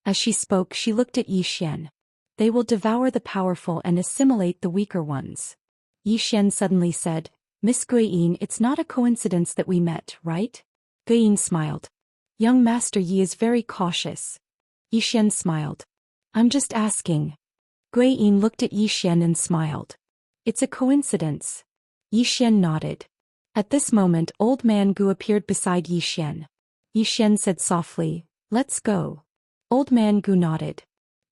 As she spoke, she looked at Yi Xian. "They will devour the powerful and assimilate the weaker ones." Yi Xian suddenly said, "Miss Gui Yin, it's not a coincidence that we met, right?" Gui Yin smiled. "Young Master Yi is very cautious." Yi Xian smiled. "I'm just asking." Gui Yin looked at Yi Xian and smiled. "It's a coincidence." Yi Xian nodded. At this moment Old Man Gu appeared beside Yi Xian. Yi Xian said softly, "Let's go." Old Man Gu nodded.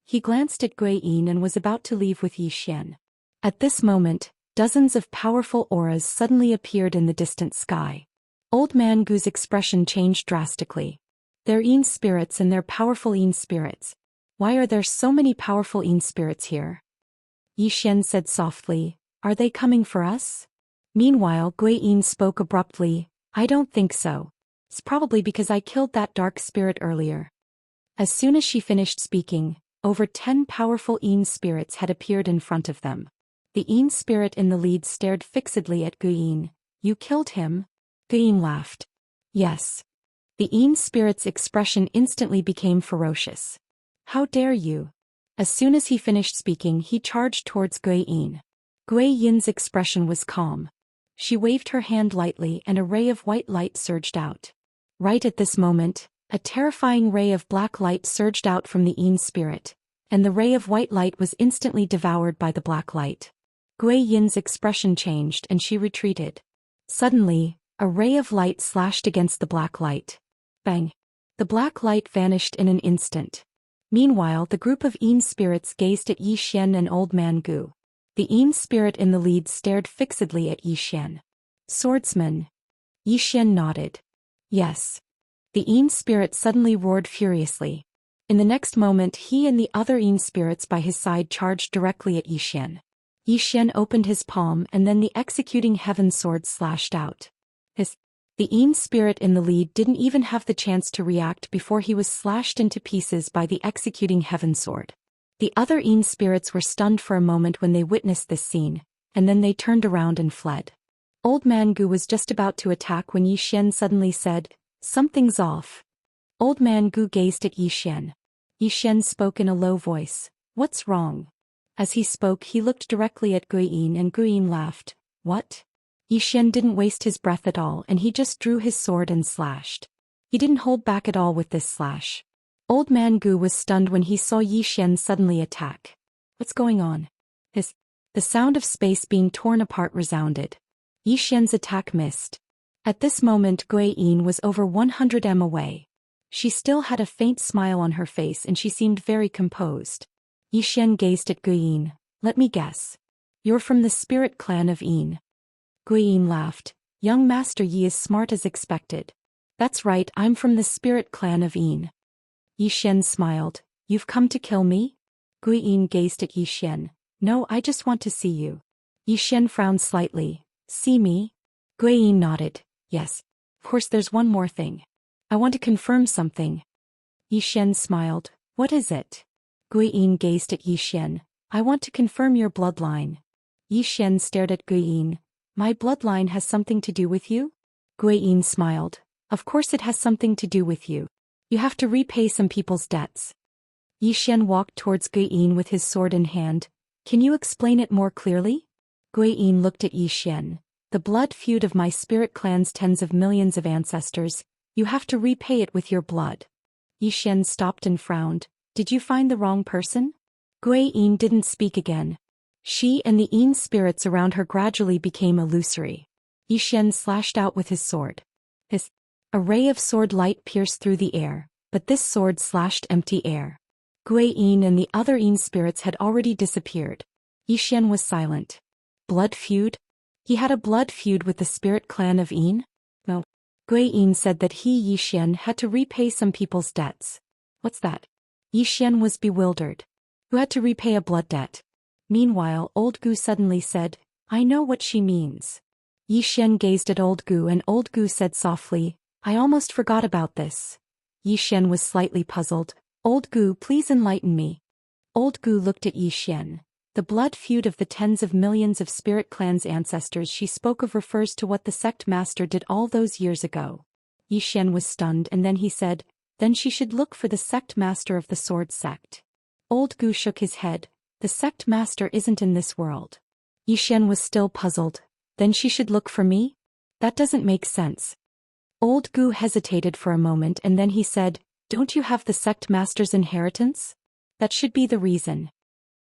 He glanced at Gui Yin and was about to leave with Yi Xian. At this moment, dozens of powerful auras suddenly appeared in the distant sky. Old Man Gu's expression changed drastically. They're Yin spirits and they're powerful Yin spirits. Why are there so many powerful Yin spirits here? Yi Xian said softly, "Are they coming for us?" Meanwhile Gui Yin spoke abruptly, "I don't think so. It's probably because I killed that dark spirit earlier." As soon as she finished speaking, over 10 powerful Yin spirits had appeared in front of them. The Yin spirit in the lead stared fixedly at Gui Yin. "You killed him?" Gui Yin laughed. "Yes." The Yin spirit's expression instantly became ferocious. "How dare you?" As soon as he finished speaking he charged towards Gui Yin. Gui Yin's expression was calm. She waved her hand lightly and a ray of white light surged out. Right at this moment, a terrifying ray of black light surged out from the Yin spirit, and the ray of white light was instantly devoured by the black light. Gui Yin's expression changed and she retreated. Suddenly, a ray of light slashed against the black light. Bang! The black light vanished in an instant. Meanwhile the group of Yin spirits gazed at Yi Xian and Old Man Gu. The Yin spirit in the lead stared fixedly at Yi Xian. "Swordsman." Yi Xian nodded. "Yes." The Yin spirit suddenly roared furiously. In the next moment he and the other Yin spirits by his side charged directly at Yi Xian. Yi Xian opened his palm and then the executing heaven sword slashed out. The Yin spirit in the lead didn't even have the chance to react before he was slashed into pieces by the executing heaven sword. The other Yin spirits were stunned for a moment when they witnessed this scene, and then they turned around and fled. Old Man Gu was just about to attack when Yi Xian suddenly said, "Something's off." Old Man Gu gazed at Yi Xian. Yi Xian spoke in a low voice, "What's wrong?" As he spoke he looked directly at Gui Yin and Gui Yin laughed. "What?" Yi Xian didn't waste his breath at all and he just drew his sword and slashed. He didn't hold back at all with this slash. Old Man Gu was stunned when he saw Yi Xian suddenly attack. "What's going on?" The sound of space being torn apart resounded. Yi Xian's attack missed. At this moment Gui Yin was over 100 m away. She still had a faint smile on her face and she seemed very composed. Yi Xian gazed at Gui Yin. "Let me guess. You're from the spirit clan of Yin." Gui Yin laughed. "Young Master Yi is smart as expected." "That's right, I'm from the spirit clan of Yin." Yi Xian smiled. "You've come to kill me?" Gui Yin gazed at Yi Xian. "No, I just want to see you." Yi Xian frowned slightly. "See me?" Gui Yin nodded. "Yes. Of course there's one more thing. I want to confirm something." Yi Xian smiled. "What is it?" Gui Yin gazed at Yi Xian. "I want to confirm your bloodline." Yi Xian stared at Gui Yin. "My bloodline has something to do with you?" Gui Yin smiled. "Of course it has something to do with you. You have to repay some people's debts." Yi Xian walked towards Gui Yin with his sword in hand. "Can you explain it more clearly?" Gui Yin looked at Yi Xian. "The blood feud of my spirit clan's tens of millions of ancestors. You have to repay it with your blood." Yi Xian stopped and frowned. "Did you find the wrong person?" Gui Yin didn't speak again. She and the Yin spirits around her gradually became illusory. Yi Xian slashed out with his sword. A ray of sword light pierced through the air, but this sword slashed empty air. Gui Yin and the other Yin spirits had already disappeared. Yi Xian was silent. Blood feud? He had a blood feud with the spirit clan of Yin? No. Gui Yin said that he, Yi Xian, had to repay some people's debts. What's that? Yi Xian was bewildered. Who had to repay a blood debt? Meanwhile, Old Gu suddenly said, "I know what she means." Yi Xian gazed at Old Gu and Old Gu said softly, "I almost forgot about this." Yi Xian was slightly puzzled. "Old Gu, please enlighten me." Old Gu looked at Yi Xian. "The blood feud of the tens of millions of spirit clan's ancestors she spoke of refers to what the sect master did all those years ago." Yi Xian was stunned and then he said, "Then she should look for the sect master of the sword sect." Old Gu shook his head. "The sect master isn't in this world." Yi Xian was still puzzled. "Then she should look for me? That doesn't make sense." Old Gu hesitated for a moment and then he said, "Don't you have the sect master's inheritance? That should be the reason."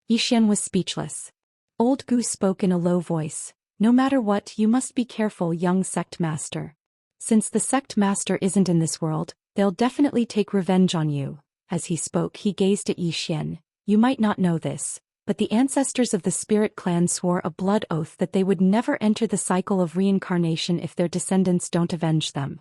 Yi Xian was speechless. Old Gu spoke in a low voice. No matter what, you must be careful, young sect master. Since the sect master isn't in this world, they'll definitely take revenge on you. As he spoke, he gazed at Zhou Xian. You might not know this, but the ancestors of the spirit clan swore a blood oath that they would never enter the cycle of reincarnation if their descendants don't avenge them.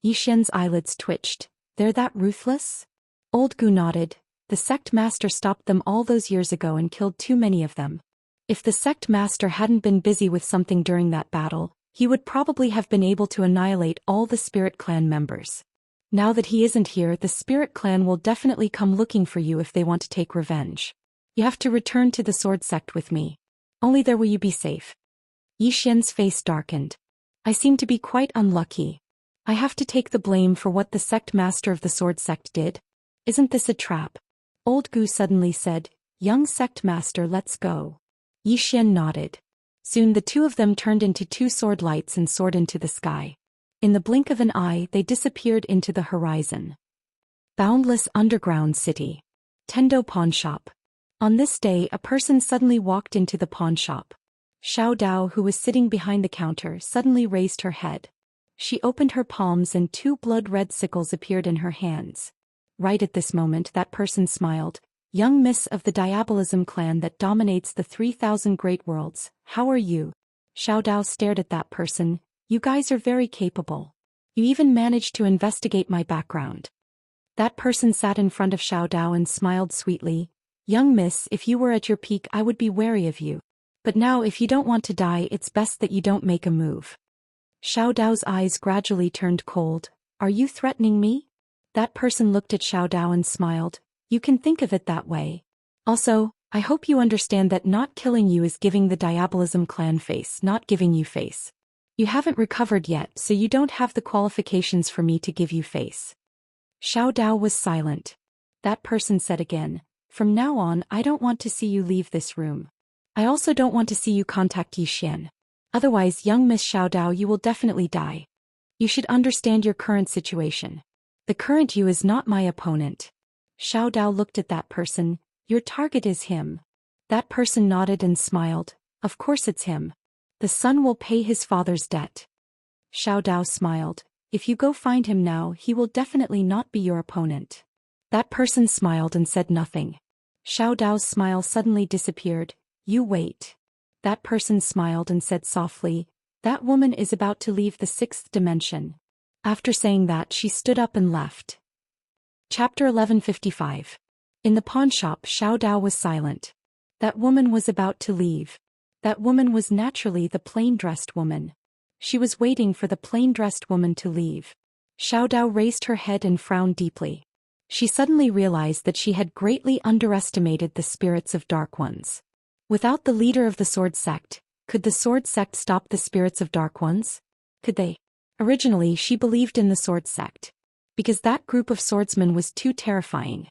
Zhou Xian's eyelids twitched. They're that ruthless? Old Gu nodded. The sect master stopped them all those years ago and killed too many of them. If the sect master hadn't been busy with something during that battle, he would probably have been able to annihilate all the spirit clan members. Now that he isn't here, the spirit clan will definitely come looking for you if they want to take revenge. You have to return to the sword sect with me. Only there will you be safe. Zhou Xian's face darkened. I seem to be quite unlucky. I have to take the blame for what the sect master of the sword sect did. Isn't this a trap? Old Gu suddenly said, Young sect master, let's go. Zhou Xian nodded. Soon the two of them turned into two sword lights and soared into the sky. In the blink of an eye, they disappeared into the horizon. Boundless underground city. Tendo pawn shop. On this day, a person suddenly walked into the pawn shop. Xiao Dao, who was sitting behind the counter, suddenly raised her head. She opened her palms and two blood-red sickles appeared in her hands. Right at this moment, that person smiled. Young miss of the Diabolism clan that dominates the 3,000 great worlds, how are you? Xiao Dao stared at that person. You guys are very capable. You even managed to investigate my background. That person sat in front of Xiao Dao and smiled sweetly. Young miss, if you were at your peak I would be wary of you. But now if you don't want to die, it's best that you don't make a move. Xiao Dao's eyes gradually turned cold. Are you threatening me? That person looked at Xiao Dao and smiled. You can think of it that way. Also, I hope you understand that not killing you is giving the Diabolism clan face, not giving you face. You haven't recovered yet, so you don't have the qualifications for me to give you face. Xiao Dao was silent. That person said again, From now on I don't want to see you leave this room. I also don't want to see you contact Zhou Xian. Otherwise, young Miss Xiao Dao, you will definitely die. You should understand your current situation. The current you is not my opponent. Xiao Dao looked at that person. Your target is him. That person nodded and smiled. Of course it's him. The son will pay his father's debt. Xiao Dao smiled. If you go find him now, he will definitely not be your opponent. That person smiled and said nothing. Xiao Dao's smile suddenly disappeared. You wait. That person smiled and said softly, That woman is about to leave the 6th dimension. After saying that, she stood up and left. Chapter 1155. In the pawn shop, Xiao Dao was silent. That woman was about to leave. That woman was naturally the plain-dressed woman. She was waiting for the plain-dressed woman to leave. Xiao Dao raised her head and frowned deeply. She suddenly realized that she had greatly underestimated the spirits of Dark Ones. Without the leader of the Sword Sect, could the Sword Sect stop the spirits of Dark Ones? Could they? Originally, she believed in the Sword Sect. Because that group of swordsmen was too terrifying.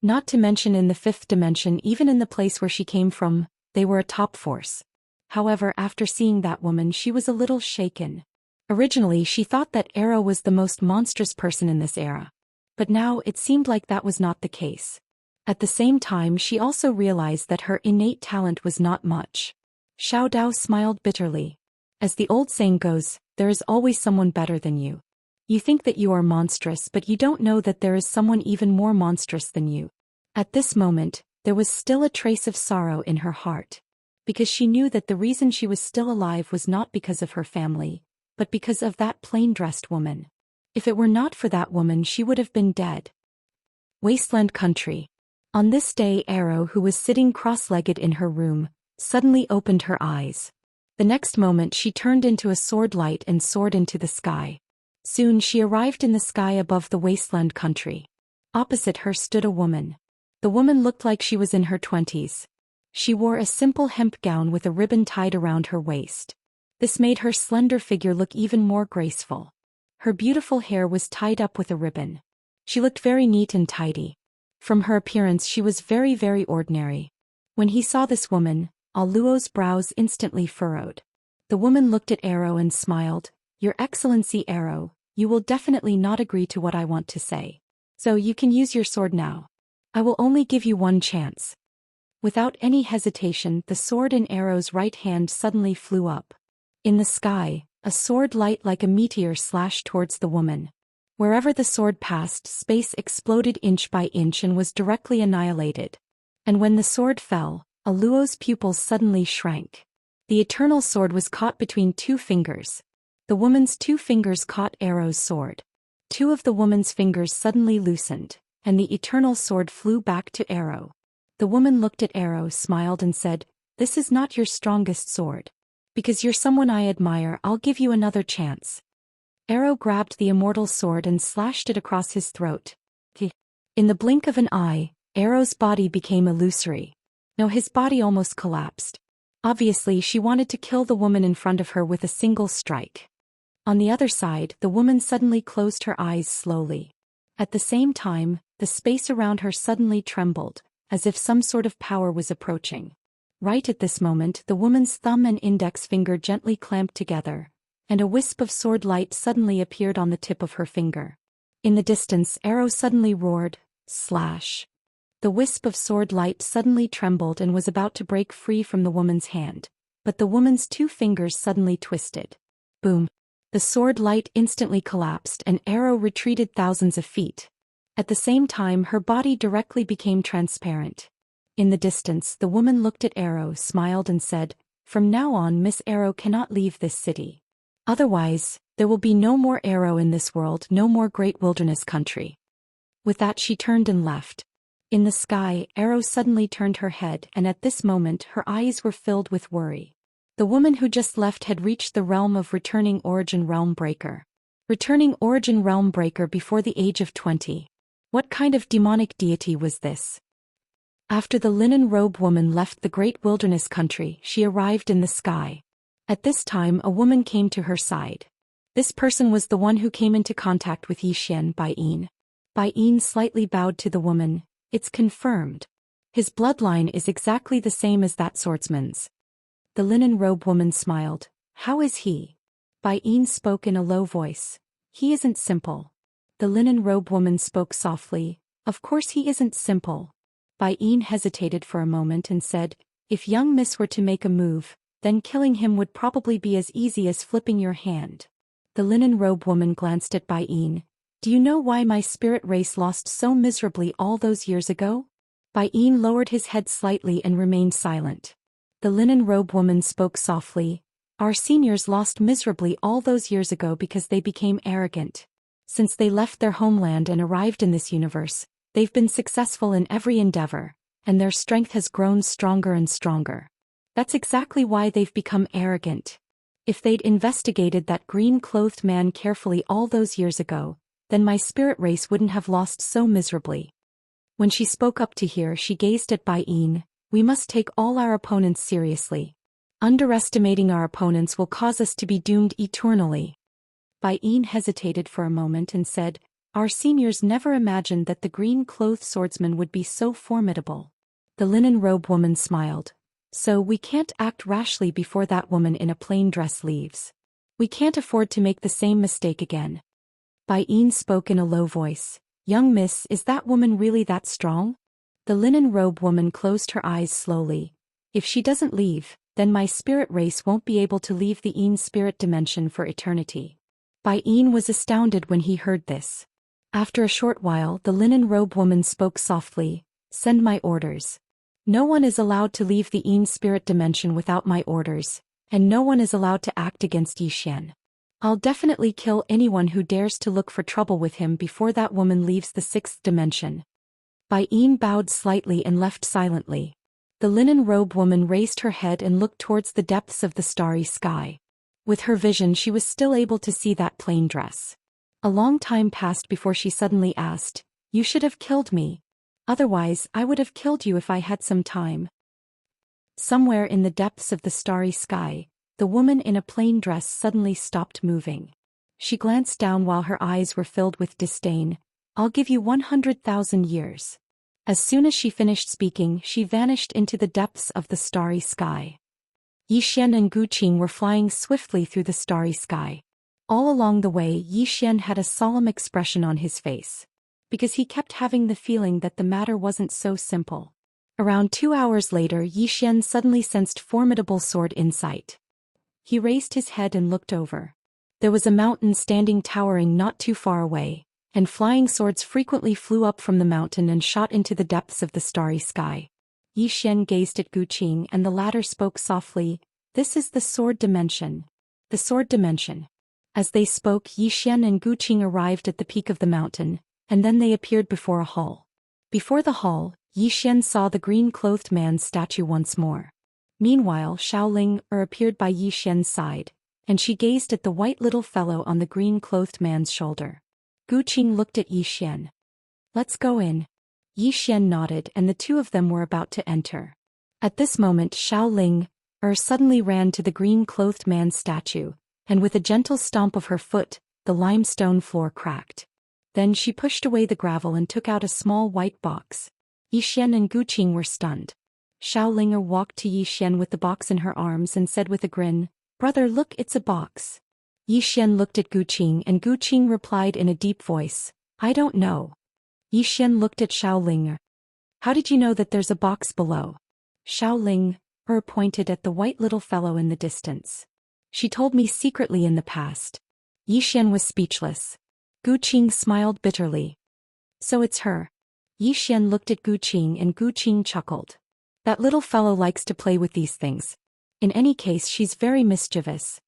Not to mention in the 5th dimension, even in the place where she came from, they were a top force. However, after seeing that woman, she was a little shaken. Originally, she thought that Arrow was the most monstrous person in this era. But now, it seemed like that was not the case. At the same time, she also realized that her innate talent was not much. Xiao Dao smiled bitterly. As the old saying goes, there is always someone better than you. You think that you are monstrous, but you don't know that there is someone even more monstrous than you. At this moment, there was still a trace of sorrow in her heart. Because she knew that the reason she was still alive was not because of her family, but because of that plain-dressed woman. If it were not for that woman, she would have been dead. Wasteland Country. On this day, Arrow, who was sitting cross-legged in her room, suddenly opened her eyes. The next moment she turned into a sword light and soared into the sky. Soon she arrived in the sky above the Wasteland Country. Opposite her stood a woman. The woman looked like she was in her 20s. She wore a simple hemp gown with a ribbon tied around her waist. This made her slender figure look even more graceful. Her beautiful hair was tied up with a ribbon. She looked very neat and tidy. From her appearance she was very, very ordinary. When he saw this woman, Aluo's brows instantly furrowed. The woman looked at Arrow and smiled. Your Excellency Arrow, you will definitely not agree to what I want to say. So you can use your sword now. I will only give you one chance. Without any hesitation, the sword in Arrow's right hand suddenly flew up. In the sky, a sword light like a meteor slashed towards the woman. Wherever the sword passed, space exploded inch by inch and was directly annihilated. And when the sword fell, Aluo's pupils suddenly shrank. The eternal sword was caught between two fingers. The woman's two fingers caught Arrow's sword. Two of the woman's fingers suddenly loosened, and the eternal sword flew back to Arrow. The woman looked at Arrow, smiled and said, "This is not your strongest sword. Because you're someone I admire, I'll give you another chance." Arrow grabbed the immortal sword and slashed it across his throat. In the blink of an eye, Arrow's body became illusory. No, his body almost collapsed. Obviously, she wanted to kill the woman in front of her with a single strike. On the other side, the woman suddenly closed her eyes slowly. At the same time, the space around her suddenly trembled, as if some sort of power was approaching. Right at this moment, the woman's thumb and index finger gently clamped together, and a wisp of sword light suddenly appeared on the tip of her finger. In the distance, Arrow suddenly roared, "Slash!" The wisp of sword light suddenly trembled and was about to break free from the woman's hand, but the woman's two fingers suddenly twisted. Boom! The sword light instantly collapsed and Arrow retreated thousands of feet. At the same time, her body directly became transparent. In the distance, the woman looked at Arrow, smiled and said, "From now on, Miss Arrow cannot leave this city. Otherwise, there will be no more Arrow in this world, no more great wilderness country." With that, she turned and left. In the sky, Arrow suddenly turned her head, and at this moment her eyes were filled with worry. The woman who just left had reached the realm of Returning Origin Realm Breaker. Returning Origin Realm Breaker before the age of 20. What kind of demonic deity was this? After the linen robe woman left the great wilderness country, she arrived in the sky. At this time, a woman came to her side. This person was the one who came into contact with Zhou Xian by Yin. Bai Yin slightly bowed to the woman. "It's confirmed. His bloodline is exactly the same as that swordsman's." The linen robe woman smiled. "How is he?" Bai Yin spoke in a low voice. "He isn't simple." The linen robe woman spoke softly. "Of course he isn't simple." Bai Yin hesitated for a moment and said, "If young miss were to make a move, then killing him would probably be as easy as flipping your hand." The linen robe woman glanced at Bai Yin. "Do you know why my spirit race lost so miserably all those years ago?" Bai Yin lowered his head slightly and remained silent. The linen robe woman spoke softly. "Our seniors lost miserably all those years ago because they became arrogant. Since they left their homeland and arrived in this universe, they've been successful in every endeavor, and their strength has grown stronger and stronger. That's exactly why they've become arrogant. If they'd investigated that green-clothed man carefully all those years ago, then my spirit race wouldn't have lost so miserably." When she spoke up to hear, she gazed at Bai Yin. "We must take all our opponents seriously. Underestimating our opponents will cause us to be doomed eternally." Bai Yin hesitated for a moment and said, "Our seniors never imagined that the green-clothed swordsman would be so formidable." The linen robe woman smiled. "So we can't act rashly before that woman in a plain dress leaves. We can't afford to make the same mistake again." Bai Yin spoke in a low voice. "Young miss, is that woman really that strong?" The linen robe woman closed her eyes slowly. "If she doesn't leave, then my spirit race won't be able to leave the Yin spirit dimension for eternity." Bai Yin was astounded when he heard this. After a short while, the linen robe woman spoke softly. "Send my orders. No one is allowed to leave the Yin spirit dimension without my orders, and no one is allowed to act against Zhou Xian. I'll definitely kill anyone who dares to look for trouble with him before that woman leaves the sixth dimension." Bai Yin bowed slightly and left silently. The linen robe woman raised her head and looked towards the depths of the starry sky. With her vision, she was still able to see that plain dress. A long time passed before she suddenly asked, "You should have killed me. Otherwise, I would have killed you if I had some time." Somewhere in the depths of the starry sky, the woman in a plain dress suddenly stopped moving. She glanced down while her eyes were filled with disdain. "I'll give you 100,000 years." As soon as she finished speaking, she vanished into the depths of the starry sky. Zhou Xian and Gu Qing were flying swiftly through the starry sky. All along the way, Zhou Xian had a solemn expression on his face, because he kept having the feeling that the matter wasn't so simple. Around 2 hours later, Zhou Xian suddenly sensed formidable sword insight. He raised his head and looked over. There was a mountain standing towering not too far away, and flying swords frequently flew up from the mountain and shot into the depths of the starry sky. Yi Xian gazed at Gu Qing and the latter spoke softly, "This is the sword dimension. The sword dimension." As they spoke, Yi Xian and Gu Qing arrived at the peak of the mountain, and then they appeared before a hall. Before the hall, Yi Xian saw the green-clothed man's statue once more. Meanwhile, Xiaoling appeared by Yi Xian's side, and she gazed at the white little fellow on the green-clothed man's shoulder. Gu Qing looked at Yi Xian. "Let's go in." Yi Xian nodded and the two of them were about to enter. At this moment Xiaoling suddenly ran to the green-clothed man's statue, and with a gentle stomp of her foot, the limestone floor cracked. Then she pushed away the gravel and took out a small white box. Yi Xian and Gu Qing were stunned. Xiaoling walked to Yi Xian with the box in her arms and said with a grin, "Brother, look, it's a box." Yi Xian looked at Gu Qing and Gu Qing replied in a deep voice, "I don't know." Yi Xian looked at Xiaoling. "How did you know that there's a box below?" Xiaoling pointed at the white little fellow in the distance. "She told me secretly in the past." Yi Xian was speechless. Gu Qing smiled bitterly. "So it's her." Yi Xian looked at Gu Qing and Gu Qing chuckled. "That little fellow likes to play with these things. In any case, she's very mischievous.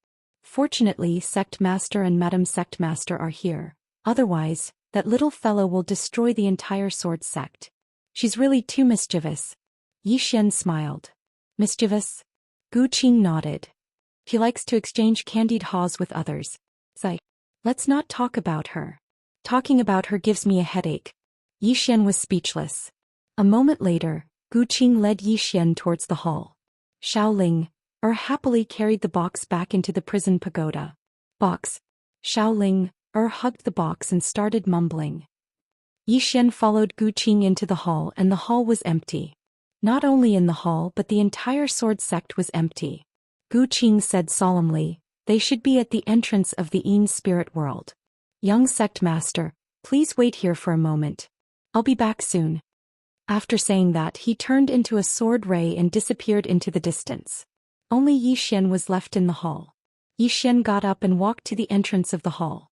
Fortunately, Sect Master and Madam Sect Master are here. Otherwise, that little fellow will destroy the entire sword sect. She's really too mischievous." Yi Xian smiled. "Mischievous?" Gu Qing nodded. "She likes to exchange candied haws with others. Zai. Let's not talk about her. Talking about her gives me a headache." Yi Xian was speechless. A moment later, Gu Qing led Yi Xian towards the hall. Xiaoling happily carried the box back into the prison pagoda. "Box." Xiaoling hugged the box and started mumbling. Yi Xian followed Gu Qing into the hall and the hall was empty. Not only in the hall but the entire sword sect was empty. Gu Qing said solemnly, "They should be at the entrance of the Yin spirit world. Young sect master, please wait here for a moment. I'll be back soon." After saying that, he turned into a sword ray and disappeared into the distance. Only Yi Xian was left in the hall. Yi Xian got up and walked to the entrance of the hall.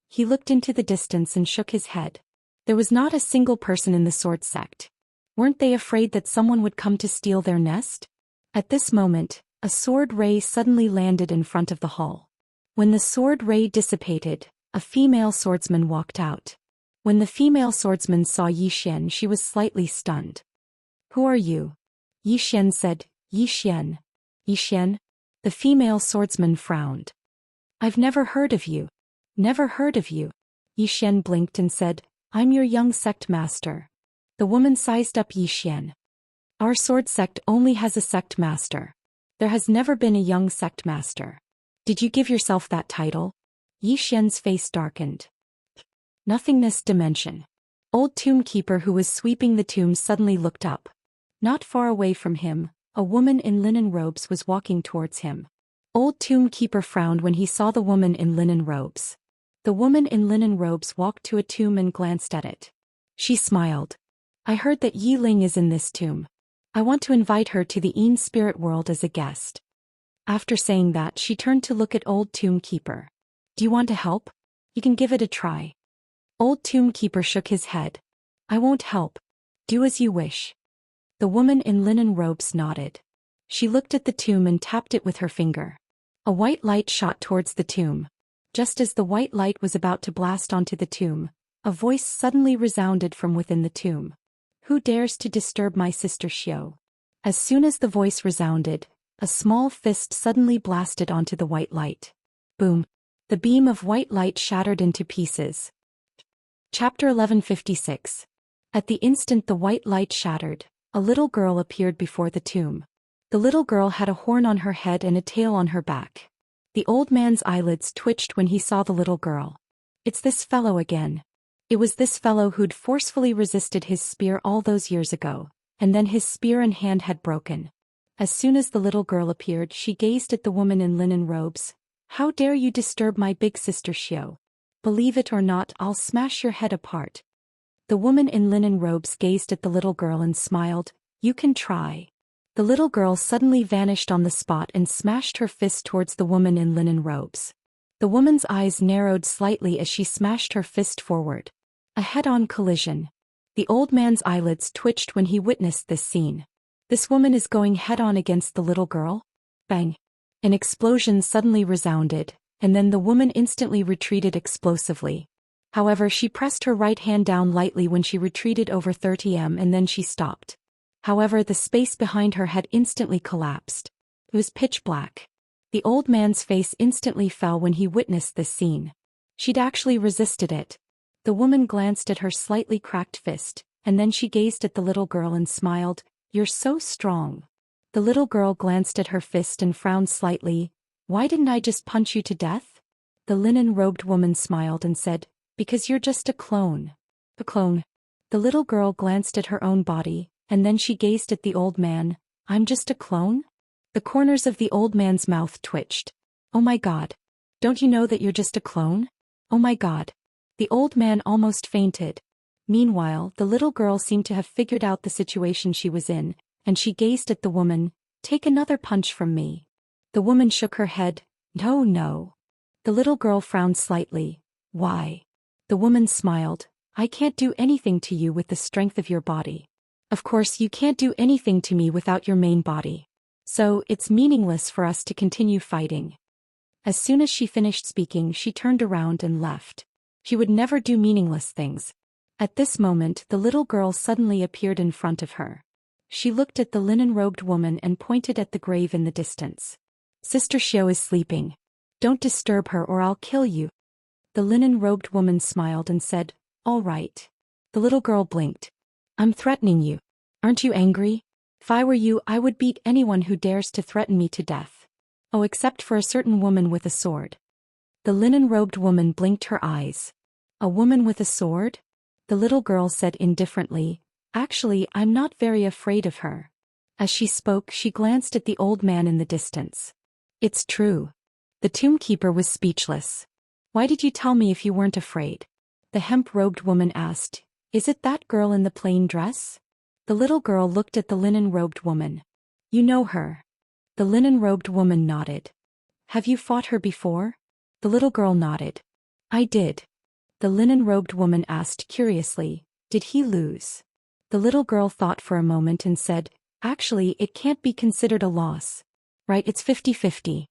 He looked into the distance and shook his head. There was not a single person in the sword sect. Weren't they afraid that someone would come to steal their nest? At this moment, a sword ray suddenly landed in front of the hall. When the sword ray dissipated, a female swordsman walked out. When the female swordsman saw Yi Xian, she was slightly stunned. "Who are you?" Yi Xian said. "Yi Xian." "Yi Xian?" The female swordsman frowned. "I've never heard of you." "Never heard of you." Yi Xian blinked and said, "I'm your young sect master." The woman sized up Yi Xian. "Our sword sect only has a sect master. There has never been a young sect master. Did you give yourself that title?" Yi Xian's face darkened. Nothingness dimension. Old tomb keeper who was sweeping the tomb suddenly looked up. Not far away from him, a woman in linen robes was walking towards him. Old tomb keeper frowned when he saw the woman in linen robes. The woman in linen robes walked to a tomb and glanced at it. She smiled. "I heard that Yi Ling is in this tomb. I want to invite her to the Yin spirit world as a guest." After saying that, she turned to look at old tomb keeper. "Do you want to help? You can give it a try." Old tomb keeper shook his head. "I won't help. Do as you wish." The woman in linen robes nodded. She looked at the tomb and tapped it with her finger. A white light shot towards the tomb. Just as the white light was about to blast onto the tomb, a voice suddenly resounded from within the tomb. "Who dares to disturb my sister Xiao?" As soon as the voice resounded, a small fist suddenly blasted onto the white light. Boom! The beam of white light shattered into pieces. Chapter 1156. At the instant the white light shattered, a little girl appeared before the tomb. The little girl had a horn on her head and a tail on her back. The old man's eyelids twitched when he saw the little girl. "It's this fellow again." It was this fellow who'd forcefully resisted his spear all those years ago, and then his spear and hand had broken. As soon as the little girl appeared, she gazed at the woman in linen robes. "How dare you disturb my big sister Xiao? Believe it or not, I'll smash your head apart." The woman in linen robes gazed at the little girl and smiled. "You can try." The little girl suddenly vanished on the spot and smashed her fist towards the woman in linen robes. The woman's eyes narrowed slightly as she smashed her fist forward. A head-on collision. The old man's eyelids twitched when he witnessed this scene. This woman is going head-on against the little girl? Bang! An explosion suddenly resounded, and then the woman instantly retreated explosively. However, she pressed her right hand down lightly when she retreated over 30 m and then she stopped. However, the space behind her had instantly collapsed. It was pitch black. The old man's face instantly fell when he witnessed this scene. She'd actually resisted it. The woman glanced at her slightly cracked fist, and then she gazed at the little girl and smiled, "You're so strong." The little girl glanced at her fist and frowned slightly. "Why didn't I just punch you to death?" The linen-robed woman smiled and said, "Because you're just a clone." A clone. The little girl glanced at her own body, and then she gazed at the old man. "I'm just a clone?" The corners of the old man's mouth twitched. "Oh my God. Don't you know that you're just a clone? Oh my God." The old man almost fainted. Meanwhile, the little girl seemed to have figured out the situation she was in, and she gazed at the woman. "Take another punch from me." The woman shook her head. "No, no." The little girl frowned slightly. "Why?" The woman smiled. "I can't do anything to you with the strength of your body. Of course you can't do anything to me without your main body. So, it's meaningless for us to continue fighting." As soon as she finished speaking, she turned around and left. She would never do meaningless things. At this moment, the little girl suddenly appeared in front of her. She looked at the linen-robed woman and pointed at the grave in the distance. "Sister Xiao is sleeping. Don't disturb her or I'll kill you." The linen-robed woman smiled and said, "All right." The little girl blinked. "I'm threatening you. Aren't you angry? If I were you, I would beat anyone who dares to threaten me to death. Oh, except for a certain woman with a sword." The linen-robed woman blinked her eyes. "A woman with a sword?" The little girl said indifferently, "Actually, I'm not very afraid of her." As she spoke, she glanced at the old man in the distance. "It's true." The tombkeeper was speechless. "Why did you tell me if you weren't afraid?" The hemp-robed woman asked. "Is it that girl in the plain dress?" The little girl looked at the linen-robed woman. "You know her?" The linen-robed woman nodded. "Have you fought her before?" The little girl nodded. "I did." The linen-robed woman asked curiously, "Did he lose?" The little girl thought for a moment and said, "Actually, it can't be considered a loss. Right, it's 50-50.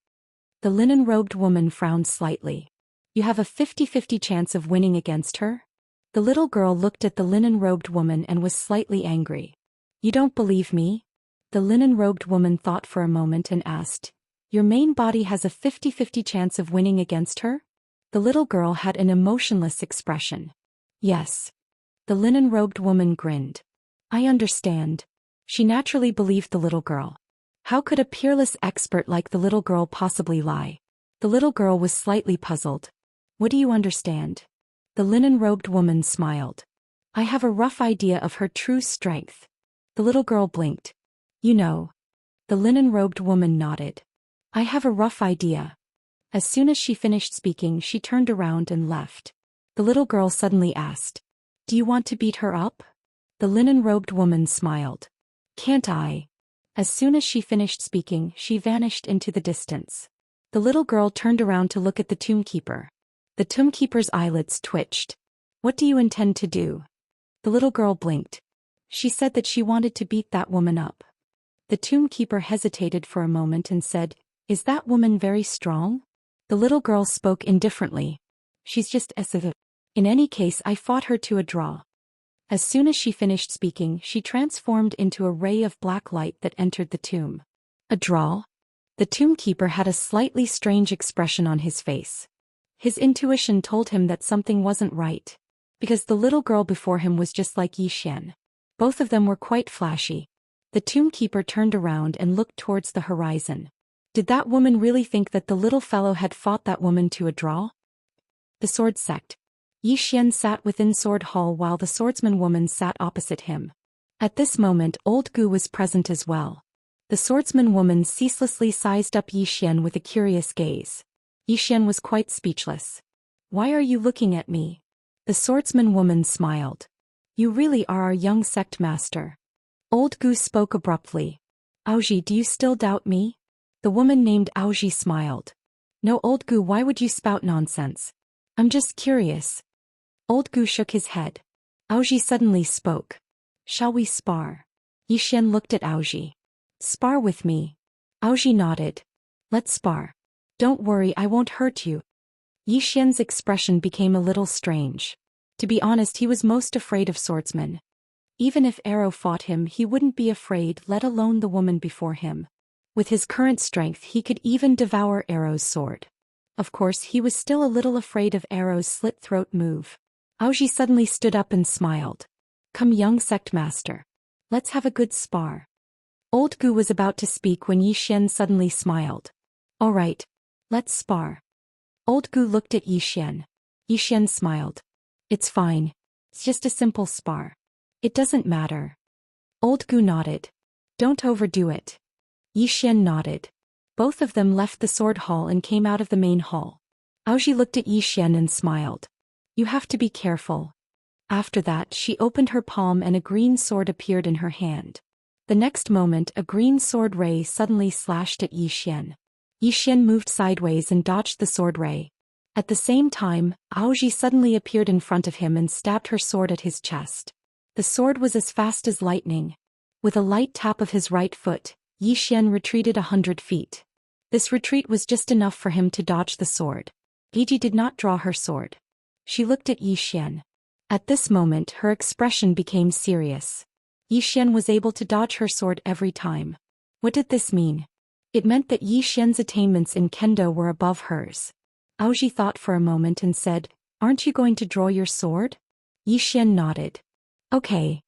The linen-robed woman frowned slightly. "You have a 50-50 chance of winning against her?" The little girl looked at the linen-robed woman and was slightly angry. "You don't believe me?" The linen-robed woman thought for a moment and asked, "Your main body has a 50-50 chance of winning against her?" The little girl had an emotionless expression. "Yes." The linen-robed woman grinned. "I understand." She naturally believed the little girl. How could a peerless expert like the little girl possibly lie? The little girl was slightly puzzled. "What do you understand?" The linen-robed woman smiled. "I have a rough idea of her true strength." The little girl blinked. "You know." The linen-robed woman nodded. "I have a rough idea." As soon as she finished speaking, she turned around and left. The little girl suddenly asked, "Do you want to beat her up?" The linen-robed woman smiled. "Can't I?" As soon as she finished speaking, she vanished into the distance. The little girl turned around to look at the tombkeeper. The tombkeeper's eyelids twitched. "What do you intend to do?" The little girl blinked. She said that she wanted to beat that woman up. The tombkeeper hesitated for a moment and said, "Is that woman very strong?" The little girl spoke indifferently. "She's just as if. In any case, I fought her to a draw." As soon as she finished speaking, she transformed into a ray of black light that entered the tomb. "A draw?" The tombkeeper had a slightly strange expression on his face. His intuition told him that something wasn't right. Because the little girl before him was just like Zhou Xian. Both of them were quite flashy. The tombkeeper turned around and looked towards the horizon. Did that woman really think that the little fellow had fought that woman to a draw? The sword sect. Zhou Xian sat within Sword Hall while the swordsman woman sat opposite him. At this moment, old Gu was present as well. The swordsman woman ceaselessly sized up Zhou Xian with a curious gaze. Zhou Xian was quite speechless. "Why are you looking at me?" The swordsman woman smiled. "You really are our young sect master." Old Gu spoke abruptly. Aoji, do you still doubt me? The woman named Aoji smiled. No, Old Gu, why would you spout nonsense? I'm just curious. Old Gu shook his head. Aoji suddenly spoke. Shall we spar? Yixian looked at Aoji. Spar with me. Aoji nodded. Let's spar. Don't worry, I won't hurt you. Yixian's expression became a little strange. To be honest, he was most afraid of swordsmen. Even if Arrow fought him, he wouldn't be afraid, let alone the woman before him. With his current strength, he could even devour Arrow's sword. Of course, he was still a little afraid of Arrow's slit-throat move. Aoji suddenly stood up and smiled. Come, young sect master. Let's have a good spar. Old Gu was about to speak when Yixian suddenly smiled. All right. Let's spar. Old Gu looked at Yixian. Yixian smiled. It's fine. It's just a simple spar. It doesn't matter. Old Gu nodded. Don't overdo it. Yixian nodded. Both of them left the sword hall and came out of the main hall. Aoji looked at Yixian and smiled. You have to be careful. After that, she opened her palm and a green sword appeared in her hand. The next moment, a green sword ray suddenly slashed at Yixian. Yixian moved sideways and dodged the sword ray. At the same time, Aoji suddenly appeared in front of him and stabbed her sword at his chest. The sword was as fast as lightning. With a light tap of his right foot, Yixian retreated 100 feet. This retreat was just enough for him to dodge the sword. Aoji did not draw her sword. She looked at Yixian. At this moment, her expression became serious. Yixian was able to dodge her sword every time. What did this mean? It meant that Yixian's attainments in kendo were above hers. Aoji thought for a moment and said, Aren't you going to draw your sword? Yixian nodded. Okay.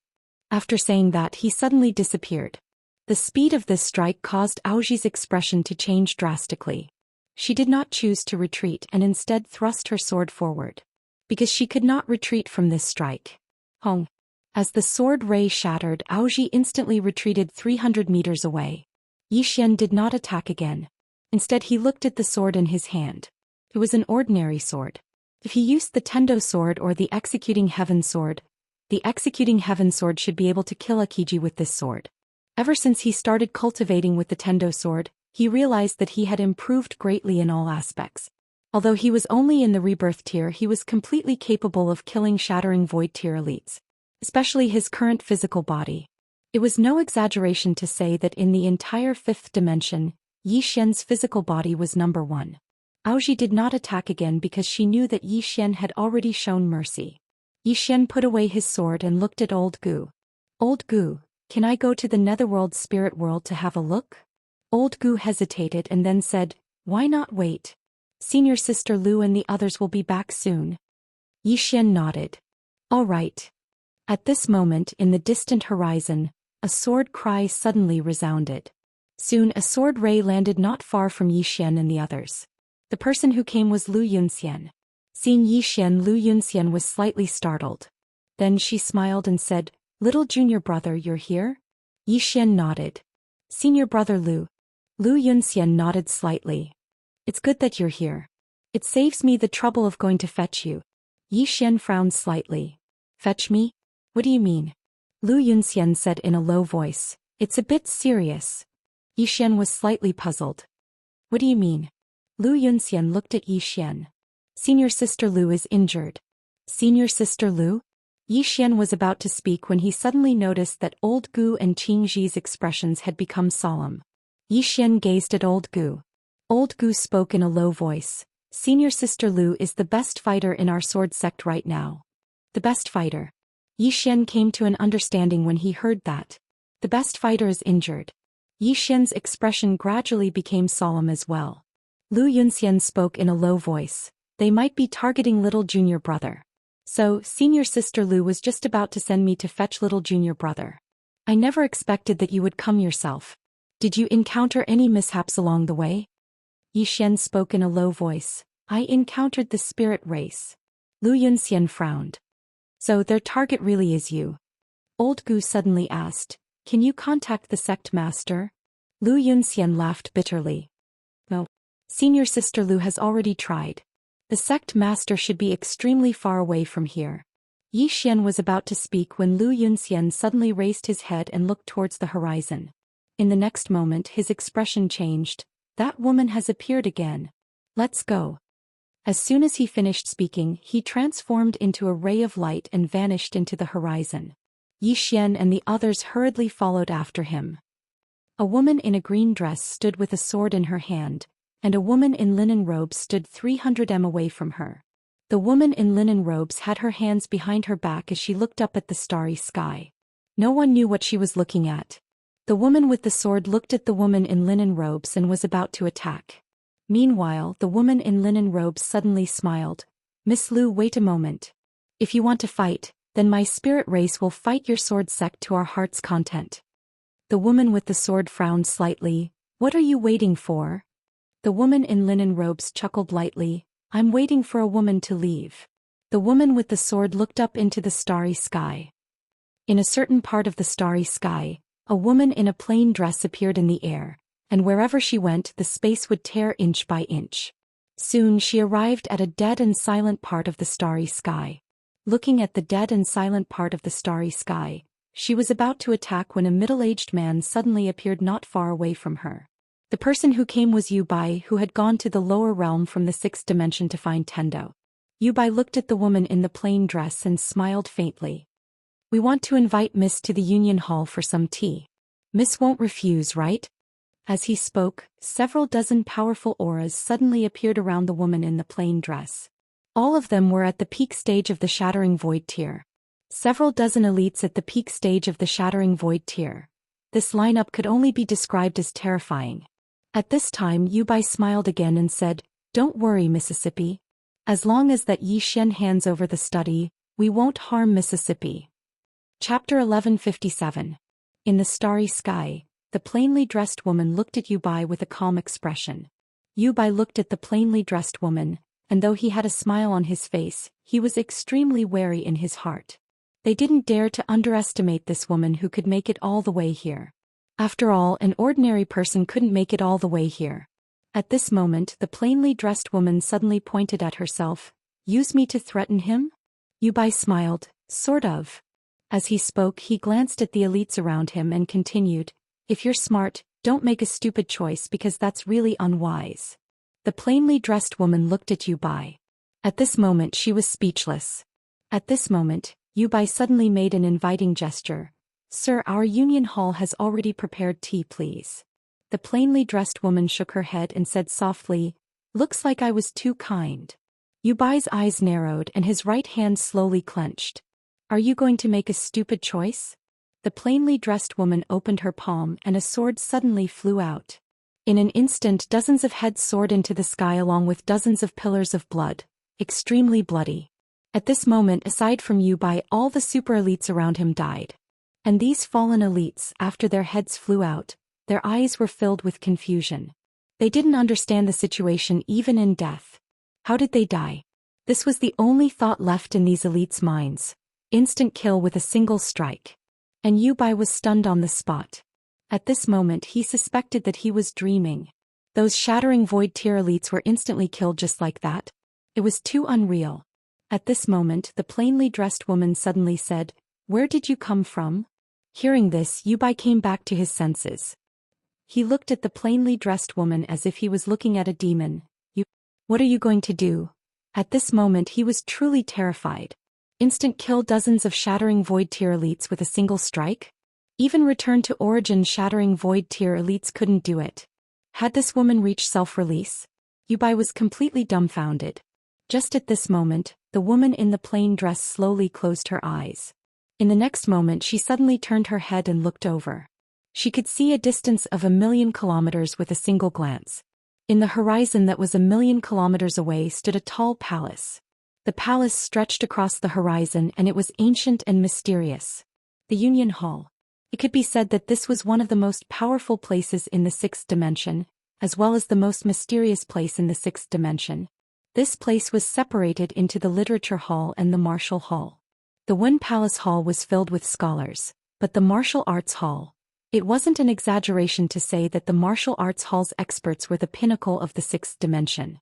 After saying that, he suddenly disappeared. The speed of this strike caused Aoji's expression to change drastically. She did not choose to retreat and instead thrust her sword forward. Because she could not retreat from this strike. Hong. As the sword ray shattered, Aoji instantly retreated 300 meters away. Yixian did not attack again. Instead, he looked at the sword in his hand. It was an ordinary sword. If he used the Tendo sword or the Executing Heaven sword, the Executing Heaven sword should be able to kill Akiji with this sword. Ever since he started cultivating with the Tendo sword, he realized that he had improved greatly in all aspects. Although he was only in the rebirth tier, he was completely capable of killing Shattering Void tier elites. Especially his current physical body. It was no exaggeration to say that in the entire fifth dimension, Yixian's physical body was number 1. Aoji did not attack again because she knew that Yixian had already shown mercy. Yixian put away his sword and looked at Old Gu. Old Gu, can I go to the Netherworld Spirit World to have a look? Old Gu hesitated and then said, Why not wait? Senior Sister Lu and the others will be back soon. Yixian nodded. All right. At this moment, in the distant horizon, a sword cry suddenly resounded. Soon a sword ray landed not far from Yixian and the others. The person who came was Lu Yunxian. Seeing Yixian, Lu Yunxian was slightly startled. Then she smiled and said, Little junior brother, you're here? Yixian nodded. Senior brother Lu. Lu Yunxian nodded slightly. It's good that you're here. It saves me the trouble of going to fetch you. Yixian frowned slightly. Fetch me? What do you mean? Lu Yunxian said in a low voice. It's a bit serious. Yixian was slightly puzzled. What do you mean? Lu Yunxian looked at Yixian. Senior Sister Lu is injured. Senior Sister Lu? Yixian was about to speak when he suddenly noticed that Old Gu and Qingji's expressions had become solemn. Yixian gazed at Old Gu. Old Gu spoke in a low voice. Senior Sister Lu is the best fighter in our sword sect right now. The best fighter. Yixian came to an understanding when he heard that. The best fighter is injured. Yixian's expression gradually became solemn as well. Lu Yunxian spoke in a low voice. They might be targeting little junior brother. So, Senior Sister Lu was just about to send me to fetch little junior brother. I never expected that you would come yourself. Did you encounter any mishaps along the way? Yixian spoke in a low voice. I encountered the spirit race. Lu Yunxian frowned. So their target really is you? Old Gu suddenly asked. Can you contact the sect master? Lu Yunxian laughed bitterly. No. Senior Sister Lu has already tried. The sect master should be extremely far away from here. Yixian was about to speak when Lu Yunxian suddenly raised his head and looked towards the horizon. In the next moment his expression changed. That woman has appeared again. Let's go. As soon as he finished speaking, he transformed into a ray of light and vanished into the horizon. Zhou Xian and the others hurriedly followed after him. A woman in a green dress stood with a sword in her hand, and a woman in linen robes stood 300 m away from her. The woman in linen robes had her hands behind her back as she looked up at the starry sky. No one knew what she was looking at. The woman with the sword looked at the woman in linen robes and was about to attack. Meanwhile, the woman in linen robes suddenly smiled. "Miss Lu, wait a moment. If you want to fight, then my spirit race will fight your sword sect to our heart's content." The woman with the sword frowned slightly. "What are you waiting for?" The woman in linen robes chuckled lightly. "I'm waiting for a woman to leave." The woman with the sword looked up into the starry sky. In a certain part of the starry sky, a woman in a plain dress appeared in the air, and wherever she went the space would tear inch by inch. Soon she arrived at a dead and silent part of the starry sky. Looking at the dead and silent part of the starry sky, she was about to attack when a middle-aged man suddenly appeared not far away from her. The person who came was Yu Bai, who had gone to the lower realm from the 6th dimension to find Tendo. Yu Bai looked at the woman in the plain dress and smiled faintly. "We want to invite Miss to the Union Hall for some tea. Miss won't refuse, right?" As he spoke, several dozen powerful auras suddenly appeared around the woman in the plain dress. All of them were at the peak stage of the Shattering Void tier. Several dozen elites at the peak stage of the Shattering Void tier. This lineup could only be described as terrifying. At this time Yu Bai smiled again and said, "Don't worry, Mississippi. As long as that Zhou Xian hands over the study, we won't harm Mississippi." Chapter 1157. In the starry sky, the plainly dressed woman looked at Yu Bai with a calm expression. Yu Bai looked at the plainly dressed woman, and though he had a smile on his face, he was extremely wary in his heart. They didn't dare to underestimate this woman who could make it all the way here. After all, an ordinary person couldn't make it all the way here. At this moment the plainly dressed woman suddenly pointed at herself. "Use me to threaten him?" Yu Bai smiled, "Sort of." As he spoke he glanced at the elites around him and continued, "If you're smart, don't make a stupid choice because that's really unwise." The plainly dressed woman looked at Yu Bai. At this moment she was speechless. At this moment, Yu Bai suddenly made an inviting gesture. "Sir, our Union Hall has already prepared tea, please." The plainly dressed woman shook her head and said softly, "Looks like I was too kind." Yu Bai's eyes narrowed and his right hand slowly clenched. "Are you going to make a stupid choice?" The plainly dressed woman opened her palm and a sword suddenly flew out. In an instant dozens of heads soared into the sky along with dozens of pillars of blood, extremely bloody. At this moment, aside from Yu Bai, all the super elites around him died. And these fallen elites, after their heads flew out, their eyes were filled with confusion. They didn't understand the situation even in death. How did they die? This was the only thought left in these elites' minds. Instant kill with a single strike. And Yu Bai was stunned on the spot. At this moment he suspected that he was dreaming. Those Shattering Void tier elites were instantly killed just like that. It was too unreal. At this moment the plainly dressed woman suddenly said, "Where did you come from?" Hearing this, Yu Bai came back to his senses. He looked at the plainly dressed woman as if he was looking at a demon. What are you going to do?" At this moment he was truly terrified. Instant kill dozens of Shattering Void tier elites with a single strike? Even Return to Origin Shattering Void tier elites couldn't do it. Had this woman reached self-release? Yu Bai was completely dumbfounded. Just at this moment, the woman in the plain dress slowly closed her eyes. In the next moment she suddenly turned her head and looked over. She could see a distance of 1,000,000 kilometers with a single glance. In the horizon that was 1,000,000 kilometers away stood a tall palace. The palace stretched across the horizon and it was ancient and mysterious. The Union Hall. It could be said that this was one of the most powerful places in the 6th dimension, as well as the most mysterious place in the 6th dimension. This place was separated into the Literature Hall and the Martial Hall. The Wind Palace Hall was filled with scholars, but the Martial Arts Hall. It wasn't an exaggeration to say that the Martial Arts Hall's experts were the pinnacle of the 6th dimension.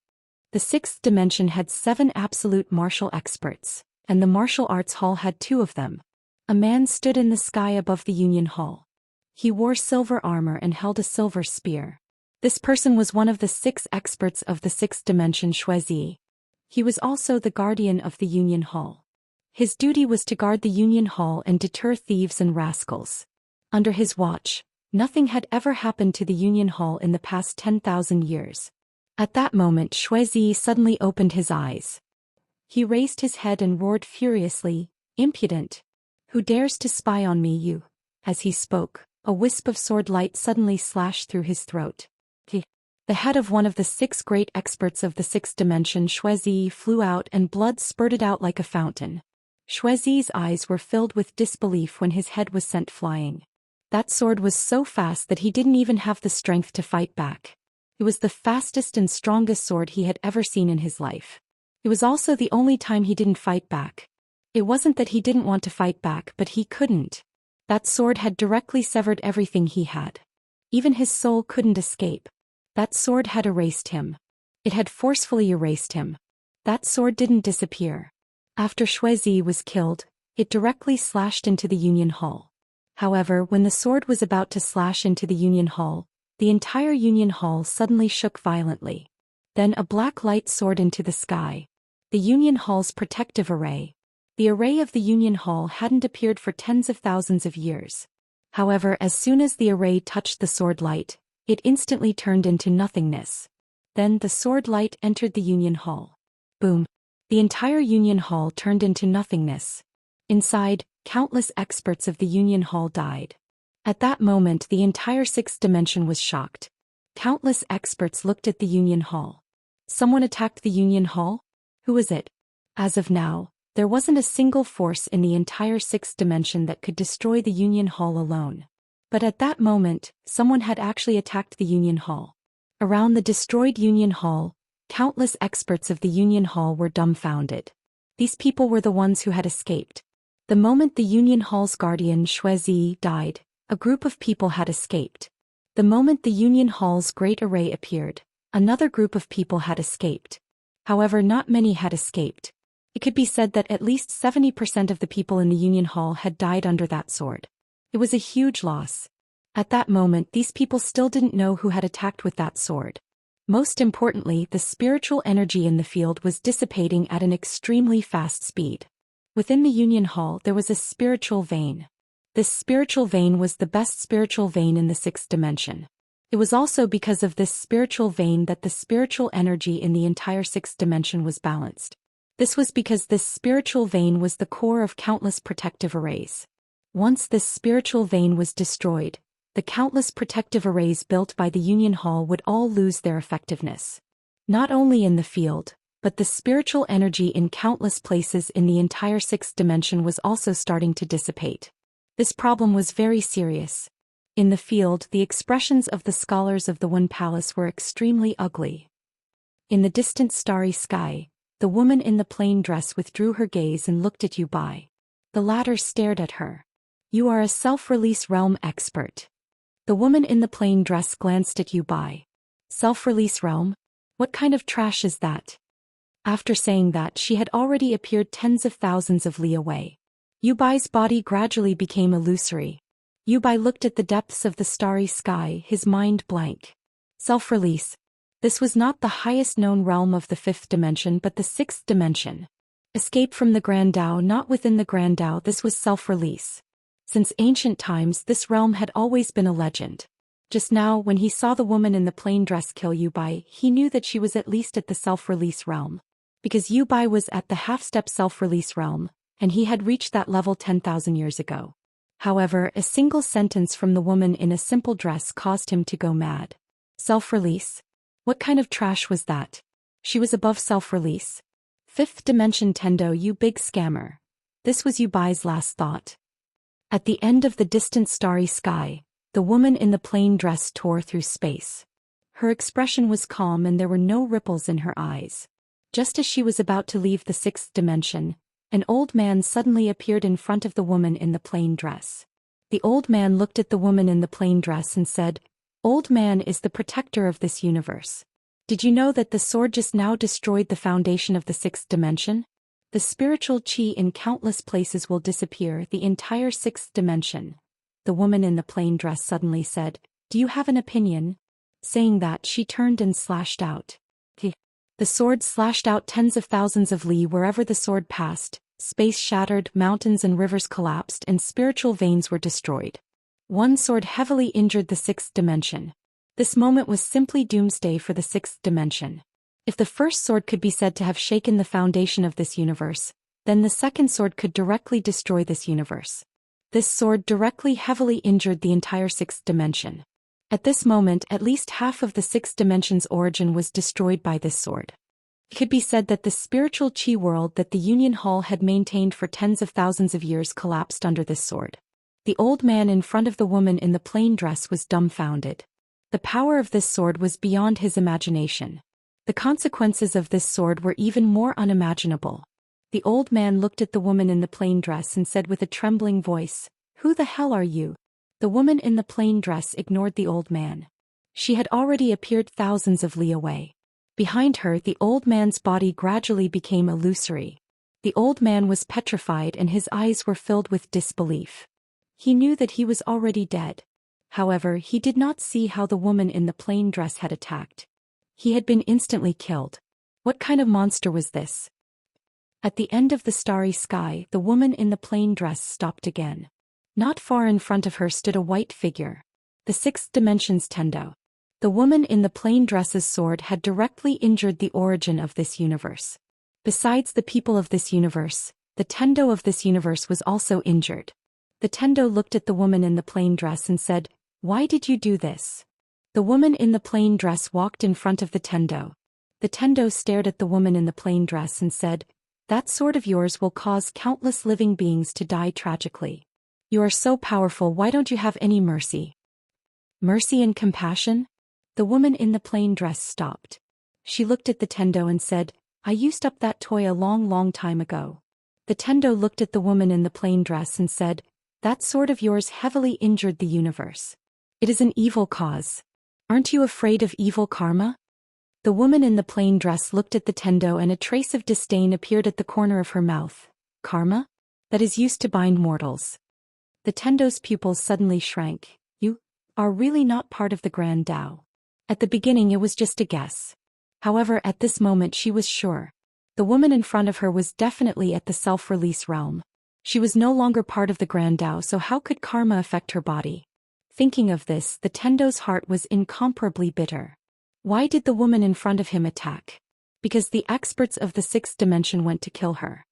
The 6th dimension had 7 absolute martial experts, and the Martial Arts Hall had 2 of them. A man stood in the sky above the Union Hall. He wore silver armor and held a silver spear. This person was one of the 6 experts of the 6th dimension Xuezi. He was also the guardian of the Union Hall. His duty was to guard the Union Hall and deter thieves and rascals. Under his watch, nothing had ever happened to the Union Hall in the past 10,000 years. At that moment Xuezi suddenly opened his eyes. He raised his head and roared furiously, "Impudent! Who dares to spy on me, you?" As he spoke, a wisp of sword light suddenly slashed through his throat. The head of one of the 6 great experts of the 6th dimension Xuezi flew out and blood spurted out like a fountain. Xuezi's eyes were filled with disbelief when his head was sent flying. That sword was so fast that he didn't even have the strength to fight back. It was the fastest and strongest sword he had ever seen in his life. It was also the only time he didn't fight back. It wasn't that he didn't want to fight back, but he couldn't. That sword had directly severed everything he had. Even his soul couldn't escape. That sword had erased him. It had forcefully erased him. That sword didn't disappear. After Xuezi was killed, it directly slashed into the Union Hall. However, when the sword was about to slash into the Union Hall, the entire Union Hall suddenly shook violently. Then a black light soared into the sky. The Union Hall's protective array. The array of the Union Hall hadn't appeared for tens of thousands of years. However, as soon as the array touched the sword light, it instantly turned into nothingness. Then the sword light entered the Union Hall. Boom! The entire Union Hall turned into nothingness. Inside, countless experts of the Union Hall died. At that moment the entire 6th dimension was shocked. Countless experts looked at the Union Hall. Someone attacked the Union Hall? Who was it? As of now, there wasn't a single force in the entire 6th dimension that could destroy the Union Hall alone. But at that moment, someone had actually attacked the Union Hall. Around the destroyed Union Hall, countless experts of the Union Hall were dumbfounded. These people were the ones who had escaped. The moment the Union Hall's guardian Xuezi died, a group of people had escaped. The moment the Union Hall's great array appeared, another group of people had escaped. However, not many had escaped. It could be said that at least 70% of the people in the Union Hall had died under that sword. It was a huge loss. At that moment these people still didn't know who had attacked with that sword. Most importantly, the spiritual energy in the field was dissipating at an extremely fast speed. Within the Union Hall there was a spiritual vein. This spiritual vein was the best spiritual vein in the 6th dimension. It was also because of this spiritual vein that the spiritual energy in the entire 6th dimension was balanced. This was because this spiritual vein was the core of countless protective arrays. Once this spiritual vein was destroyed, the countless protective arrays built by the Union Hall would all lose their effectiveness. Not only in the field, but the spiritual energy in countless places in the entire 6th dimension was also starting to dissipate. This problem was very serious. In the field, the expressions of the scholars of the One Palace were extremely ugly. In the distant starry sky, the woman in the plain dress withdrew her gaze and looked at Yubai. The latter stared at her. "You are a self-release realm expert." The woman in the plain dress glanced at Yubai. "Self-release realm? What kind of trash is that?" After saying that, she had already appeared tens of thousands of li away. Yubai's body gradually became illusory. Yubai looked at the depths of the starry sky, his mind blank. Self-release. This was not the highest known realm of the 5th dimension but the 6th dimension. Escape from the Grand Dao, not within the Grand Dao, this was self-release. Since ancient times this realm had always been a legend. Just now, when he saw the woman in the plain dress kill Yubai, he knew that she was at least at the self-release realm. Because Yubai was at the half-step self-release realm, and he had reached that level 10,000 years ago. However, a single sentence from the woman in a simple dress caused him to go mad. Self-release? What kind of trash was that? She was above self-release. 5th dimension Tendo, you big scammer. This was Yubai's last thought. At the end of the distant starry sky, the woman in the plain dress tore through space. Her expression was calm and there were no ripples in her eyes. Just as she was about to leave the 6th dimension, an old man suddenly appeared in front of the woman in the plain dress. The old man looked at the woman in the plain dress and said, "Old man is the protector of this universe. Did you know that the sword just now destroyed the foundation of the 6th dimension? The spiritual chi in countless places will disappear, the entire 6th dimension. the woman in the plain dress suddenly said, "Do you have an opinion?" Saying that, she turned and slashed out. The sword slashed out tens of thousands of li wherever the sword passed, space shattered, mountains and rivers collapsed, and spiritual veins were destroyed. One sword heavily injured the sixth dimension. This moment was simply doomsday for the sixth dimension. If the first sword could be said to have shaken the foundation of this universe, then the second sword could directly destroy this universe. This sword directly heavily injured the entire sixth dimension. At this moment, at least half of the sixth dimension's origin was destroyed by this sword. It could be said that the spiritual chi world that the Union Hall had maintained for tens of thousands of years collapsed under this sword. The old man in front of the woman in the plain dress was dumbfounded. The power of this sword was beyond his imagination. The consequences of this sword were even more unimaginable. The old man looked at the woman in the plain dress and said with a trembling voice, "Who the hell are you?" The woman in the plain dress ignored the old man. She had already appeared thousands of li away. Behind her, the old man's body gradually became illusory. The old man was petrified and his eyes were filled with disbelief. He knew that he was already dead. However, he did not see how the woman in the plain dress had attacked. He had been instantly killed. What kind of monster was this? At the end of the starry sky, the woman in the plain dress stopped again. Not far in front of her stood a white figure. The sixth dimension's Tendo. The woman in the plain dress's sword had directly injured the origin of this universe. Besides the people of this universe, the Tendo of this universe was also injured. The Tendo looked at the woman in the plain dress and said, "Why did you do this?" The woman in the plain dress walked in front of the Tendo. The Tendo stared at the woman in the plain dress and said, "That sword of yours will cause countless living beings to die tragically. You are so powerful, why don't you have any mercy?" Mercy and compassion? The woman in the plain dress stopped. She looked at the Tendo and said, "I used up that toy a long time ago." The Tendo looked at the woman in the plain dress and said, "That sword of yours heavily injured the universe. It is an evil cause. Aren't you afraid of evil karma?" The woman in the plain dress looked at the Tendo and a trace of disdain appeared at the corner of her mouth. "Karma? That is used to bind mortals." The Tendo's pupils suddenly shrank. "You are really not part of the Grand Tao." At the beginning it was just a guess. However, at this moment she was sure. The woman in front of her was definitely at the self-release realm. She was no longer part of the Grand Tao, so how could karma affect her body? Thinking of this, the Tendo's heart was incomparably bitter. Why did the woman in front of him attack? Because the experts of the sixth dimension went to kill her.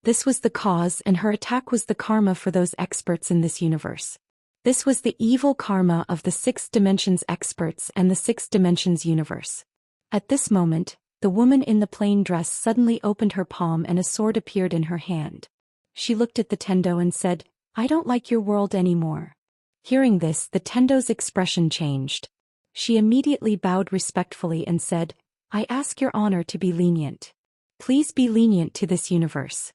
This was the cause, and her attack was the karma for those experts in this universe. This was the evil karma of the sixth dimension's experts and the sixth dimension's universe. At this moment, the woman in the plain dress suddenly opened her palm and a sword appeared in her hand. She looked at the Tendo and said, "I don't like your world anymore." Hearing this, the Tendo's expression changed. She immediately bowed respectfully and said, "I ask your honor to be lenient. Please be lenient to this universe."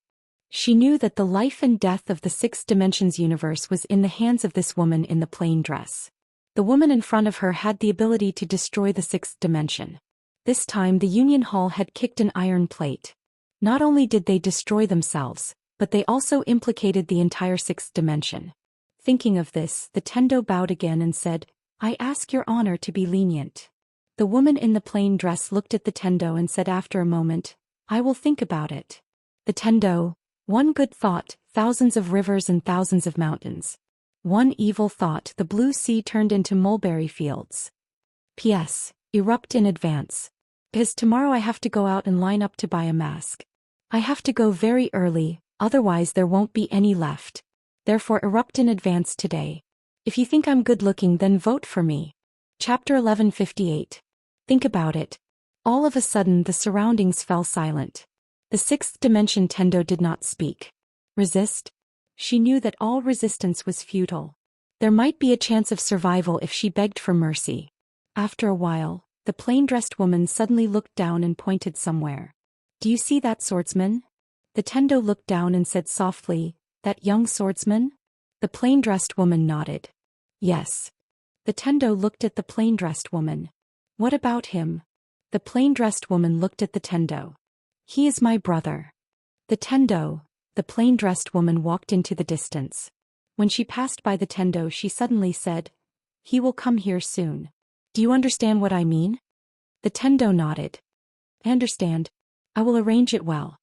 She knew that the life and death of the sixth dimension's universe was in the hands of this woman in the plain dress. The woman in front of her had the ability to destroy the sixth dimension. This time the Union Hall had kicked an iron plate. Not only did they destroy themselves, but they also implicated the entire sixth dimension. Thinking of this, the Tendo bowed again and said, "I ask your honor to be lenient." The woman in the plain dress looked at the Tendo and said after a moment, "I will think about it." The Tendo, one good thought, thousands of rivers and thousands of mountains. One evil thought, the blue sea turned into mulberry fields. P.S. Erupt in advance. Because tomorrow I have to go out and line up to buy a mask. I have to go very early, otherwise there won't be any left. Therefore erupt in advance today. If you think I'm good looking, then vote for me. Chapter 1158. Think about it. All of a sudden the surroundings fell silent. The sixth dimension Tendo did not speak. Resist? She knew that all resistance was futile. There might be a chance of survival if she begged for mercy. After a while, the plain-dressed woman suddenly looked down and pointed somewhere. "Do you see that swordsman?" The Tendo looked down and said softly, "That young swordsman?" The plain-dressed woman nodded. "Yes." The Tendo looked at the plain-dressed woman. "What about him?" The plain-dressed woman looked at the Tendo. "He is my brother." The Tendo, the plain-dressed woman walked into the distance. When she passed by the tendo, she suddenly said, "He will come here soon. Do you understand what I mean?" The tendo nodded. "I understand. I will arrange it well."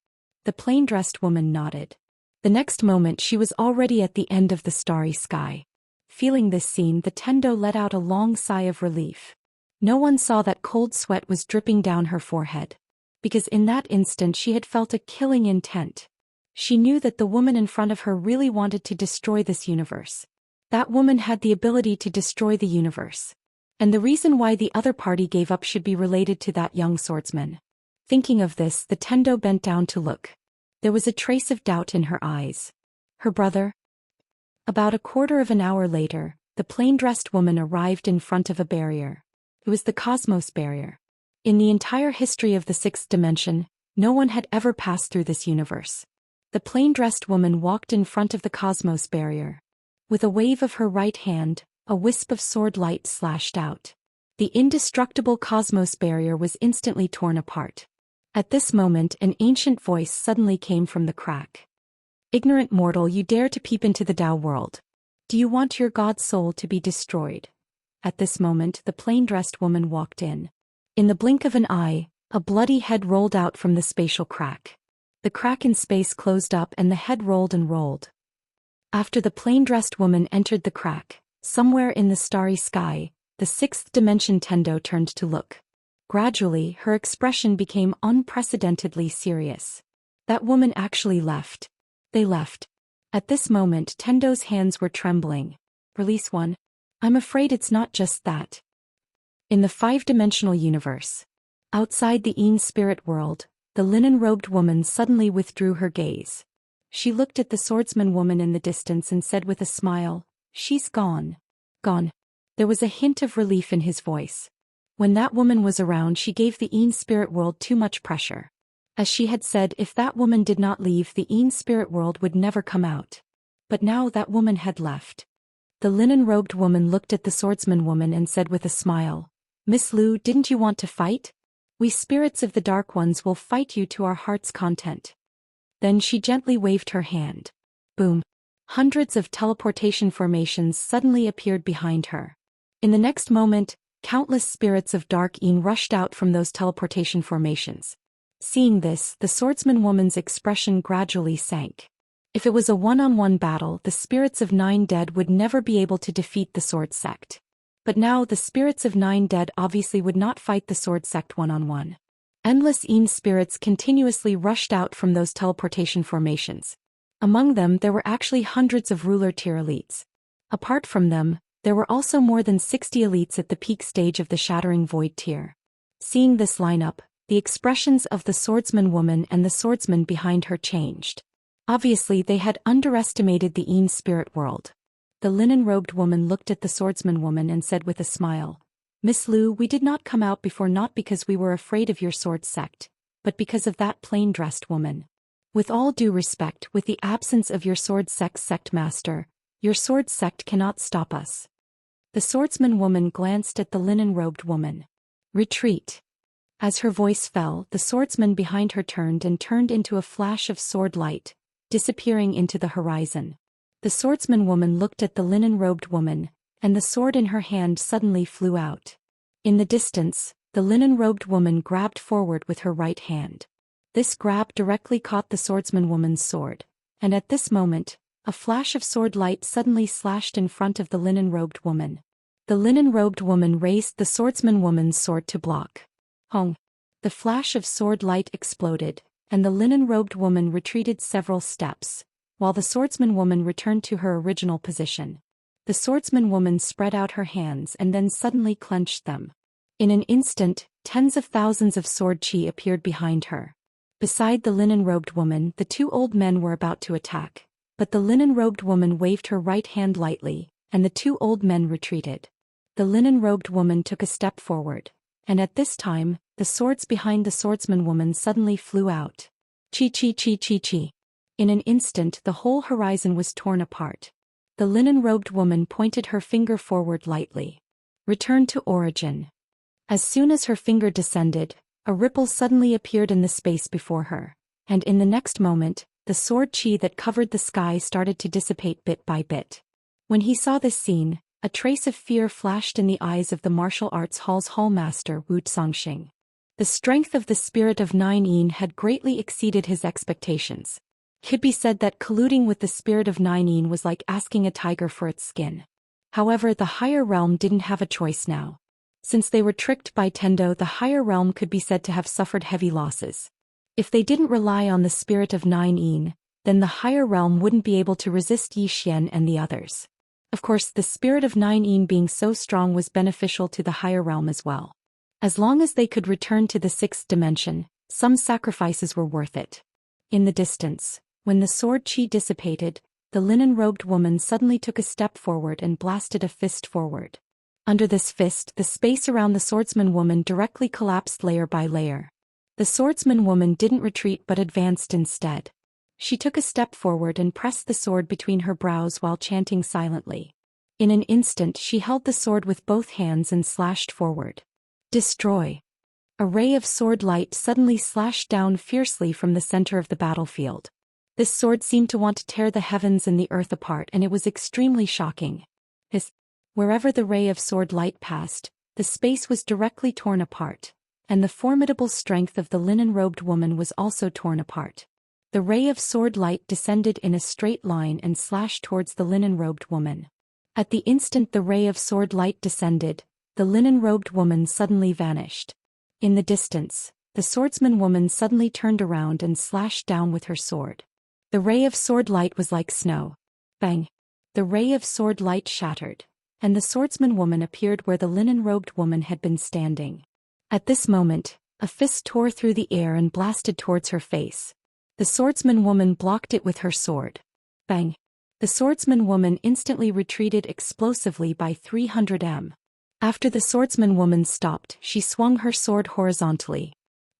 The plain-dressed woman nodded. The next moment she was already at the end of the starry sky. Feeling this scene, the tendo let out a long sigh of relief. No one saw that cold sweat was dripping down her forehead. Because in that instant she had felt a killing intent. She knew that the woman in front of her really wanted to destroy this universe. That woman had the ability to destroy the universe. And the reason why the other party gave up should be related to that young swordsman. Thinking of this, the tendo bent down to look. There was a trace of doubt in her eyes. Her brother? About a quarter of an hour later, the plain-dressed woman arrived in front of a barrier. It was the cosmos barrier. In the entire history of the sixth dimension, no one had ever passed through this universe. The plain-dressed woman walked in front of the cosmos barrier. With a wave of her right hand, a wisp of sword light slashed out. The indestructible cosmos barrier was instantly torn apart. At this moment, an ancient voice suddenly came from the crack. "Ignorant mortal, you dare to peep into the Tao world. Do you want your god's soul to be destroyed?" At this moment, the plain-dressed woman walked in. In the blink of an eye, a bloody head rolled out from the spatial crack. The crack in space closed up and the head rolled and rolled. After the plain-dressed woman entered the crack, somewhere in the starry sky, the sixth dimension tendo turned to look. Gradually, her expression became unprecedentedly serious. That woman actually left. They left. At this moment, Tendo's hands were trembling. "Release one." "I'm afraid it's not just that." In the five-dimensional universe, outside the Een spirit world, the linen-robed woman suddenly withdrew her gaze. She looked at the swordsman woman in the distance and said with a smile, "She's gone." Gone. There was a hint of relief in his voice. When that woman was around, she gave the Een spirit world too much pressure. As she had said, if that woman did not leave, the Een spirit world would never come out. But now that woman had left. The linen-robed woman looked at the swordsman woman and said with a smile, "Miss Liu, didn't you want to fight? We spirits of the Dark Ones will fight you to our heart's content." Then she gently waved her hand. Boom. Hundreds of teleportation formations suddenly appeared behind her. In the next moment, countless spirits of Dark Een rushed out from those teleportation formations. Seeing this, the swordsman woman's expression gradually sank. If it was a one-on-one battle, the spirits of Nine Dead would never be able to defeat the Sword Sect. But now the spirits of Nine Dead obviously would not fight the Sword Sect one-on-one. Endless Een spirits continuously rushed out from those teleportation formations. Among them there were actually hundreds of ruler-tier elites. Apart from them, there were also more than 60 elites at the peak stage of the Shattering Void tier. Seeing this lineup, the expressions of the swordsman woman and the swordsman behind her changed. Obviously they had underestimated the Een spirit world. The linen-robed woman looked at the swordsman woman and said with a smile, "Miss Liu, we did not come out before not because we were afraid of your sword sect, but because of that plain-dressed woman. With all due respect, with the absence of your sword sect master, your sword sect cannot stop us." The swordsman woman glanced at the linen-robed woman. "Retreat." As her voice fell, the swordsman behind her turned into a flash of sword light, disappearing into the horizon. The swordsman woman looked at the linen-robed woman, and the sword in her hand suddenly flew out. In the distance, the linen-robed woman grabbed forward with her right hand. This grab directly caught the swordsman woman's sword, and at this moment, a flash of sword light suddenly slashed in front of the linen-robed woman. The linen-robed woman raised the swordsman woman's sword to block. Hong! The flash of sword light exploded, and the linen-robed woman retreated several steps, while the swordsman woman returned to her original position. The swordsman woman spread out her hands and then suddenly clenched them. In an instant, tens of thousands of sword chi appeared behind her. Beside the linen-robed woman, the two old men were about to attack, but the linen-robed woman waved her right hand lightly, and the two old men retreated. The linen-robed woman took a step forward, and at this time, the swords behind the swordsman woman suddenly flew out. Chi chi chi chi chi. In an instant the whole horizon was torn apart. The linen-robed woman pointed her finger forward lightly. Return to origin. As soon as her finger descended, a ripple suddenly appeared in the space before her, and in the next moment, the sword chi that covered the sky started to dissipate bit by bit. When he saw this scene, a trace of fear flashed in the eyes of the martial arts hall's hallmaster Wu Zongxing. The strength of the spirit of Nine Yin had greatly exceeded his expectations. It could be said that colluding with the spirit of Nine Yin was like asking a tiger for its skin. However, the higher realm didn't have a choice now. Since they were tricked by Tendo, the higher realm could be said to have suffered heavy losses. If they didn't rely on the spirit of Nine Yin, then the higher realm wouldn't be able to resist Zhou Xian and the others. Of course, the spirit of Nine Yin being so strong was beneficial to the higher realm as well. As long as they could return to the sixth dimension, some sacrifices were worth it. In the distance, when the sword chi dissipated, the linen-robed woman suddenly took a step forward and blasted a fist forward. Under this fist, the space around the swordsman woman directly collapsed layer by layer. The swordsman woman didn't retreat but advanced instead. She took a step forward and pressed the sword between her brows while chanting silently. In an instant she held the sword with both hands and slashed forward. Destroy. A ray of sword light suddenly slashed down fiercely from the center of the battlefield. This sword seemed to want to tear the heavens and the earth apart, and it was extremely shocking. Wherever the ray of sword light passed, the space was directly torn apart, and the formidable strength of the linen-robed woman was also torn apart. The ray of sword light descended in a straight line and slashed towards the linen-robed woman. At the instant the ray of sword light descended, the linen-robed woman suddenly vanished. In the distance, the swordsman woman suddenly turned around and slashed down with her sword. The ray of sword light was like snow. Bang! The ray of sword light shattered, and the swordsman woman appeared where the linen-robed woman had been standing. At this moment, a fist tore through the air and blasted towards her face. The swordsman woman blocked it with her sword. Bang! The swordsman woman instantly retreated explosively by 300 m. After the swordsman woman stopped, she swung her sword horizontally.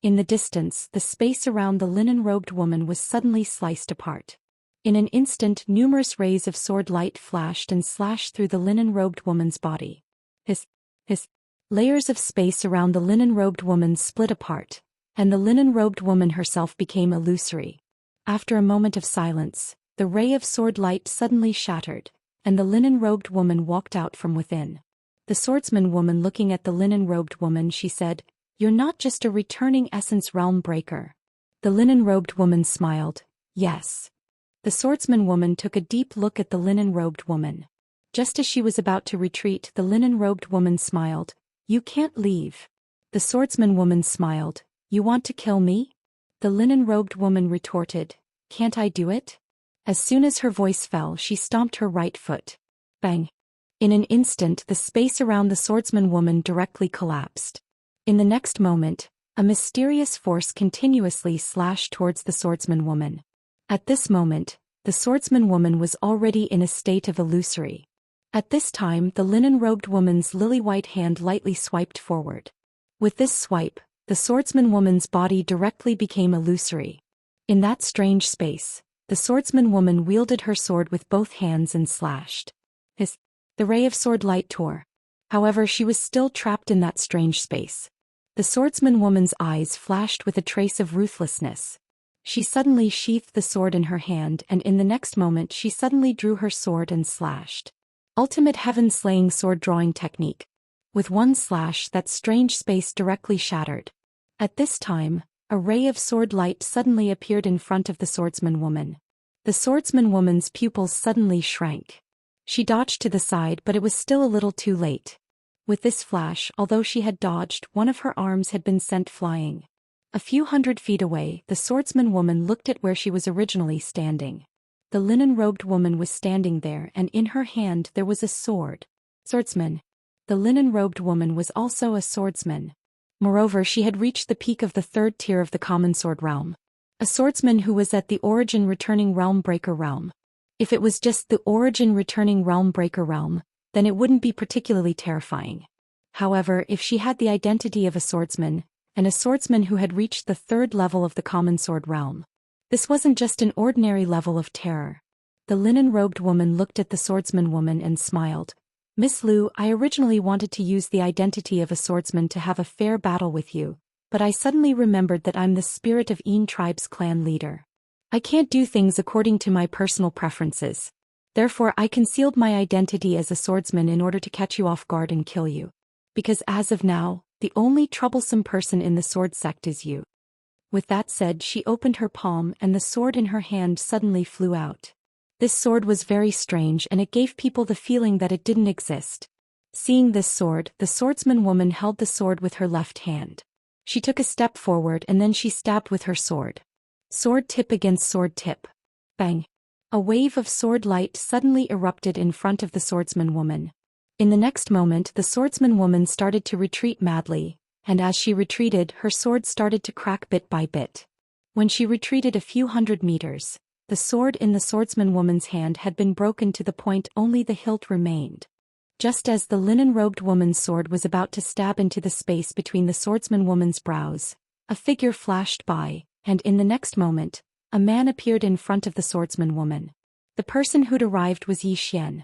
In the distance, the space around the linen-robed woman was suddenly sliced apart. In an instant, numerous rays of sword light flashed and slashed through the linen-robed woman's body. Hiss! Layers of space around the linen-robed woman split apart, and the linen-robed woman herself became illusory. After a moment of silence, the ray of sword light suddenly shattered, and the linen-robed woman walked out from within. The swordsman woman looking at the linen-robed woman, she said, "You're not just a returning essence realm breaker." The linen-robed woman smiled, "Yes." The swordsman woman took a deep look at the linen-robed woman. Just as she was about to retreat, the linen-robed woman smiled, "You can't leave." The swordsman woman smiled, "You want to kill me?" The linen-robed woman retorted, "Can't I do it?" As soon as her voice fell, she stomped her right foot. Bang! In an instant, the space around the swordsman woman directly collapsed. In the next moment, a mysterious force continuously slashed towards the swordsman woman. At this moment, the swordsman woman was already in a state of illusory. At this time, the linen-robed woman's lily-white hand lightly swiped forward. With this swipe, the swordsman woman's body directly became illusory. In that strange space, the swordsman woman wielded her sword with both hands and slashed. The ray of sword light tore. However, she was still trapped in that strange space. The swordsman woman's eyes flashed with a trace of ruthlessness. She suddenly sheathed the sword in her hand, and in the next moment she suddenly drew her sword and slashed. Ultimate heaven-slaying sword-drawing technique. With one slash, that strange space directly shattered. At this time, a ray of sword light suddenly appeared in front of the swordsman woman. The swordsman woman's pupils suddenly shrank. She dodged to the side, but it was still a little too late. With this flash, although she had dodged, one of her arms had been sent flying. A few hundred feet away, the swordsman woman looked at where she was originally standing. The linen-robed woman was standing there, and in her hand there was a sword. Swordsman. The linen-robed woman was also a swordsman. Moreover, she had reached the peak of the third tier of the common sword realm. A swordsman who was at the origin returning realm breaker realm. If it was just the origin returning realm breaker realm, then it wouldn't be particularly terrifying. However, if she had the identity of a swordsman, and a swordsman who had reached the third level of the common sword realm, this wasn't just an ordinary level of terror. The linen-robed woman looked at the swordsman woman and smiled. "Miss Liu, I originally wanted to use the identity of a swordsman to have a fair battle with you, but I suddenly remembered that I'm the spirit of Yin tribe's clan leader. I can't do things according to my personal preferences. Therefore I concealed my identity as a swordsman in order to catch you off guard and kill you. Because as of now, the only troublesome person in the sword sect is you." With that said, she opened her palm and the sword in her hand suddenly flew out. This sword was very strange and it gave people the feeling that it didn't exist. Seeing this sword, the swordsman woman held the sword with her left hand. She took a step forward and then she stabbed with her sword. Sword tip against sword tip. Bang! A wave of sword light suddenly erupted in front of the swordsman woman. In the next moment, the swordsman woman started to retreat madly, and as she retreated, her sword started to crack bit by bit. When she retreated a few hundred meters, the sword in the swordsman woman's hand had been broken to the point only the hilt remained. Just as the linen-robed woman's sword was about to stab into the space between the swordsman woman's brows, a figure flashed by, and in the next moment, a man appeared in front of the swordsman woman. The person who'd arrived was Zhou Xian.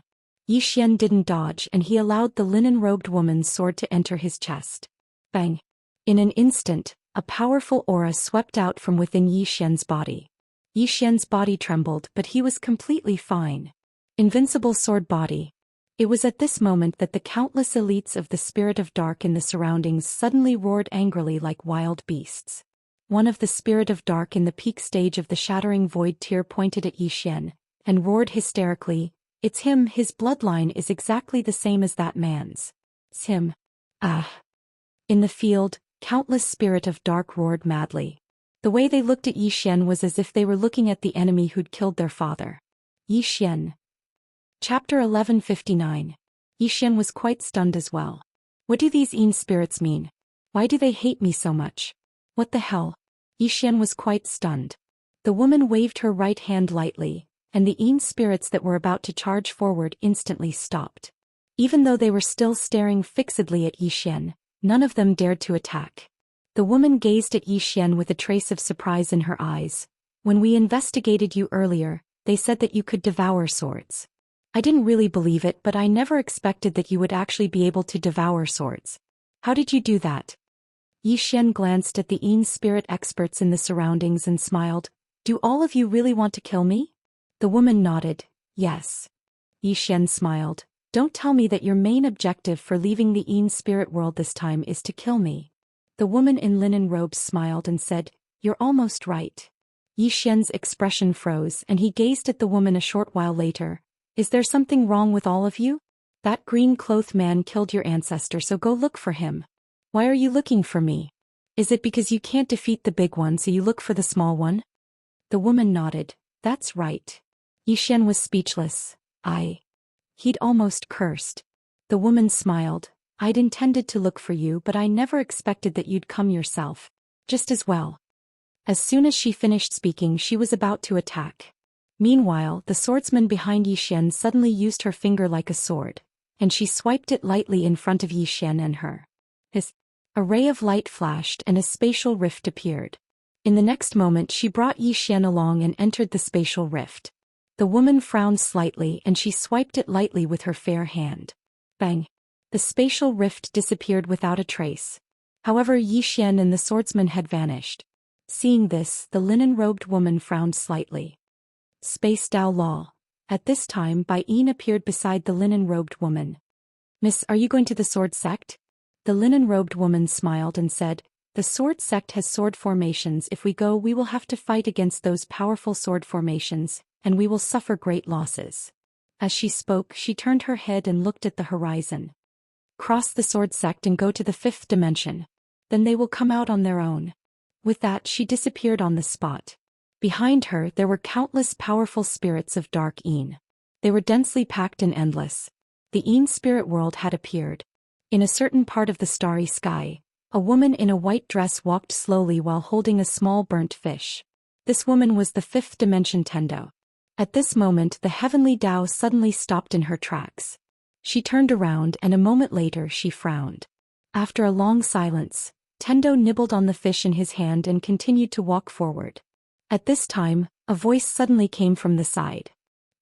Zhou Xian didn't dodge and he allowed the linen-robed woman's sword to enter his chest. Bang! In an instant, a powerful aura swept out from within Zhou Xian's body. Zhou Xian's body trembled, but he was completely fine. Invincible sword body. It was at this moment that the countless elites of the Spirit of Dark in the surroundings suddenly roared angrily like wild beasts. One of the Spirit of Dark in the peak stage of the Shattering Void tier pointed at Zhou Xian, and roared hysterically, "It's him, his bloodline is exactly the same as that man's. It's him." Ah! In the field, countless Spirit of Dark roared madly. The way they looked at Zhou Xian was as if they were looking at the enemy who'd killed their father. Zhou Xian. Chapter 1159. Zhou Xian was quite stunned as well. What do these Yin spirits mean? Why do they hate me so much? What the hell? Zhou Xian was quite stunned. The woman waved her right hand lightly, and the Yin spirits that were about to charge forward instantly stopped. Even though they were still staring fixedly at Zhou Xian, none of them dared to attack. The woman gazed at Zhou Xian with a trace of surprise in her eyes. "When we investigated you earlier, they said that you could devour swords. I didn't really believe it, but I never expected that you would actually be able to devour swords. How did you do that?" Zhou Xian glanced at the Yin spirit experts in the surroundings and smiled. "Do all of you really want to kill me?" The woman nodded. "Yes." Zhou Xian smiled. "Don't tell me that your main objective for leaving the Yin spirit world this time is to kill me." The woman in linen robes smiled and said, "You're almost right." Zhou Xian's expression froze and he gazed at the woman a short while later. "Is there something wrong with all of you? That green-clothed man killed your ancestor, so go look for him. Why are you looking for me? Is it because you can't defeat the big one so you look for the small one?" The woman nodded. "That's right." Zhou Xian was speechless. He'd almost cursed. The woman smiled. "I'd intended to look for you, but I never expected that you'd come yourself. Just as well." As soon as she finished speaking, she was about to attack. Meanwhile, the swordsman behind Zhou Xian suddenly used her finger like a sword, and she swiped it lightly in front of Zhou Xian and her. A ray of light flashed and a spatial rift appeared. In the next moment she brought Zhou Xian along and entered the spatial rift. The woman frowned slightly and she swiped it lightly with her fair hand. Bang! The spatial rift disappeared without a trace. However, Zhou Xian and the swordsman had vanished. Seeing this, the linen-robed woman frowned slightly. Space Dao Law. At this time, Bai Yin appeared beside the linen-robed woman. "Miss, are you going to the sword sect?" The linen-robed woman smiled and said, "The sword sect has sword formations. If we go, we will have to fight against those powerful sword formations, and we will suffer great losses." As she spoke, she turned her head and looked at the horizon. "Cross the sword sect and go to the 5th dimension. Then they will come out on their own." With that, she disappeared on the spot. Behind her, there were countless powerful spirits of dark Yin. They were densely packed and endless. The Yin spirit world had appeared. In a certain part of the starry sky, a woman in a white dress walked slowly while holding a small burnt fish. This woman was the 5th dimension Tendo. At this moment, the heavenly Dao suddenly stopped in her tracks. She turned around and a moment later she frowned. After a long silence, Tendo nibbled on the fish in his hand and continued to walk forward. At this time, a voice suddenly came from the side.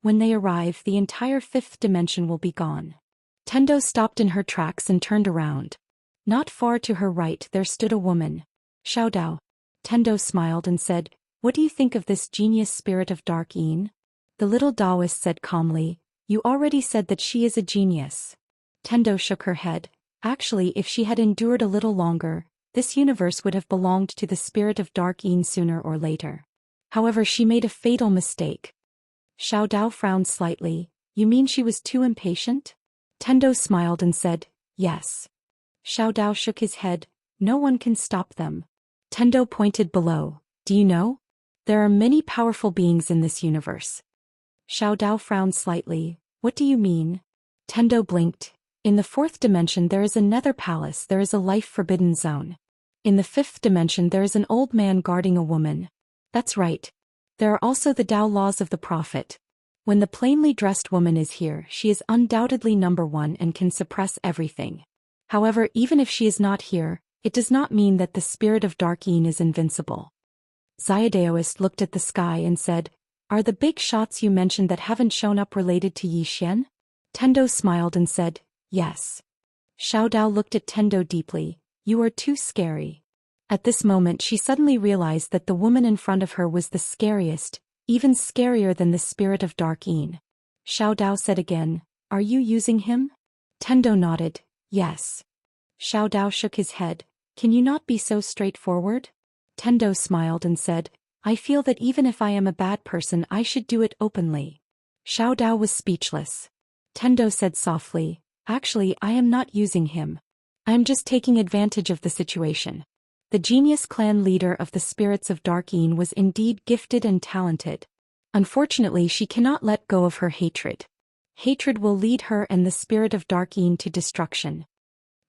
"When they arrive, the entire 5th dimension will be gone." Tendo stopped in her tracks and turned around. Not far to her right there stood a woman. "Xiao Dao." Tendo smiled and said, "What do you think of this genius spirit of dark Yin?" The little Daoist said calmly, "You already said that she is a genius." Tendo shook her head. Actually, if she had endured a little longer, this universe would have belonged to the spirit of Dark Yin sooner or later. However, she made a fatal mistake. Xiao Dao frowned slightly. "You mean she was too impatient?" Tendo smiled and said, "Yes." Xiao Dao shook his head. "No one can stop them." Tendo pointed below. "Do you know? There are many powerful beings in this universe." Xiao Dao frowned slightly. "What do you mean?" Tendo blinked. "In the fourth dimension there is a nether palace, there is a life-forbidden zone. In the fifth dimension there is an old man guarding a woman. That's right. There are also the Tao laws of the prophet. When the plainly dressed woman is here, she is undoubtedly number one and can suppress everything. However, even if she is not here, it does not mean that the spirit of Dark Yin is invincible." Daoist looked at the sky and said, "Are the big shots you mentioned that haven't shown up related to Zhou Xian?" Tendo smiled and said, "Yes." Xiao Dao looked at Tendo deeply. "You are too scary." At this moment she suddenly realized that the woman in front of her was the scariest, even scarier than the spirit of Dark Yin. Xiao Dao said again, "Are you using him?" Tendo nodded, "Yes." Xiao Dao shook his head. "Can you not be so straightforward?" Tendo smiled and said, "I feel that even if I am a bad person I should do it openly." Xiao Dao was speechless. Tendo said softly, "Actually, I am not using him. I am just taking advantage of the situation." The genius clan leader of the spirits of Dark Yin was indeed gifted and talented. Unfortunately, she cannot let go of her hatred. Hatred will lead her and the spirit of Dark Yin to destruction.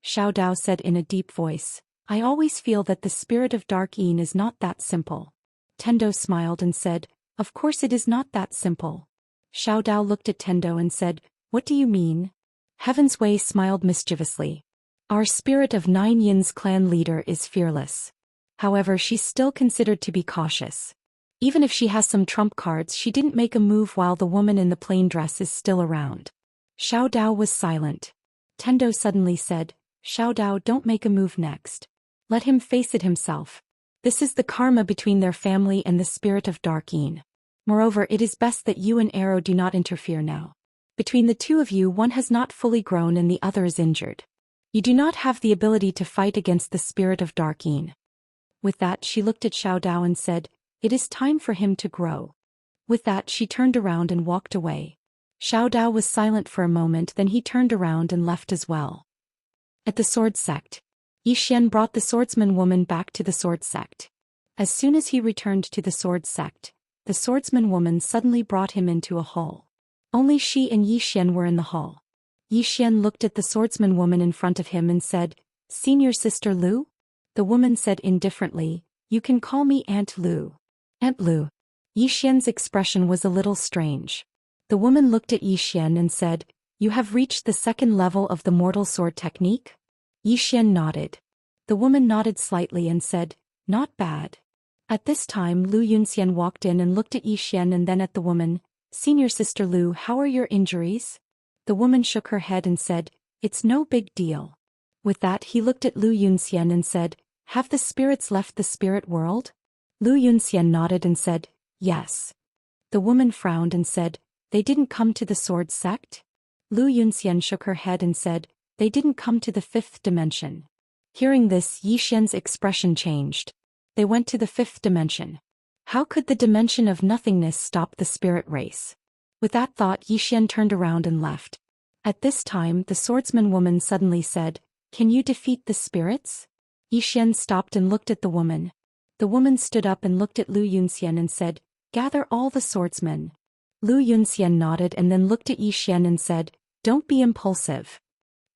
Xiao Dao said in a deep voice, "I always feel that the spirit of Dark Yin is not that simple." Tendo smiled and said, "Of course it is not that simple." Xiao Dao looked at Tendo and said, "What do you mean?" Heaven's Way smiled mischievously. "Our spirit of Nine Yin's clan leader is fearless. However, she's still considered to be cautious. Even if she has some trump cards, she didn't make a move while the woman in the plain dress is still around." Xiao Dao was silent. Tendo suddenly said, "Xiao Dao, don't make a move next. Let him face it himself. This is the karma between their family and the spirit of Dark Yin. Moreover, it is best that you and Arrow do not interfere now. Between the two of you, one has not fully grown and the other is injured. You do not have the ability to fight against the spirit of Dark Yin." With that she looked at Xiao Dao and said, "It is time for him to grow." With that she turned around and walked away. Xiao Dao was silent for a moment, then he turned around and left as well. At the sword sect. Xian brought the swordsman woman back to the sword sect. As soon as he returned to the sword sect, the swordsman woman suddenly brought him into a hall. Only she and Xian were in the hall. Xian looked at the swordsman woman in front of him and said, "Senior Sister Lu?" The woman said indifferently, "You can call me Aunt Lu." Aunt Lu. Xian's expression was a little strange. The woman looked at Xian and said, "You have reached the second level of the mortal sword technique?" Xian nodded. The woman nodded slightly and said, "Not bad." At this time Lu Yunxian walked in and looked at Xian and then at the woman. "Senior Sister Lu, how are your injuries?" The woman shook her head and said, "It's no big deal." With that he looked at Lu Yunxian and said, "Have the spirits left the spirit world?" Lu Yunxian nodded and said, "Yes." The woman frowned and said, "They didn't come to the sword sect?" Lu Yunxian shook her head and said, "They didn't come to the fifth dimension." Hearing this, Xian's expression changed. They went to the fifth dimension. How could the dimension of nothingness stop the spirit race? With that thought, Xian turned around and left. At this time, the swordsman woman suddenly said, "Can you defeat the spirits?" Xian stopped and looked at the woman. The woman stood up and looked at Lu Yunxian and said, "Gather all the swordsmen." Lu Yunxian nodded and then looked at Xian and said, "Don't be impulsive."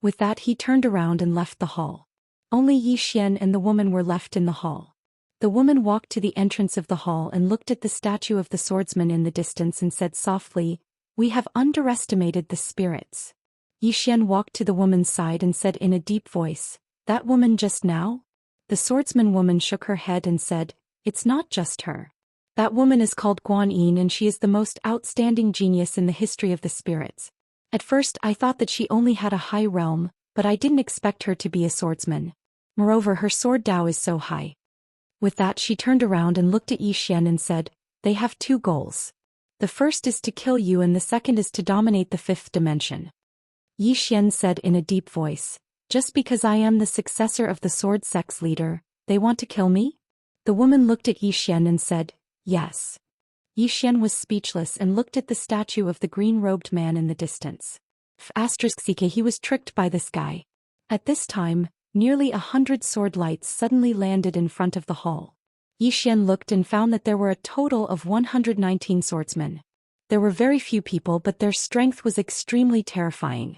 With that he turned around and left the hall. Only Xian and the woman were left in the hall. The woman walked to the entrance of the hall and looked at the statue of the swordsman in the distance and said softly, "We have underestimated the spirits." Xian walked to the woman's side and said in a deep voice, "That woman just now?" The swordsman woman shook her head and said, "It's not just her. That woman is called Guan Yin and she is the most outstanding genius in the history of the spirits. At first I thought that she only had a high realm, but I didn't expect her to be a swordsman. Moreover, her sword Dao is so high." With that she turned around and looked at Xian and said, "They have two goals. The first is to kill you and the second is to dominate the fifth dimension. Yi Xian said in a deep voice, just because I am the successor of the sword sect's leader, they want to kill me? The woman looked at Yi Xian and said, yes. Yi Xian was speechless and looked at the statue of the green-robed man in the distance. He was tricked by this guy. At this time, nearly 100 sword lights suddenly landed in front of the hall. Yi Xian looked and found that there were a total of 119 swordsmen. There were very few people, but their strength was extremely terrifying.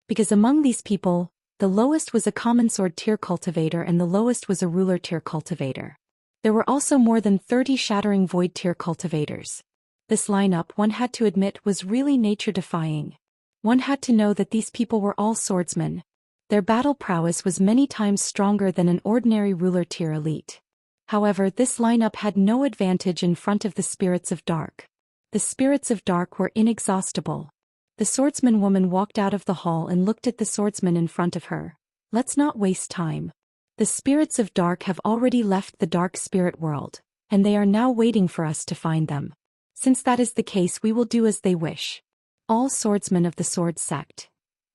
Because among these people, the lowest was a common sword tier cultivator and the lowest was a ruler tier cultivator. There were also more than 30 shattering void tier cultivators. This lineup, one had to admit, was really nature-defying. One had to know that these people were all swordsmen. Their battle prowess was many times stronger than an ordinary ruler tier elite. However, this lineup had no advantage in front of the spirits of dark. The spirits of dark were inexhaustible. The swordsman woman walked out of the hall and looked at the swordsman in front of her. Let's not waste time. The spirits of dark have already left the dark spirit world, and they are now waiting for us to find them. Since that is the case, we will do as they wish. All swordsmen of the sword sect.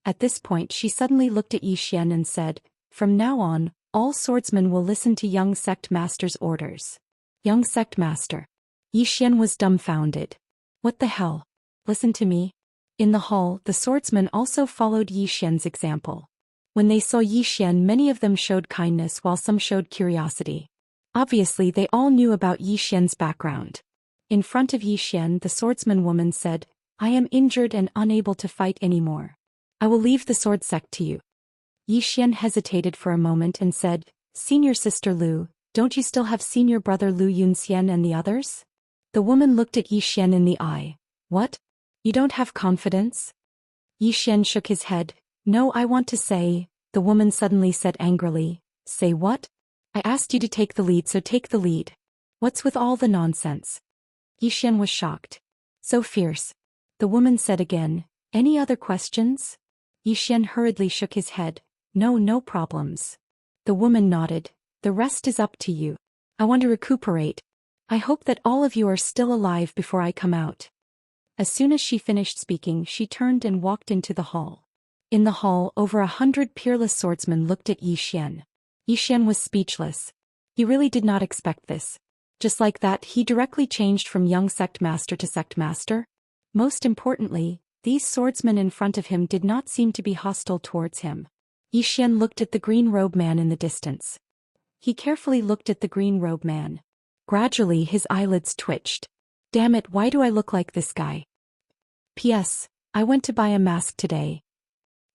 At this point she suddenly looked at Yi Xian and said, from now on, all swordsmen will listen to young sect master's orders. Young sect master. Yi Xian was dumbfounded. What the hell? Listen to me? In the hall, the swordsmen also followed Yi Xian's example. When they saw Yi Xian, many of them showed kindness while some showed curiosity. Obviously they all knew about Yi Xian's background. In front of Yi Xian, the swordsman woman said, I am injured and unable to fight anymore. I will leave the sword sect to you. Yi Xian hesitated for a moment and said, Senior sister Lu, don't you still have senior brother Lu Yunxian and the others? The woman looked at Yi Xian in the eye. What? You don't have confidence? Yi Xian shook his head. No, I want to say, the woman suddenly said angrily. Say what? I asked you to take the lead, so take the lead. What's with all the nonsense? Yi Xian was shocked. So fierce. The woman said again, any other questions? Yi Xian hurriedly shook his head. No problems. The woman nodded. The rest is up to you. I want to recuperate. I hope that all of you are still alive before I come out. As soon as she finished speaking, she turned and walked into the hall. In the hall, over 100 peerless swordsmen looked at Yi Xian. Yi Xian was speechless. He really did not expect this. Just like that, he directly changed from young sect master to sect master. Most importantly, these swordsmen in front of him did not seem to be hostile towards him. Yi Xian looked at the green robe man in the distance. He carefully looked at the green robe man. Gradually his eyelids twitched. Damn it, why do I look like this guy? P.S. I went to buy a mask today.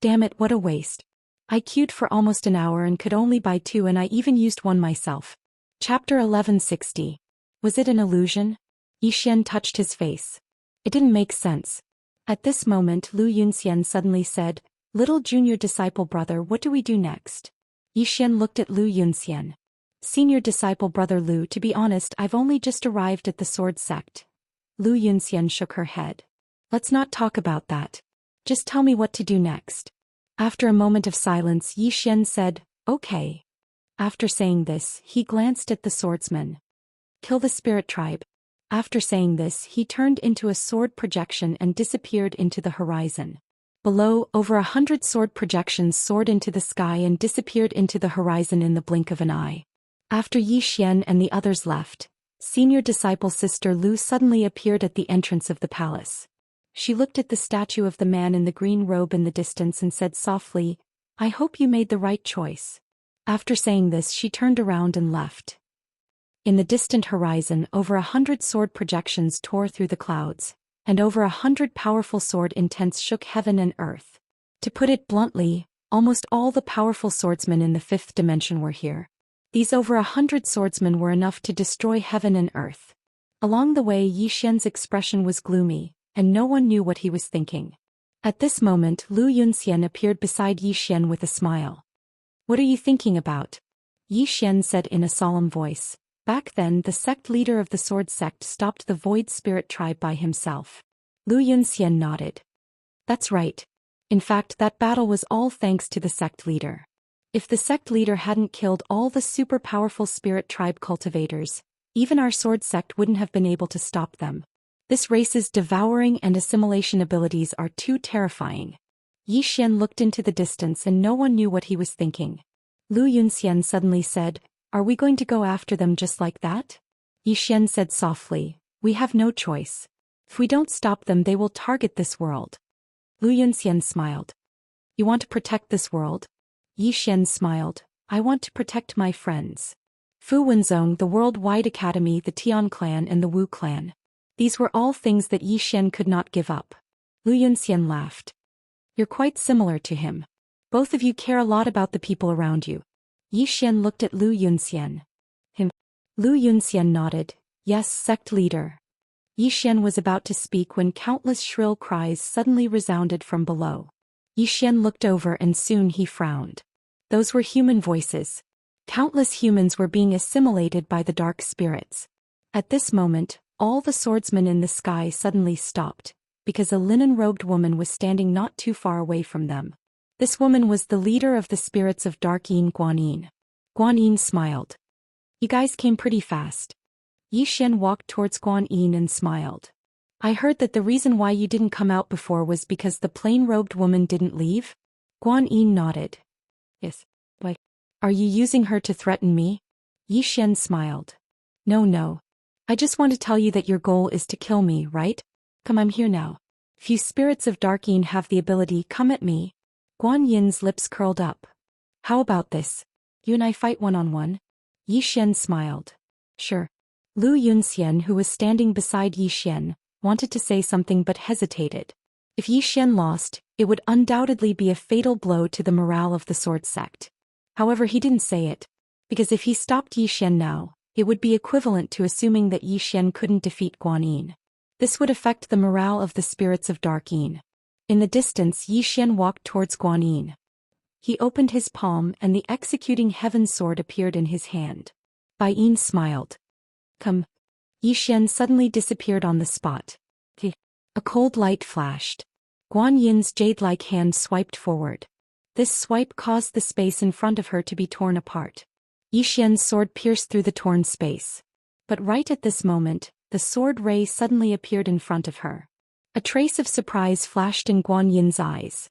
Damn it, what a waste. I queued for almost an hour and could only buy 2 and I even used one myself. Chapter 1160. Was it an illusion? Yi Xian touched his face. It didn't make sense. At this moment Lu Yunxian suddenly said, Little junior disciple brother, what do we do next? Yi Xian looked at Lu Yunxian. Senior disciple brother Lu, to be honest, I've only just arrived at the sword sect. Lu Yunxian shook her head. Let's not talk about that. Just tell me what to do next. After a moment of silence, Yi Xian said, okay. After saying this, he glanced at the swordsman. Kill the spirit tribe. After saying this, he turned into a sword projection and disappeared into the horizon. Below, over 100 sword projections soared into the sky and disappeared into the horizon in the blink of an eye. After Yi Xian and the others left, senior disciple sister Lu suddenly appeared at the entrance of the palace. She looked at the statue of the man in the green robe in the distance and said softly, I hope you made the right choice. After saying this, she turned around and left. In the distant horizon, over 100 sword projections tore through the clouds, and over 100 powerful sword intents shook heaven and earth. To put it bluntly, almost all the powerful swordsmen in the fifth dimension were here. These over 100 swordsmen were enough to destroy heaven and earth. Along the way, Yi Xian's expression was gloomy, and no one knew what he was thinking. At this moment, Lu Yunxian appeared beside Yi Xian with a smile. What are you thinking about? Yi Xian said in a solemn voice. Back then, the sect leader of the sword sect stopped the void spirit tribe by himself. Lu Yunxian nodded. That's right. In fact, that battle was all thanks to the sect leader. If the sect leader hadn't killed all the super powerful spirit tribe cultivators, even our sword sect wouldn't have been able to stop them. This race's devouring and assimilation abilities are too terrifying. Yi Xian looked into the distance and no one knew what he was thinking. Lu Yunxian suddenly said, "Are we going to go after them just like that?" Yi Xian said softly, "We have no choice. If we don't stop them they will target this world." Lu Yunxian smiled. "You want to protect this world?" Yi Xian smiled, "I want to protect my friends. Fu Wenzong, the Worldwide Academy, the Tian clan and the Wu clan. These were all things that Yi Xian could not give up." Lu Yunxian laughed. "You're quite similar to him. Both of you care a lot about the people around you." Yi Xian looked at Lu Yunxian. Him. Lu Yunxian nodded, "Yes, sect leader." Yi Xian was about to speak when countless shrill cries suddenly resounded from below. Yi Xian looked over and soon he frowned. Those were human voices. Countless humans were being assimilated by the dark spirits. At this moment, all the swordsmen in the sky suddenly stopped, because a linen-robed woman was standing not too far away from them. This woman was the leader of the spirits of Dark Yin, Guanyin. Guanyin smiled. "You guys came pretty fast." Yi Xian walked towards Guanyin and smiled. "I heard that the reason why you didn't come out before was because the plain-robed woman didn't leave?" Guanyin nodded. "Yes. Why? Are you using her to threaten me?" Yi Xian smiled. No. I just want to tell you that your goal is to kill me, right? Come, I'm here now. If you spirits of Dark Yin have the ability, come at me." Guanyin's lips curled up. "How about this? You and I fight one-on-one?" Yi Xian smiled. "Sure." Lu Yunxian, who was standing beside Yi Xian, wanted to say something but hesitated. If Yi Xian lost, it would undoubtedly be a fatal blow to the morale of the sword sect. However, he didn't say it, because if he stopped Yi Xian now, it would be equivalent to assuming that Yi Xian couldn't defeat Guanyin. This would affect the morale of the spirits of Dark Yin. In the distance, Yi Xian walked towards Guanyin. He opened his palm and the executing heaven sword appeared in his hand. Bai Yin smiled. "Come." Yi Xian suddenly disappeared on the spot. A cold light flashed. Guanyin's jade-like hand swiped forward. This swipe caused the space in front of her to be torn apart. Yi Xian's sword pierced through the torn space. But right at this moment, the sword ray suddenly appeared in front of her. A trace of surprise flashed in Guanyin's eyes.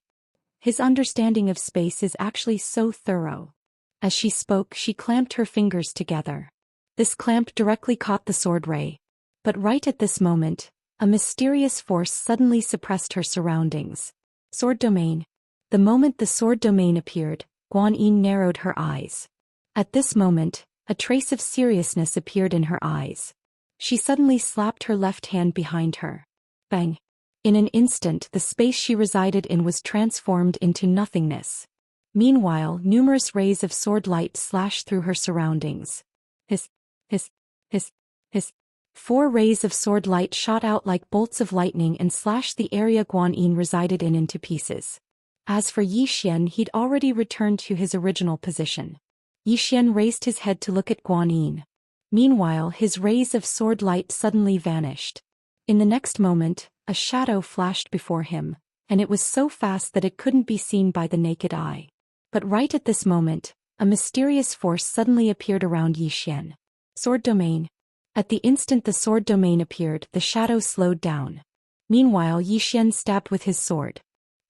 His understanding of space is actually so thorough. As she spoke, she clamped her fingers together. This clamp directly caught the sword ray. But right at this moment, a mysterious force suddenly suppressed her surroundings. Sword domain. The moment the sword domain appeared, Guanyin narrowed her eyes. At this moment, a trace of seriousness appeared in her eyes. She suddenly slapped her left hand behind her. Bang! In an instant, the space she resided in was transformed into nothingness. Meanwhile, numerous rays of sword light slashed through her surroundings. Hiss, hiss, hiss, hiss. 4 rays of sword light shot out like bolts of lightning and slashed the area Guanyin resided in into pieces. As for Yi Xian, he'd already returned to his original position. Yi Xian raised his head to look at Guanyin. Meanwhile, his rays of sword light suddenly vanished. In the next moment, a shadow flashed before him, and it was so fast that it couldn't be seen by the naked eye. But right at this moment, a mysterious force suddenly appeared around Yi Xian. Sword domain. At the instant the sword domain appeared, the shadow slowed down. Meanwhile, Yi Xian stabbed with his sword.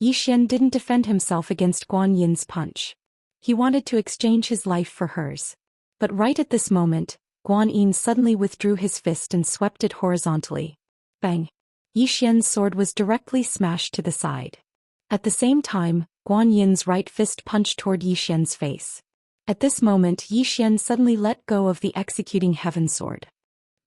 Yi Xian didn't defend himself against Guanyin's punch. He wanted to exchange his life for hers. But right at this moment, Guanyin suddenly withdrew his fist and swept it horizontally. Bang! Yi Xian's sword was directly smashed to the side. At the same time, Guanyin's right fist punched toward Yi Xian's face. At this moment, Yi Xian suddenly let go of the executing heaven sword.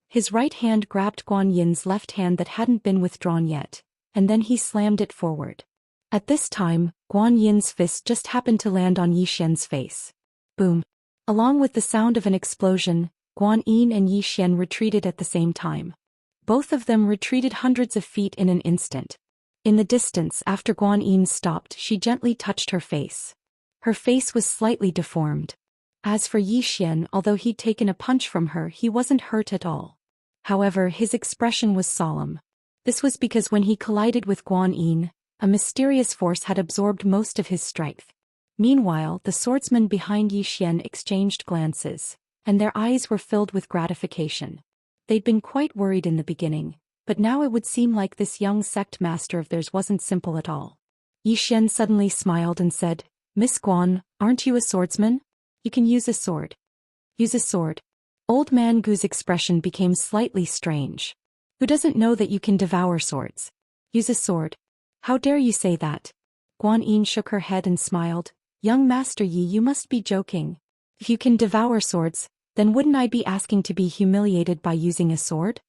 His right hand grabbed Guanyin's left hand that hadn't been withdrawn yet, and then he slammed it forward. At this time, Guanyin's fist just happened to land on Yi Xian's face. Boom! Along with the sound of an explosion, Guanyin and Yi Xian retreated at the same time. Both of them retreated hundreds of feet in an instant. In the distance, after Guanyin stopped, she gently touched her face. Her face was slightly deformed. As for Yi Xian, although he'd taken a punch from her, he wasn't hurt at all. However, his expression was solemn. This was because when he collided with Guanyin, a mysterious force had absorbed most of his strength. Meanwhile, the swordsmen behind Yi Xian exchanged glances, and their eyes were filled with gratification. They'd been quite worried in the beginning, but now it would seem like this young sect master of theirs wasn't simple at all. Xian suddenly smiled and said, "Miss Guan, aren't you a swordsman? You can use a sword." "Use a sword?" Old man Gu's expression became slightly strange. "Who doesn't know that you can devour swords? Use a sword? How dare you say that?" Guan Yin shook her head and smiled. "Young Master Yi, you must be joking. If you can devour swords, then wouldn't I be asking to be humiliated by using a sword?"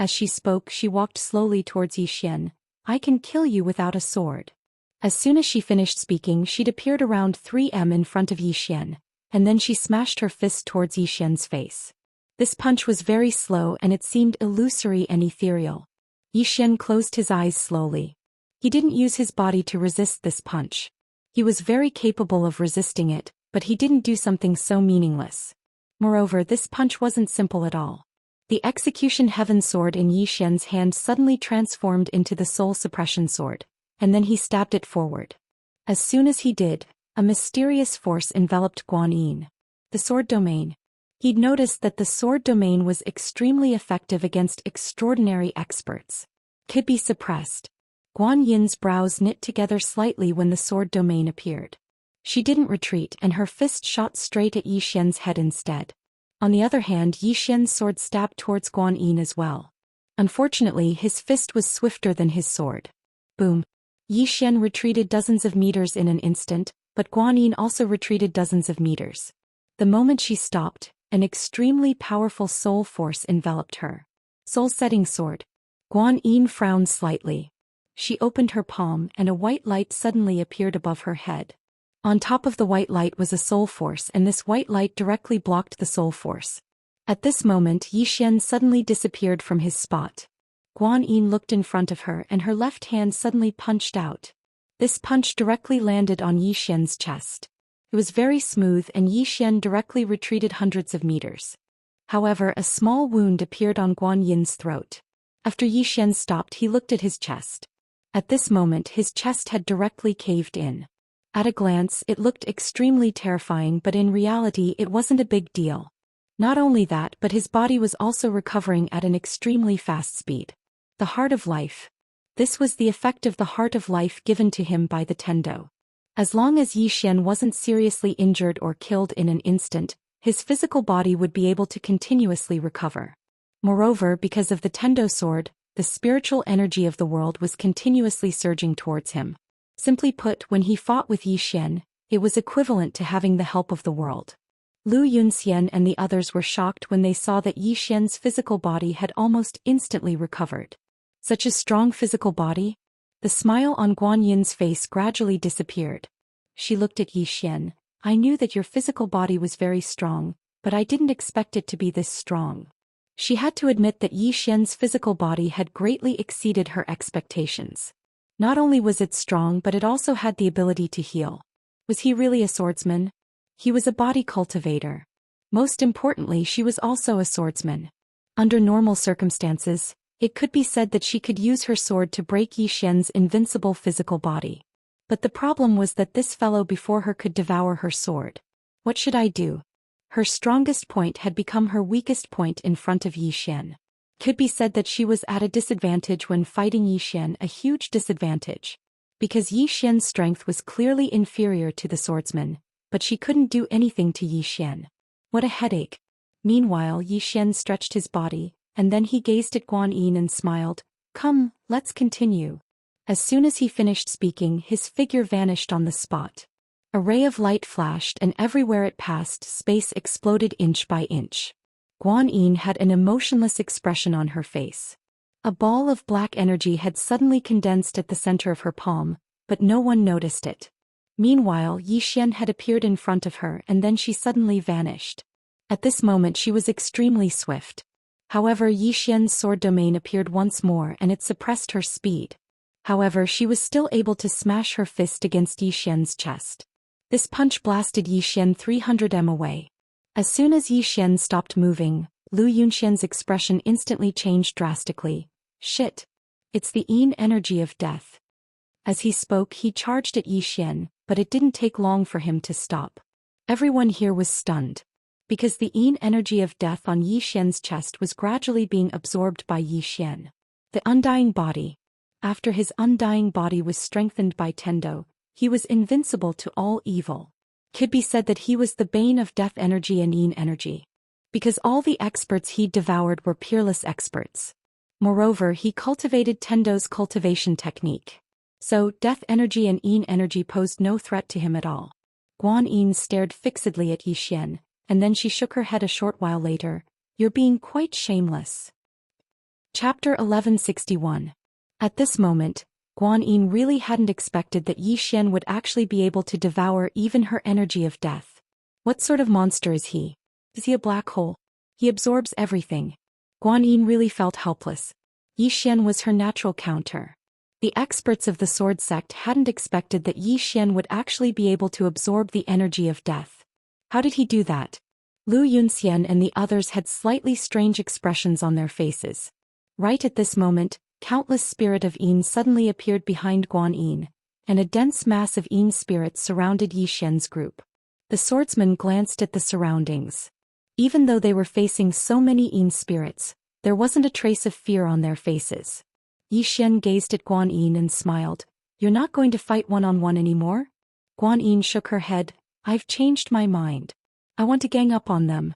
As she spoke, she walked slowly towards Xian. "I can kill you without a sword." As soon as she finished speaking, she'd appeared around 3 m in front of Xian, and then she smashed her fist towards Xian's face. This punch was very slow and it seemed illusory and ethereal. Xian closed his eyes slowly. He didn't use his body to resist this punch. He was very capable of resisting it, but he didn't do something so meaningless. Moreover, this punch wasn't simple at all. The execution heaven sword in Xian's hand suddenly transformed into the soul suppression sword, and then he stabbed it forward. As soon as he did, a mysterious force enveloped Guan Yin. The sword domain. He'd noticed that the sword domain was extremely effective against extraordinary experts. Could be suppressed. Guan Yin's brows knit together slightly when the sword domain appeared. She didn't retreat and her fist shot straight at Xian's head instead. On the other hand, Xian's sword stabbed towards Guan Yin as well. Unfortunately, his fist was swifter than his sword. Boom. Xian retreated dozens of meters in an instant, but Guan Yin also retreated dozens of meters. The moment she stopped, an extremely powerful soul force enveloped her. Soul-setting sword. Guan Yin frowned slightly. She opened her palm and a white light suddenly appeared above her head. On top of the white light was a soul force and this white light directly blocked the soul force. At this moment Xian suddenly disappeared from his spot. Guan Yin looked in front of her and her left hand suddenly punched out. This punch directly landed on Xian's chest. It was very smooth and Xian directly retreated hundreds of meters. However, a small wound appeared on Guan Yin's throat. After Xian stopped, he looked at his chest. At this moment his chest had directly caved in. At a glance it looked extremely terrifying, but in reality it wasn't a big deal. Not only that, but his body was also recovering at an extremely fast speed. The heart of life. This was the effect of the heart of life given to him by the Tendo. As long as Xian wasn't seriously injured or killed in an instant, his physical body would be able to continuously recover. Moreover, because of the Tendo sword, the spiritual energy of the world was continuously surging towards him. Simply put, when he fought with Xian, it was equivalent to having the help of the world. Lu Yunxian and the others were shocked when they saw that Xian's physical body had almost instantly recovered. Such a strong physical body? The smile on Guan Yin's face gradually disappeared. She looked at Xian. "I knew that your physical body was very strong, but I didn't expect it to be this strong." She had to admit that Xian's physical body had greatly exceeded her expectations. Not only was it strong, but it also had the ability to heal. Was he really a swordsman? He was a body cultivator. Most importantly, she was also a swordsman. Under normal circumstances, it could be said that she could use her sword to break Xian's invincible physical body. But the problem was that this fellow before her could devour her sword. What should I do? Her strongest point had become her weakest point in front of Xian. Could be said that she was at a disadvantage when fighting Xian, a huge disadvantage. Because Xian's strength was clearly inferior to the swordsman, but she couldn't do anything to Xian. What a headache. Meanwhile, Xian stretched his body, and then he gazed at Guan Yin and smiled. "Come, let's continue." As soon as he finished speaking, his figure vanished on the spot. A ray of light flashed and everywhere it passed, space exploded inch by inch. Guan Yin had an emotionless expression on her face. A ball of black energy had suddenly condensed at the center of her palm, but no one noticed it. Meanwhile, Xian had appeared in front of her and then she suddenly vanished. At this moment she was extremely swift. However, Xian's sword domain appeared once more and it suppressed her speed. However, she was still able to smash her fist against Xian's chest. This punch blasted Xian 300 m away. As soon as Xian stopped moving, Lu Yunxian's expression instantly changed drastically. "Shit. It's the Yin energy of death." As he spoke, he charged at Xian, but it didn't take long for him to stop. Everyone here was stunned. Because the Yin energy of death on Xian's chest was gradually being absorbed by Xian. The undying body. After his undying body was strengthened by Tendo, he was invincible to all evil. Could be said that he was the bane of death energy and yin energy. Because all the experts he devoured were peerless experts. Moreover, he cultivated Tendo's cultivation technique. So, death energy and yin energy posed no threat to him at all. Guan Yin stared fixedly at Yi Xian, and then she shook her head a short while later. You're being quite shameless. Chapter 1161. At this moment, Guan Yin really hadn't expected that Yi Xian would actually be able to devour even her energy of death. What sort of monster is he? Is he a black hole? He absorbs everything. Guan Yin really felt helpless. Yi Xian was her natural counter. The experts of the sword sect hadn't expected that Yi Xian would actually be able to absorb the energy of death. How did he do that? Lu Yunxian and the others had slightly strange expressions on their faces. Right at this moment, countless spirit of Yin suddenly appeared behind Guan Yin, and a dense mass of Yin spirits surrounded Yi Xian's group. The swordsman glanced at the surroundings. Even though they were facing so many Yin spirits, there wasn't a trace of fear on their faces. Yi Xian gazed at Guan Yin and smiled. You're not going to fight one-on-one anymore? Guan Yin shook her head. I've changed my mind. I want to gang up on them.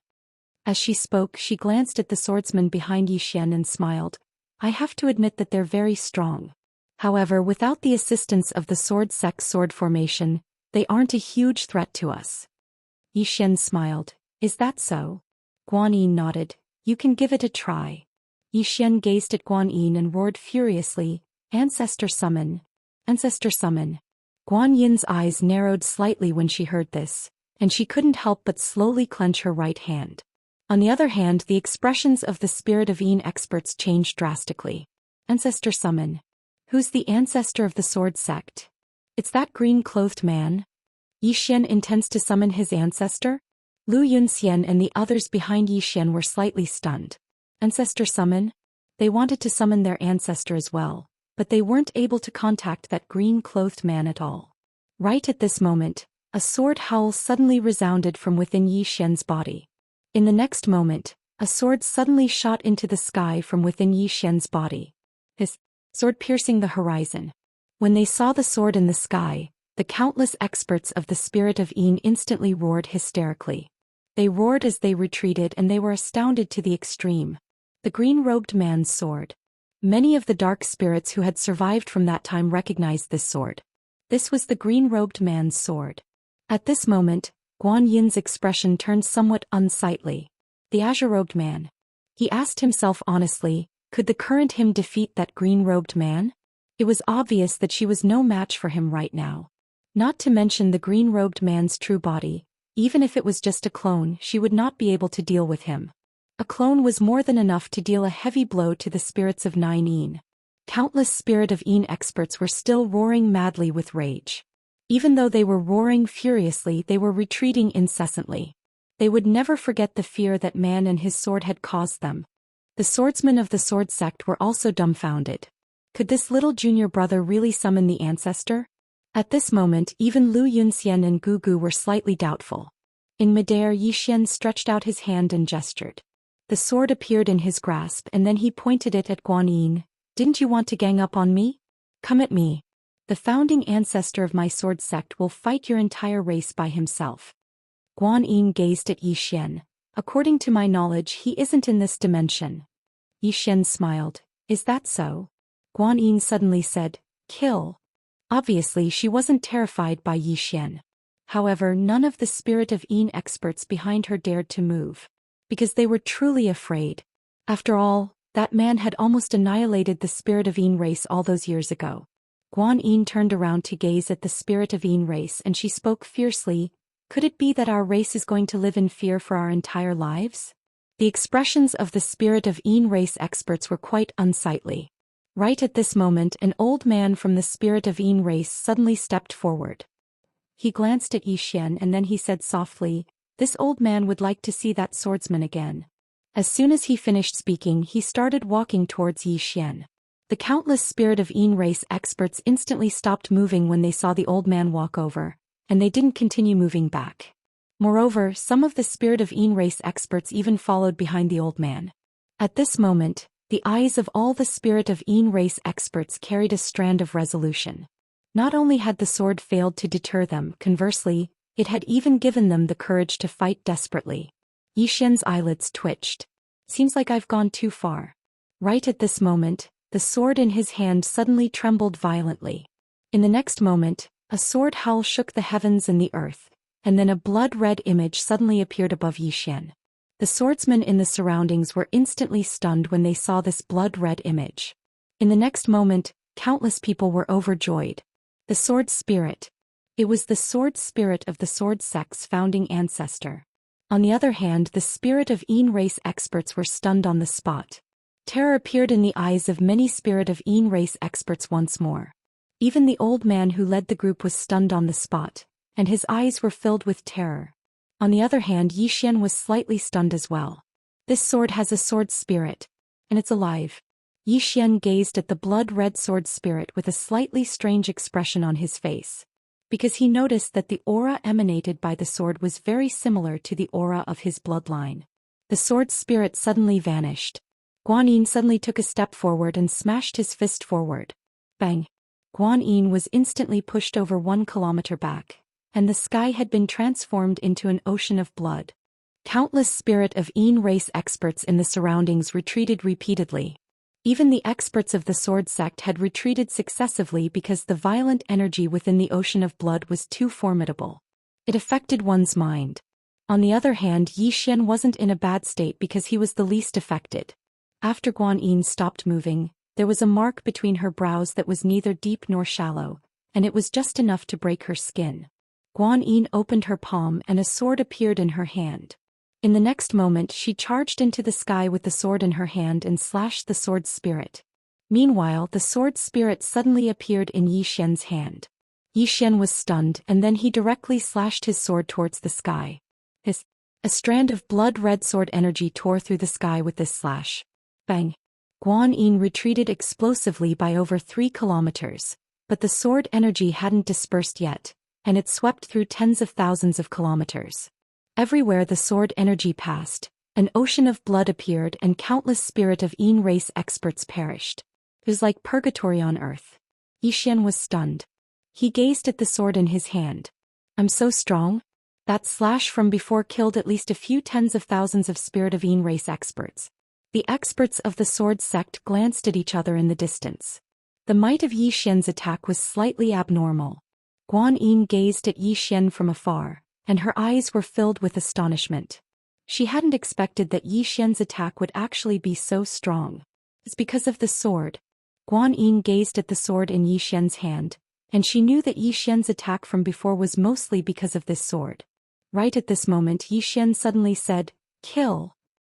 As she spoke, she glanced at the swordsman behind Yi Xian and smiled. I have to admit that they're very strong. However, without the assistance of the sword sect sword formation, they aren't a huge threat to us. Yi Xian smiled. Is that so? Guan Yin nodded. You can give it a try. Yi Xian gazed at Guan Yin and roared furiously. Ancestor summon. Ancestor summon. Guan Yin's eyes narrowed slightly when she heard this, and she couldn't help but slowly clench her right hand. On the other hand, the expressions of the spirit of Yin experts changed drastically. Ancestor summon. Who's the ancestor of the sword sect? It's that green-clothed man. Yi Xian intends to summon his ancestor? Lu Yunxian and the others behind Yi Xian were slightly stunned. Ancestor summon? They wanted to summon their ancestor as well, but they weren't able to contact that green-clothed man at all. Right at this moment, a sword howl suddenly resounded from within Yi Xian's body. In the next moment, a sword suddenly shot into the sky from within Yi Xian's body. His sword piercing the horizon. When they saw the sword in the sky, the countless experts of the spirit of Yin instantly roared hysterically. They roared as they retreated and they were astounded to the extreme. The green-robed man's sword. Many of the dark spirits who had survived from that time recognized this sword. This was the green-robed man's sword. At this moment, Guan Yin's expression turned somewhat unsightly. The azure-robed man. He asked himself honestly, could the current him defeat that green-robed man? It was obvious that she was no match for him right now. Not to mention the green-robed man's true body. Even if it was just a clone, she would not be able to deal with him. A clone was more than enough to deal a heavy blow to the spirits of 9 Yin. Countless spirit of Yin experts were still roaring madly with rage. Even though they were roaring furiously, they were retreating incessantly. They would never forget the fear that man and his sword had caused them. The swordsmen of the sword sect were also dumbfounded. Could this little junior brother really summon the ancestor? At this moment, even Lu Yunxian and Gugu were slightly doubtful. In midair, Yi Xian stretched out his hand and gestured. The sword appeared in his grasp and then he pointed it at Guan Yin. Didn't you want to gang up on me? Come at me. The founding ancestor of my sword sect will fight your entire race by himself. Guan Yin gazed at Yi Xian. According to my knowledge, he isn't in this dimension. Yi Xian smiled. Is that so? Guan Yin suddenly said, kill. Obviously, she wasn't terrified by Yi Xian. However, none of the spirit of Yin experts behind her dared to move. Because they were truly afraid. After all, that man had almost annihilated the spirit of Yin race all those years ago. Guan Yin turned around to gaze at the spirit of Yin race and she spoke fiercely. Could it be that our race is going to live in fear for our entire lives? The expressions of the spirit of Yin race experts were quite unsightly. Right at this moment, an old man from the spirit of Yin race suddenly stepped forward. He glanced at Yi Xian and then he said softly, this old man would like to see that swordsman again. As soon as he finished speaking, he started walking towards Yi Xian. The countless spirit of Yin race experts instantly stopped moving when they saw the old man walk over, and they didn't continue moving back. Moreover, some of the spirit of Yin race experts even followed behind the old man. At this moment, The eyes of all the spirit of Yin race experts carried a strand of resolution. Not only had the sword failed to deter them, conversely, it had even given them the courage to fight desperately. Yi Xian's eyelids twitched. Seems like I've gone too far. Right at this moment, the sword in his hand suddenly trembled violently. In the next moment, a sword howl shook the heavens and the earth, and then a blood-red image suddenly appeared above Yi Xian. The swordsmen in the surroundings were instantly stunned when they saw this blood-red image. In the next moment, countless people were overjoyed. The sword spirit. It was the sword spirit of the sword sect's founding ancestor. On the other hand, the spirit of Yin race experts were stunned on the spot. Terror appeared in the eyes of many spirit of Yin race experts once more. Even the old man who led the group was stunned on the spot, and his eyes were filled with terror. On the other hand, Yi Xian was slightly stunned as well. This sword has a sword spirit, and it's alive. Yi Xian gazed at the blood-red sword spirit with a slightly strange expression on his face, because he noticed that the aura emanated by the sword was very similar to the aura of his bloodline. The sword spirit suddenly vanished. Guan Yin suddenly took a step forward and smashed his fist forward. Bang! Guan Yin was instantly pushed over 1 kilometer back, and the sky had been transformed into an ocean of blood. Countless spirit of Yin race experts in the surroundings retreated repeatedly. Even the experts of the sword sect had retreated successively because the violent energy within the ocean of blood was too formidable. It affected one's mind. On the other hand, Yi Xian wasn't in a bad state because he was the least affected. After Guan Yin stopped moving, there was a mark between her brows that was neither deep nor shallow, and it was just enough to break her skin. Guan Yin opened her palm and a sword appeared in her hand. In the next moment she charged into the sky with the sword in her hand and slashed the sword spirit. Meanwhile, the sword spirit suddenly appeared in Yi Xian's hand. Yi Xian was stunned and then he directly slashed his sword towards the sky. A strand of blood-red sword energy tore through the sky with this slash. Bang! Guan Yin retreated explosively by over 3 kilometers, but the sword energy hadn't dispersed yet, and it swept through tens of thousands of kilometers. Everywhere the sword energy passed, an ocean of blood appeared and countless spirit of Yin race experts perished. It was like purgatory on earth. Yi Xian was stunned. He gazed at the sword in his hand. I'm so strong? That slash from before killed at least a few tens of thousands of spirit of Yin race experts. The experts of the sword sect glanced at each other in the distance. The might of Yi Xian's attack was slightly abnormal. Guan Yin gazed at Yi Xian from afar, and her eyes were filled with astonishment. She hadn't expected that Yi Xian's attack would actually be so strong. It's because of the sword. Guan Yin gazed at the sword in Yi Xian's hand, and she knew that Yi Xian's attack from before was mostly because of this sword. Right at this moment Yi Xian suddenly said, "Kill!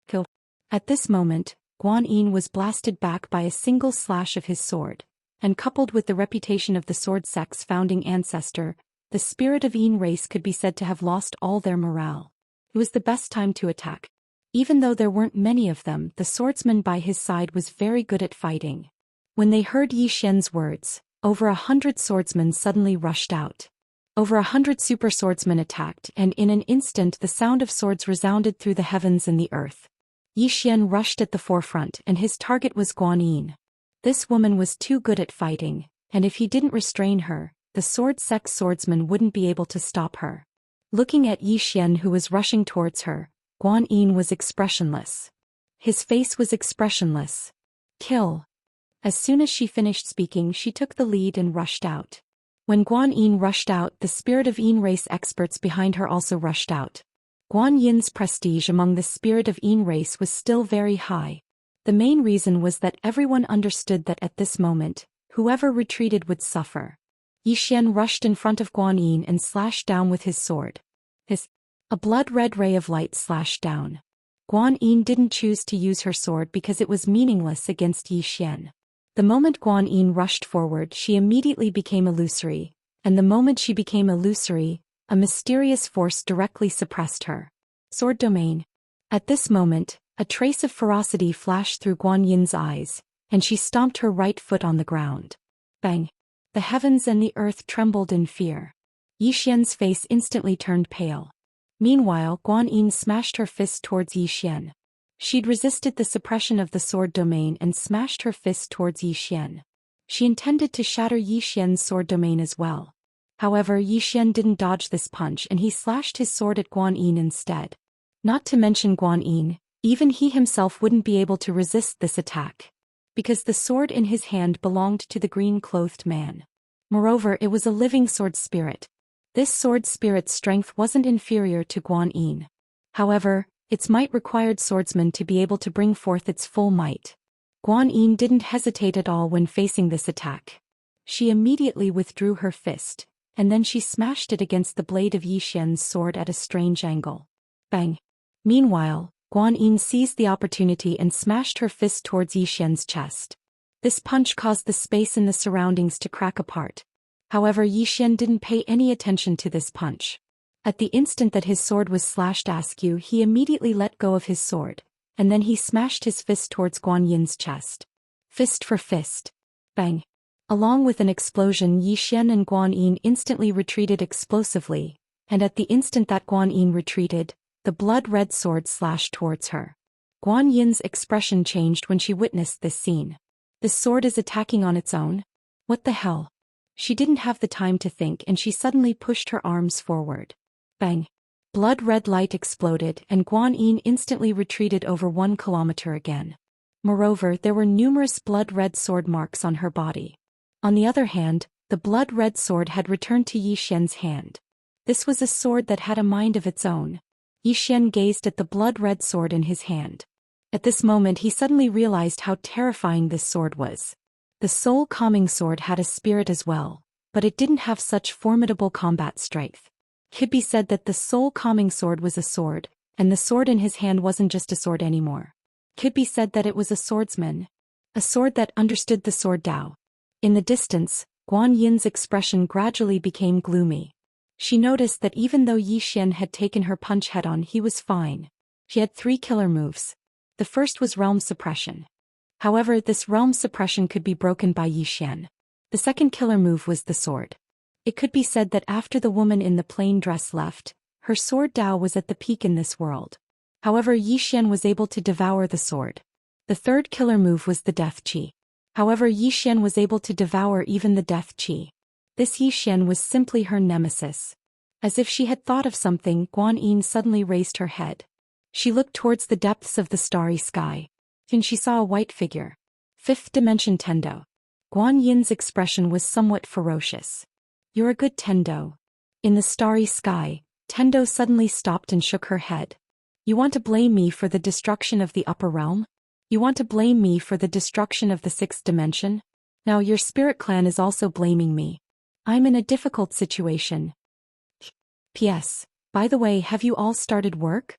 Kill!" At this moment, Guan Yin was blasted back by a single slash of his sword, and coupled with the reputation of the sword sect's founding ancestor, the spirit of Yin race could be said to have lost all their morale. It was the best time to attack. Even though there weren't many of them, the swordsman by his side was very good at fighting. When they heard Yi Xian's words, over 100 swordsmen suddenly rushed out. Over 100 super swordsmen attacked, and in an instant the sound of swords resounded through the heavens and the earth. Yi Xian rushed at the forefront and his target was Guan Yin. This woman was too good at fighting, and if he didn't restrain her, the sword sect swordsman wouldn't be able to stop her. Looking at Yi Xian who was rushing towards her, Guan Yin was expressionless. His face was expressionless. Kill! As soon as she finished speaking she took the lead and rushed out. When Guan Yin rushed out, the spirit of Yin race experts behind her also rushed out. Guan Yin's prestige among the spirit of Yin race was still very high. The main reason was that everyone understood that at this moment, whoever retreated would suffer. Yi Xian rushed in front of Guan Yin and slashed down with his sword. A blood-red ray of light slashed down. Guan Yin didn't choose to use her sword because it was meaningless against Yi Xian. The moment Guan Yin rushed forward she immediately became illusory, and the moment she became illusory, a mysterious force directly suppressed her. Sword domain. At this moment, a trace of ferocity flashed through Guan Yin's eyes, and she stomped her right foot on the ground. Bang! The heavens and the earth trembled in fear. Yi Xian's face instantly turned pale. Meanwhile, Guan Yin smashed her fist towards Yi Xian. She'd resisted the suppression of the sword domain and smashed her fist towards Zhou Xian. She intended to shatter Zhou Xian's sword domain as well. However, Zhou Xian didn't dodge this punch and he slashed his sword at Guan Yin instead. Not to mention Guan Yin, even he himself wouldn't be able to resist this attack, because the sword in his hand belonged to the green-clothed man. Moreover, it was a living sword spirit. This sword spirit's strength wasn't inferior to Guan Yin. However, its might required swordsmen to be able to bring forth its full might. Guan Yin didn't hesitate at all when facing this attack. She immediately withdrew her fist, and then she smashed it against the blade of Zhou Xian's sword at a strange angle. Bang! Meanwhile, Guan Yin seized the opportunity and smashed her fist towards Zhou Xian's chest. This punch caused the space in the surroundings to crack apart. However, Zhou Xian didn't pay any attention to this punch. At the instant that his sword was slashed askew, he immediately let go of his sword, and then he smashed his fist towards Guan Yin's chest. Fist for fist. Bang! Along with an explosion, Zhou Xian and Guan Yin instantly retreated explosively, and at the instant that Guan Yin retreated, the blood-red sword slashed towards her. Guan Yin's expression changed when she witnessed this scene. This sword is attacking on its own? What the hell? She didn't have the time to think and she suddenly pushed her arms forward. Bang! Blood-red light exploded and Guan Yin instantly retreated over 1 kilometer again. Moreover, there were numerous blood-red sword marks on her body. On the other hand, the blood-red sword had returned to Zhou Xian's hand. This was a sword that had a mind of its own. Zhou Xian gazed at the blood-red sword in his hand. At this moment he suddenly realized how terrifying this sword was. The soul-calming sword had a spirit as well, but it didn't have such formidable combat strength. Could be said that the soul-calming sword was a sword, and the sword in his hand wasn't just a sword anymore. Could be said that it was a swordsman. A sword that understood the sword Dao. In the distance, Guan Yin's expression gradually became gloomy. She noticed that even though Zhou Xian had taken her punch head-on, he was fine. She had 3 killer moves. The first was realm suppression. However, this realm suppression could be broken by Zhou Xian. The second killer move was the sword. It could be said that after the woman in the plain dress left, her sword Dao was at the peak in this world. However, Zhou Xian was able to devour the sword. The third killer move was the death qi. However, Zhou Xian was able to devour even the death qi. This Zhou Xian was simply her nemesis. As if she had thought of something, Guan Yin suddenly raised her head. She looked towards the depths of the starry sky. And she saw a white figure. 5th dimension Tendo. Guan Yin's expression was somewhat ferocious. You're a good Tendo. In the starry sky, Tendo suddenly stopped and shook her head. You want to blame me for the destruction of the upper realm? You want to blame me for the destruction of the 6th dimension? Now your spirit clan is also blaming me. I'm in a difficult situation. P.S. By the way, have you all started work?